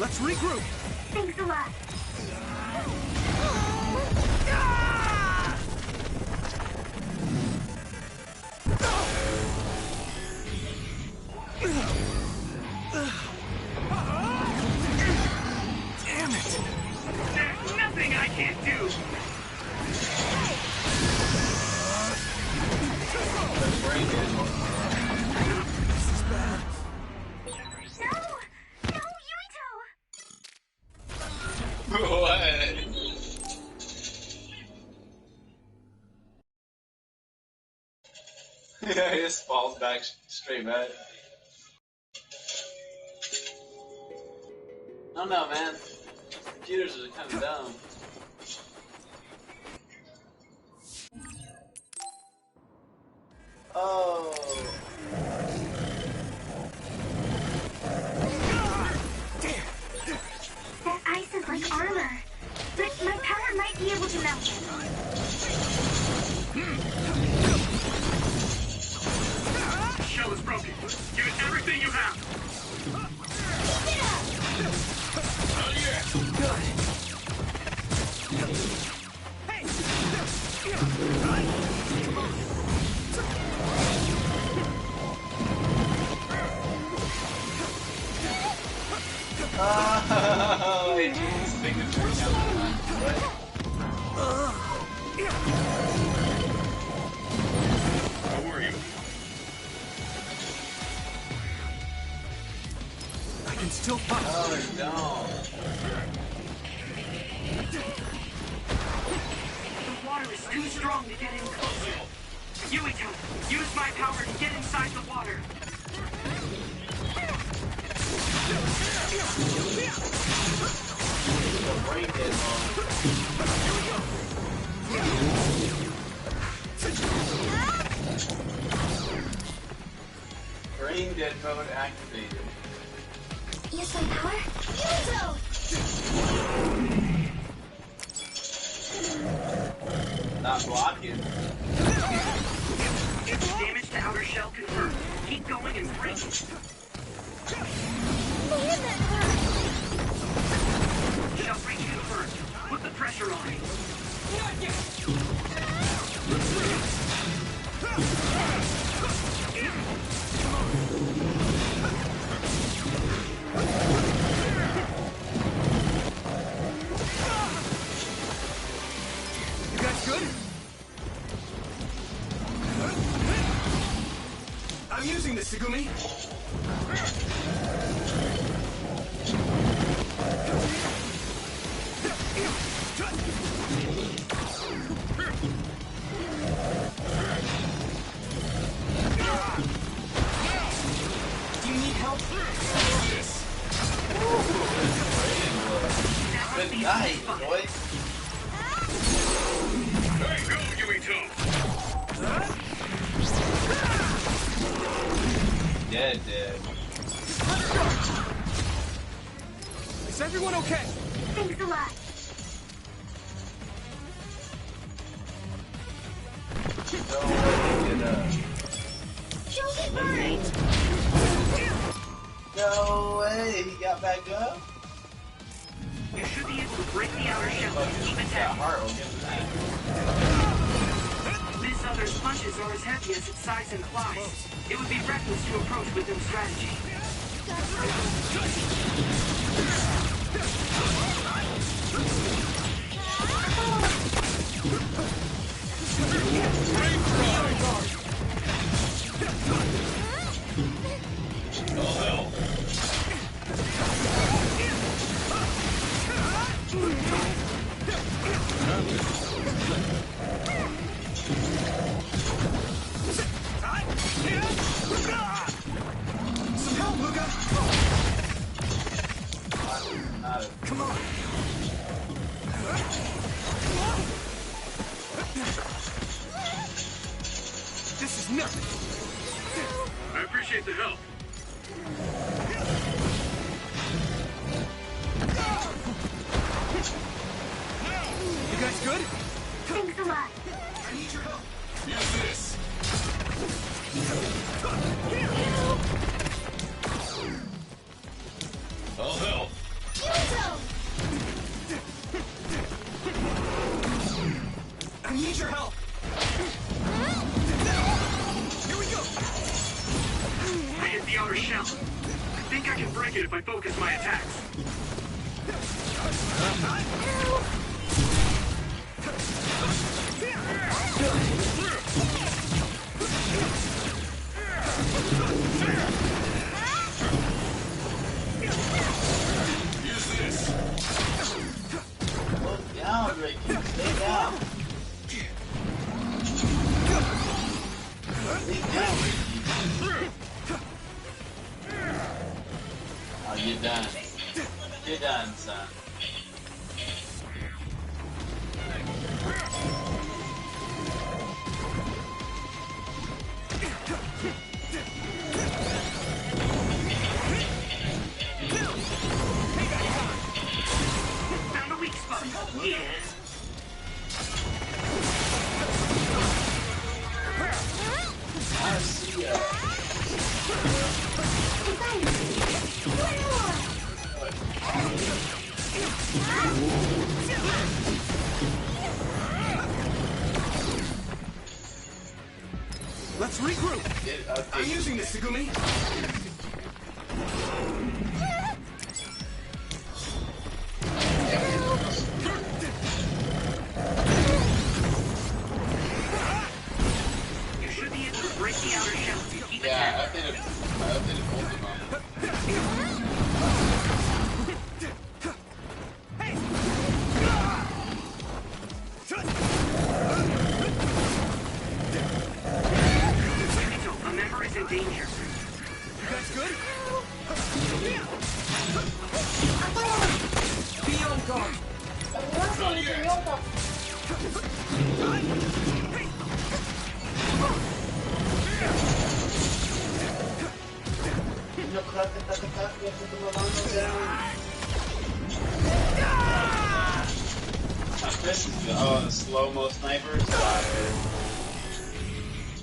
Let's regroup. Thanks a lot. Damn it. There's nothing I can't do. just falls back straight back. I don't know, man. Computers are kind of dumb. Oh. That ice is like armor. But my power might be able to melt it. The shell is broken. Give it everything you have. Oh yeah. Good. Hey. Oh, it is big and freak out. How are you? I can still fight. Oh, don't. The water is too strong to get in closer. Yuito, use my power to get inside the water. Brain dead mode. Brain dead mode activated. Use my power? Yuito! Not blocking. Damage to outer shell confirmed. Keep going and break. Shell breach confirmed. Put the pressure on. You guys good? I'm using this, Segumi. Do you need help? Good night, boy. Hey, go, Yuito! Dead. Is everyone okay? Thanks a lot. No way, get up. Don't get burned! No way, he got back up? You should be able to break the outer shell Oh, and keep got attacking. heart, we'll give him that. This other's punches are as heavy as its size implies. It would be reckless to approach with no strategy. Oh hell! Some help, Luca! Come on! This is nothing! I appreciate the help. You guys good? Thanks a lot. I need your help! Use this. I'll help. I need your help! Here we go! I hit the outer shell. I think I can break it if I focus my attacks. Use this. Look down, Ricky. Stay down. Stay down. you're done. You're done, son. Found a weak spot. Yes. I see ya. Let's regroup. I'm using this, Segumi. You should be able to break the outer shell. Keep it Yeah, I updated both of them. A member is in danger. You guys good? Be on guard. This is the slow-mo sniper.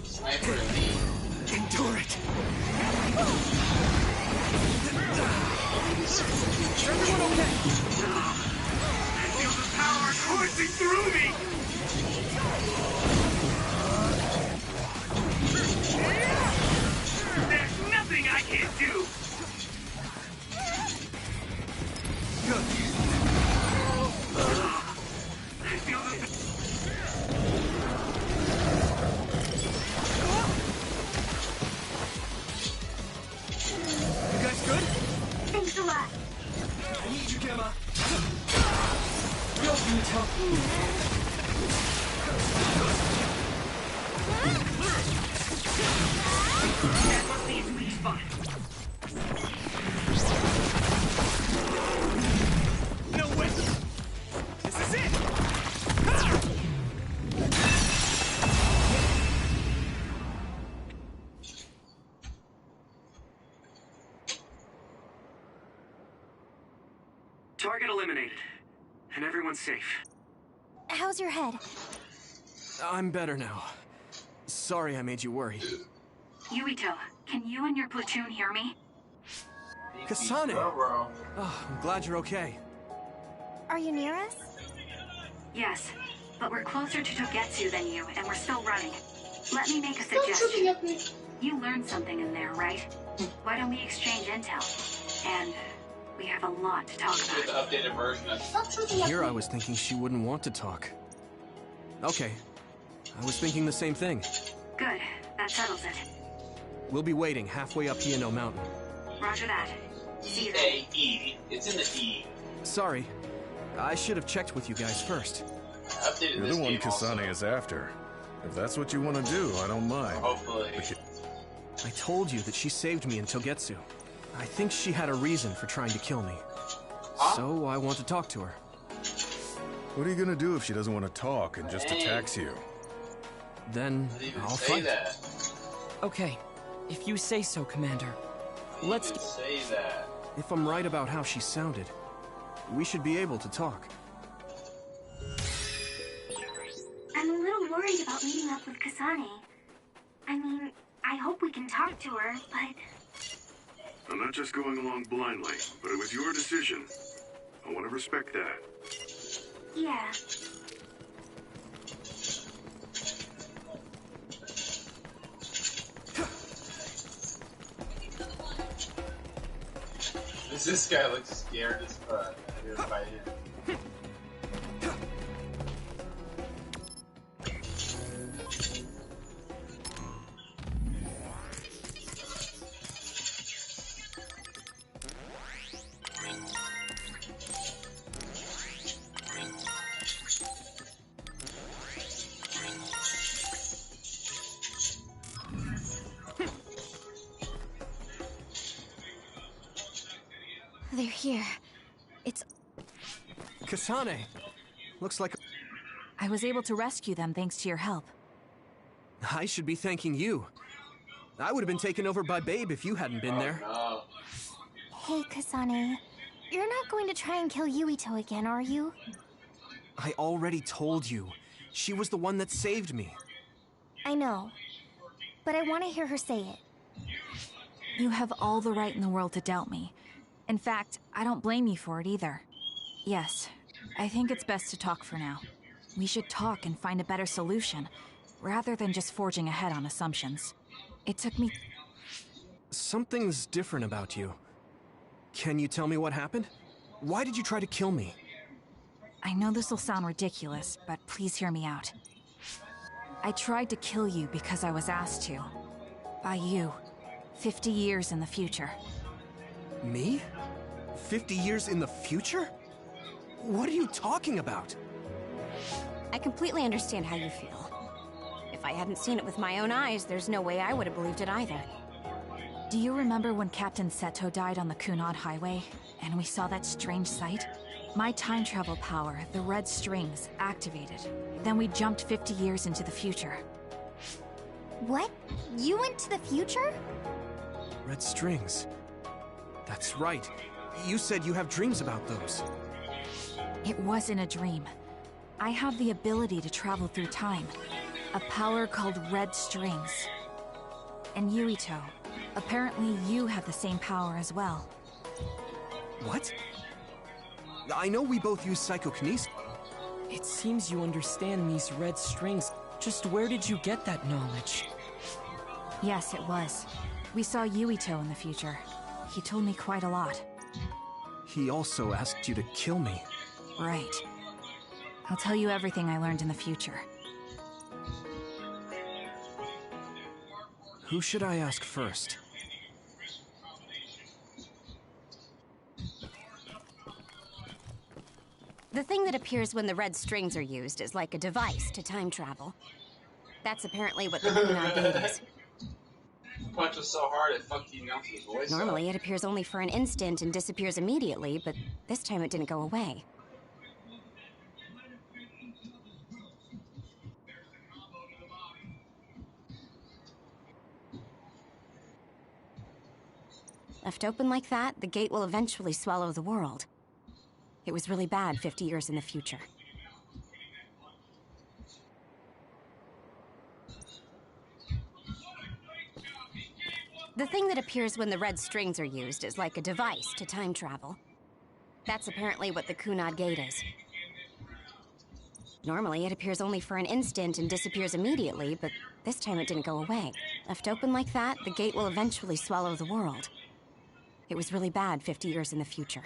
Sniper elite. Endure it. Everyone okay? I feel the power coursing through me. There's nothing I can't do. I feel the... You guys good? Thanks a lot. I need you, Gemma. Real Yuito. That must be its weak spot. No way. This is it. Target eliminated. And everyone's safe. How's your head? I'm better now. Sorry I made you worry. Yuito, can you and your platoon hear me? Kasane! Oh, I'm glad you're okay. Are you near us? Yes, but we're closer to Togetsu than you, and we're still running. Let me make a suggestion. You learned something in there, right? Why don't we exchange intel? And we have a lot to talk With the about. updated version of Here I was thinking she wouldn't want to talk. Okay. I was thinking the same thing. Good, that settles it. We'll be waiting halfway up Yuito Mountain. Roger that. See you then. E-A-E. It's in the E. Sorry. I should have checked with you guys first. I updated You're this the one game also. Kasane is after. If that's what you want to do, I don't mind. Hopefully. I told you that she saved me in Togetsu. I think she had a reason for trying to kill me. So I want to talk to her. What are you gonna do if she doesn't want to talk and just attacks you? Then I'll fight. That. Okay, if you say so, Commander. Let's say that. If I'm right about how she sounded, we should be able to talk. I'm a little worried about meeting up with Kasane. I mean, I hope we can talk to her, but... I'm not just going along blindly, but it was your decision. I want to respect that. yeah. This guy looks scared as fuck. You're fighting. They're here. It's... Kasane! Looks like... I was able to rescue them thanks to your help. I should be thanking you. I would have been taken over by Babe if you hadn't been there. No. Hey, Kasane. You're not going to try and kill Yuito again, are you? I already told you. She was the one that saved me. I know. But I want to hear her say it. You have all the right in the world to doubt me. In fact, I don't blame you for it either. Yes, I think it's best to talk for now. We should talk and find a better solution, rather than just forging ahead on assumptions. It took me... Something's different about you. Can you tell me what happened? Why did you try to kill me? I know this will sound ridiculous, but please hear me out. I tried to kill you because I was asked to. By you. 50 years in the future. Me? 50 years in the future? What are you talking about? I completely understand how you feel. If I hadn't seen it with my own eyes, there's no way I would have believed it either. Do you remember when Captain Seto died on the Kunad Highway, and we saw that strange sight? My time travel power, the red strings, activated. Then we jumped 50 years into the future. What? You went to the future? Red strings. That's right. You said you have dreams about those. It wasn't a dream. I have the ability to travel through time. A power called red strings. And Yuito, apparently you have the same power as well. What? I know we both use psychokinesis. It seems you understand these red strings. Just where did you get that knowledge? Yes, it was. We saw Yuito in the future. He told me quite a lot. He also asked you to kill me. Right. I'll tell you everything I learned in the future. Who should I ask first? The thing that appears when the red strings are used is like a device to time travel. That's apparently what the Kunad Gate is. Punch was so hard it fucked the announcer's voice. Normally it appears only for an instant and disappears immediately, but this time it didn't go away. Left open like that, the gate will eventually swallow the world. It was really bad 50 years in the future. The thing that appears when the red strings are used is like a device to time travel. That's apparently what the Kunad Gate is. Normally, it appears only for an instant and disappears immediately, but this time it didn't go away. Left open like that, the gate will eventually swallow the world. It was really bad 50 years in the future.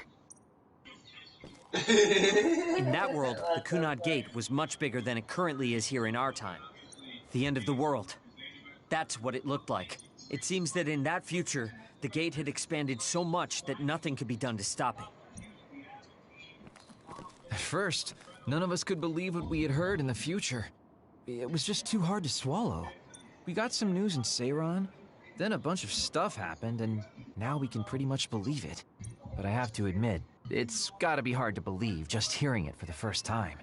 In that world, the Kunad Gate was much bigger than it currently is here in our time. The end of the world. That's what it looked like. It seems that in that future, the gate had expanded so much that nothing could be done to stop it. At first, none of us could believe what we had heard in the future. It was just too hard to swallow. We got some news in Seiran, then a bunch of stuff happened, and now we can pretty much believe it. But I have to admit, it's gotta be hard to believe just hearing it for the first time.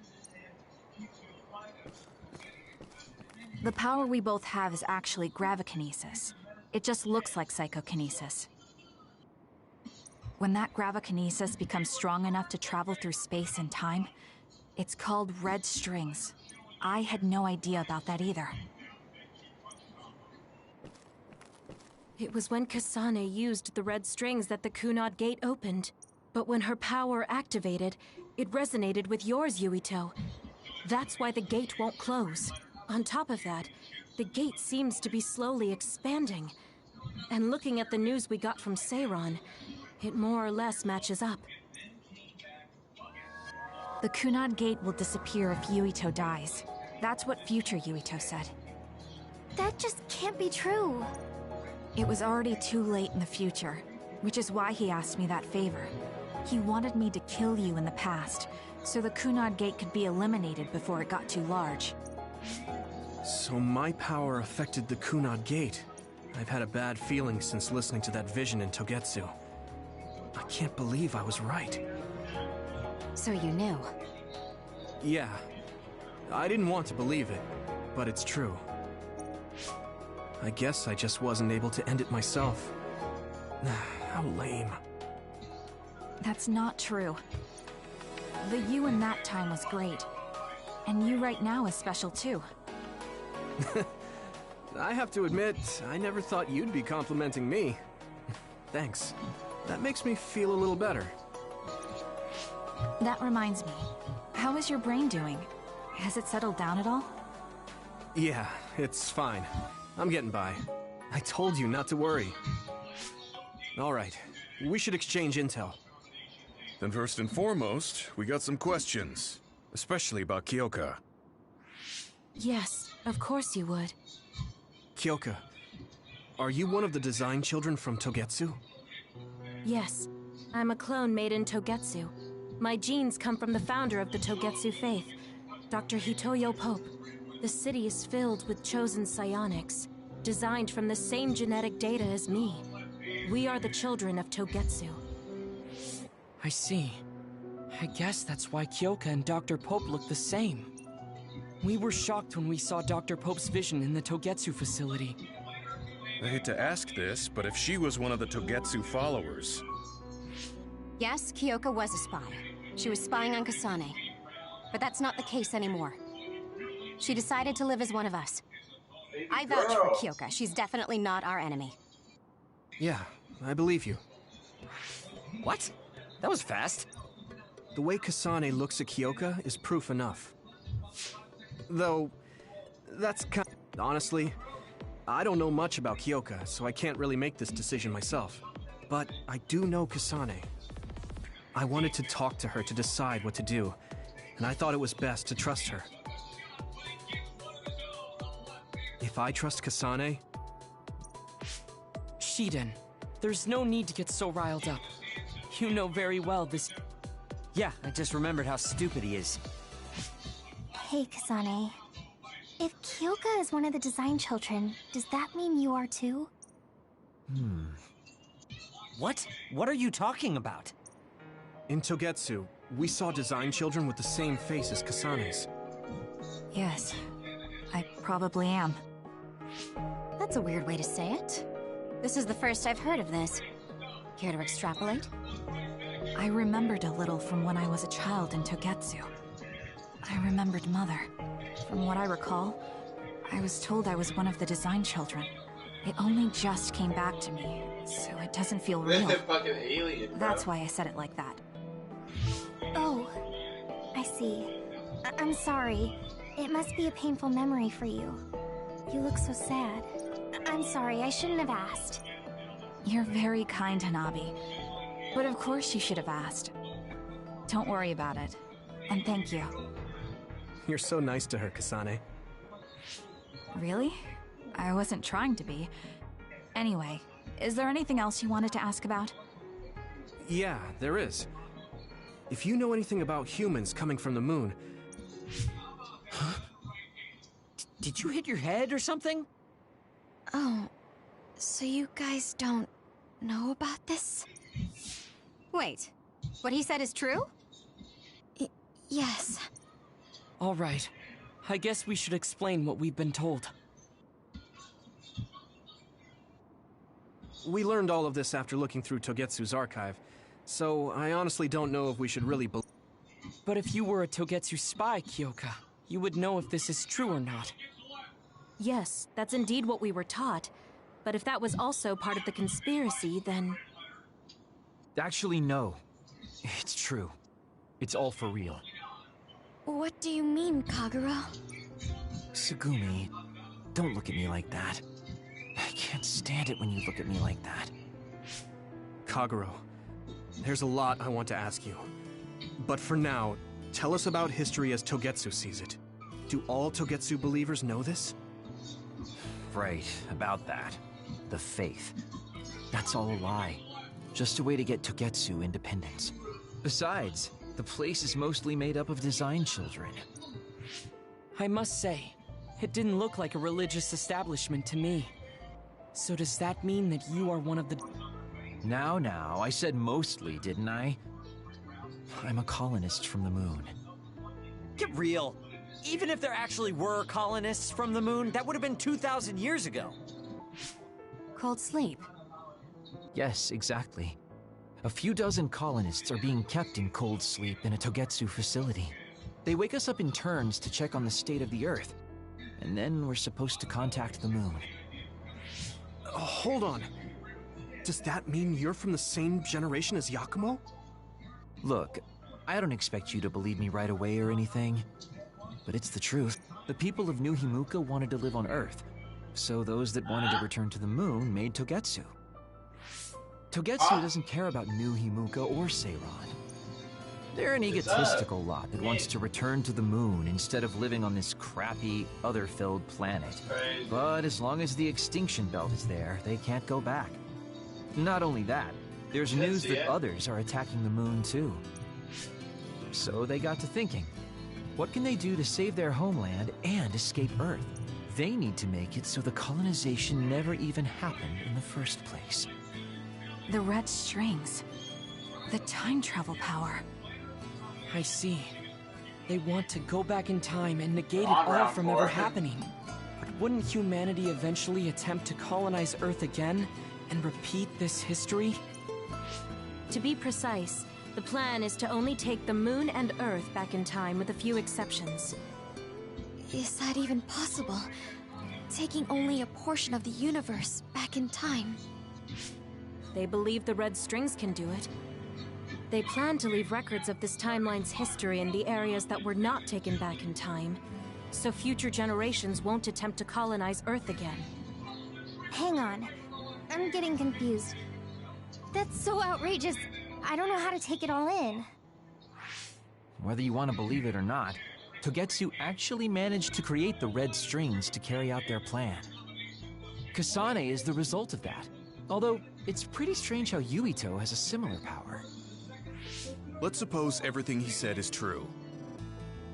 The power we both have is actually gravikinesis. It just looks like psychokinesis. When that gravikinesis becomes strong enough to travel through space and time, it's called red strings. I had no idea about that either. It was when Kasane used the red strings that the Kunad Gate opened. But when her power activated, it resonated with yours, Yuito. That's why the gate won't close. On top of that, the gate seems to be slowly expanding. And looking at the news we got from Seiran, it more or less matches up. The Kunad Gate will disappear if Yuito dies. That's what future Yuito said. That just can't be true. It was already too late in the future, which is why he asked me that favor. He wanted me to kill you in the past, so the Kunad Gate could be eliminated before it got too large. So my power affected the Kunad Gate. I've had a bad feeling since listening to that vision in Togetsu. I can't believe I was right. So you knew? Yeah. I didn't want to believe it, but it's true. I guess I just wasn't able to end it myself. How lame. That's not true. The you in that time was great. And you right now is special too. I have to admit, I never thought you'd be complimenting me. Thanks. That makes me feel a little better. That reminds me. How is your brain doing? Has it settled down at all? Yeah, it's fine. I'm getting by. I told you not to worry. All right, we should exchange intel. Then first and foremost, we got some questions. Especially about Kyoka. Yes, of course you would. Kyoka, are you one of the design children from Togetsu? Yes, I'm a clone made in Togetsu. My genes come from the founder of the Togetsu faith, Dr. Hitoyo Pope. The city is filled with chosen psionics, designed from the same genetic data as me. We are the children of Togetsu. I see. I guess that's why Kyoka and Dr. Pope look the same. We were shocked when we saw Dr. Pope's vision in the Togetsu facility. I hate to ask this, but if she was one of the Togetsu followers... Yes, Kyoka was a spy. She was spying on Kasane. But that's not the case anymore. She decided to live as one of us. I vouch for Kyoka. She's definitely not our enemy. Yeah, I believe you. What? That was fast. The way Kasane looks at Kyoka is proof enough. Though, that's kind of... Honestly, I don't know much about Kyoka, so I can't really make this decision myself. But I do know Kasane. I wanted to talk to her to decide what to do, and I thought it was best to trust her. If I trust Kasane... Shiden, there's no need to get so riled up. You know very well this... Yeah, I just remembered how stupid he is. Hey, Kasane. If Kyoka is one of the design children, does that mean you are too? What? What are you talking about? In Togetsu, we saw design children with the same face as Kasane's. Yes, I probably am. That's a weird way to say it. This is the first I've heard of this. Care to extrapolate? I remembered a little from when I was a child in Togetsu. I remembered Mother. From what I recall, I was told I was one of the design children. It only just came back to me, so it doesn't feel real. Fucking alien, bro. That's why I said it like that. Oh, I see. I'm sorry. It must be a painful memory for you. You look so sad. I'm sorry, I shouldn't have asked. You're very kind, Hanabi. But of course you should have asked. Don't worry about it. And thank you. You're so nice to her, Kasane. Really? I wasn't trying to be. Anyway, is there anything else you wanted to ask about? Yeah, there is. If you know anything about humans coming from the moon... Huh? Did you hit your head or something? Oh, so you guys don't know about this? Wait, what he said is true? Yes. All right. I guess we should explain what we've been told. We learned all of this after looking through Togetsu's archive, so I honestly don't know if we should really believe. But if you were a Togetsu spy, Kyoka, you would know if this is true or not. Yes, that's indeed what we were taught. But if that was also part of the conspiracy, then... Actually, no. It's true. It's all for real. What do you mean, Kagura? Tsugumi, don't look at me like that. I can't stand it when you look at me like that. Kaguro, there's a lot I want to ask you. But for now, tell us about history as Togetsu sees it. Do all Togetsu believers know this? Right, about that. The faith. That's all a lie. Just a way to get Togetsu independence. Besides, the place is mostly made up of design children. I must say, it didn't look like a religious establishment to me. So does that mean that you are one of the... Now, I said mostly, didn't I? I'm a colonist from the moon. Get real. Even if there actually were colonists from the moon, that would have been 2,000 years ago. Cold sleep. Yes, exactly. A few dozen colonists are being kept in cold sleep in a Togetsu facility. They wake us up in turns to check on the state of the Earth, and then we're supposed to contact the moon. Hold on. Does that mean you're from the same generation as Yakumo? Look, I don't expect you to believe me right away or anything, but it's the truth. The people of New Himuka wanted to live on Earth, so those that wanted to return to the moon made Togetsu. Togetsu doesn't care about New Himuka or Seiran. They're an egotistical lot that wants to return to the moon instead of living on this crappy, other-filled planet. But as long as the extinction belt is there, they can't go back. Not only that, there's news that others are attacking the moon too. So they got to thinking, what can they do to save their homeland and escape Earth? They need to make it so the colonization never even happened in the first place. The red strings. The time travel power. I see. They want to go back in time and negate it all from ever happening. But wouldn't humanity eventually attempt to colonize Earth again and repeat this history? To be precise, the plan is to only take the moon and Earth back in time with a few exceptions. Is that even possible? Taking only a portion of the universe back in time. They believe the red strings can do it. They plan to leave records of this timeline's history in the areas that were not taken back in time, so future generations won't attempt to colonize Earth again. Hang on. I'm getting confused. That's so outrageous. I don't know how to take it all in. Whether you want to believe it or not, Togetsu actually managed to create the red strings to carry out their plan. Kasane is the result of that, although it's pretty strange how Yuito has a similar power. Let's suppose everything he said is true.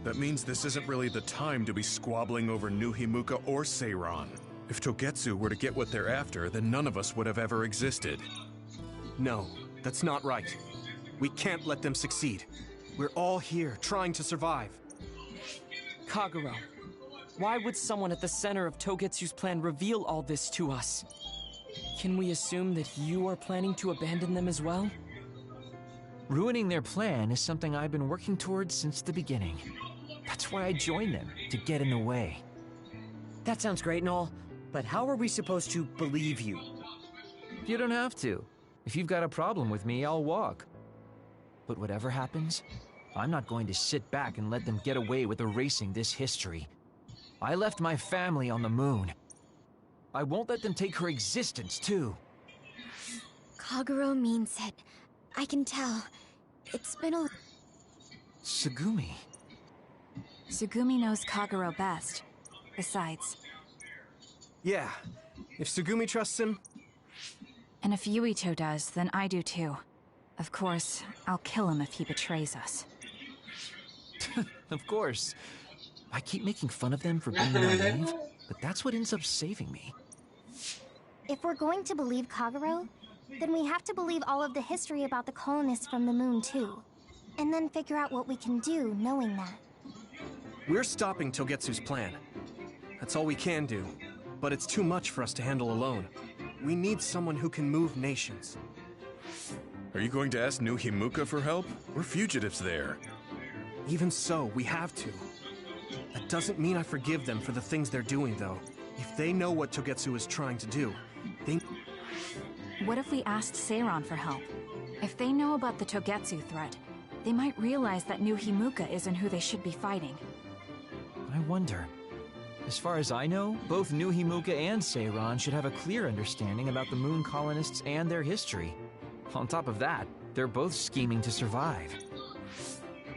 That means this isn't really the time to be squabbling over New Himuka or Seiran. If Togetsu were to get what they're after, then none of us would have ever existed. No, that's not right. We can't let them succeed. We're all here, trying to survive. Kagero, why would someone at the center of Togetsu's plan reveal all this to us? Can we assume that you are planning to abandon them as well? Ruining their plan is something I've been working towards since the beginning. That's why I joined them, to get in the way. That sounds great and all, but how are we supposed to believe you? You don't have to. If you've got a problem with me, I'll walk. But whatever happens, I'm not going to sit back and let them get away with erasing this history. I left my family on the moon. I won't let them take her existence, too. Kagero means it. I can tell. It's been a... Tsugumi. Tsugumi knows Kagero best. Besides... Yeah, if Tsugumi trusts him... And if Yuito does, then I do too. Of course, I'll kill him if he betrays us. Of course. I keep making fun of them for being naive, but that's what ends up saving me. If we're going to believe Kagero, then we have to believe all of the history about the colonists from the moon too. And then figure out what we can do knowing that. We're stopping Togetsu's plan. That's all we can do. But it's too much for us to handle alone. We need someone who can move nations. Are you going to ask New Himuka for help? We're fugitives there. Even so, we have to. That doesn't mean I forgive them for the things they're doing, though. If they know what Togetsu is trying to do, they... What if we asked Seiran for help? If they know about the Togetsu threat, they might realize that New Himuka isn't who they should be fighting. I wonder. As far as I know, both New Himuka and Seiran should have a clear understanding about the moon colonists and their history. On top of that, they're both scheming to survive.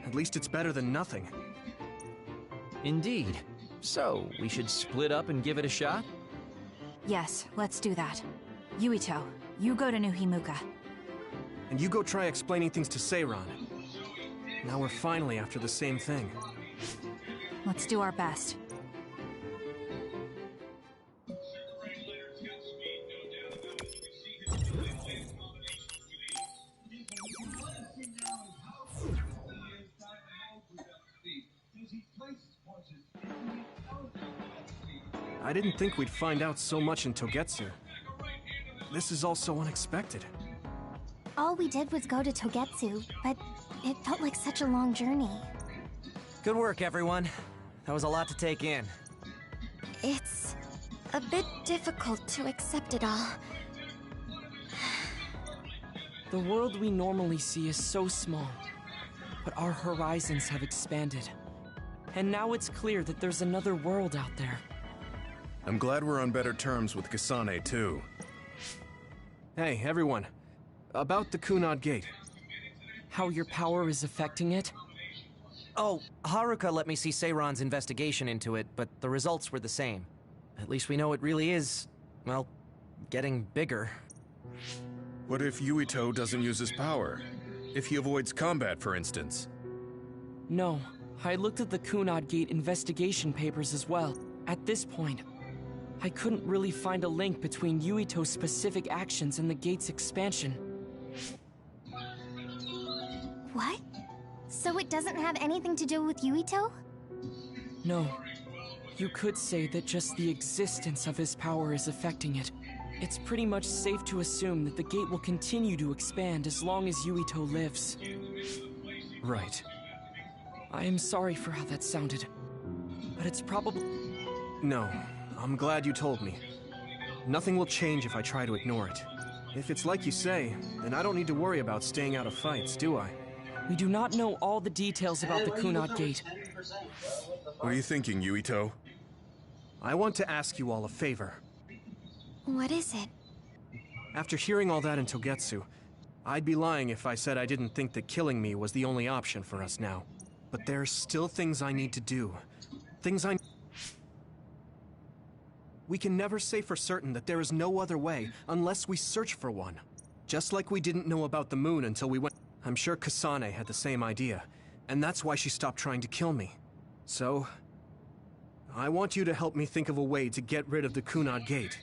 At least it's better than nothing. Indeed. So, we should split up and give it a shot? Yes, let's do that. Yuito, you go to New Himuka. And you go try explaining things to Seiran. Now we're finally after the same thing. Let's do our best. I didn't think we'd find out so much in Togetsu. This is all so unexpected. All we did was go to Togetsu, but it felt like such a long journey. Good work, everyone. That was a lot to take in. It's a bit difficult to accept it all. The world we normally see is so small, but our horizons have expanded. And now it's clear that there's another world out there. I'm glad we're on better terms with Kasane, too. Hey, everyone. About the Kunad Gate. How your power is affecting it? Oh, Haruka let me see Seiron's investigation into it, but the results were the same. At least we know it really is, well, getting bigger. What if Yuito doesn't use his power? If he avoids combat, for instance? No, I looked at the Kunad Gate investigation papers as well. At this point, I couldn't really find a link between Yuito's specific actions and the gate's expansion. What? So it doesn't have anything to do with Yuito? No. You could say that just the existence of his power is affecting it. It's pretty much safe to assume that the gate will continue to expand as long as Yuito lives. Right. I am sorry for how that sounded, but it's probably... No, I'm glad you told me. Nothing will change if I try to ignore it. If it's like you say, then I don't need to worry about staying out of fights, do I? We do not know all the details about the Kunad Gate. What are you thinking, Yuito? I want to ask you all a favor. What is it? After hearing all that in Togetsu, I'd be lying if I said I didn't think that killing me was the only option for us now. But there's still things I need to do. Things I... We can never say for certain that there is no other way unless we search for one. Just like we didn't know about the moon until we went... I'm sure Kasane had the same idea, and that's why she stopped trying to kill me. So... I want you to help me think of a way to get rid of the Kunad Gate.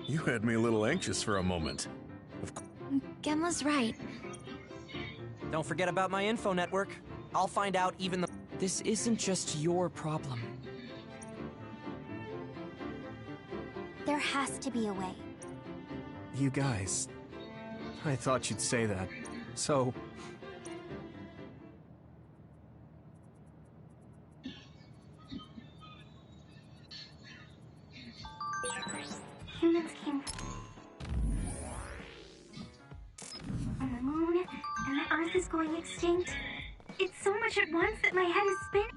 You had me a little anxious for a moment. Gemma's right. Don't forget about my info network. I'll find out even the... This isn't just your problem. There has to be a way. You guys... I thought you'd say that. So... Humans came on the moon, and the Earth is going extinct. It's so much at once that my head is spinning.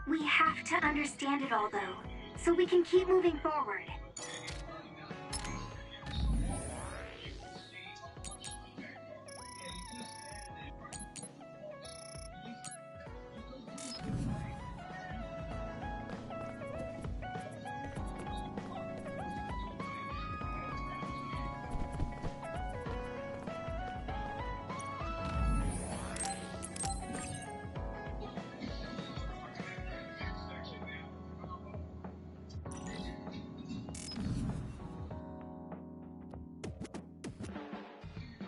We have to understand it all, though, so we can keep moving forward.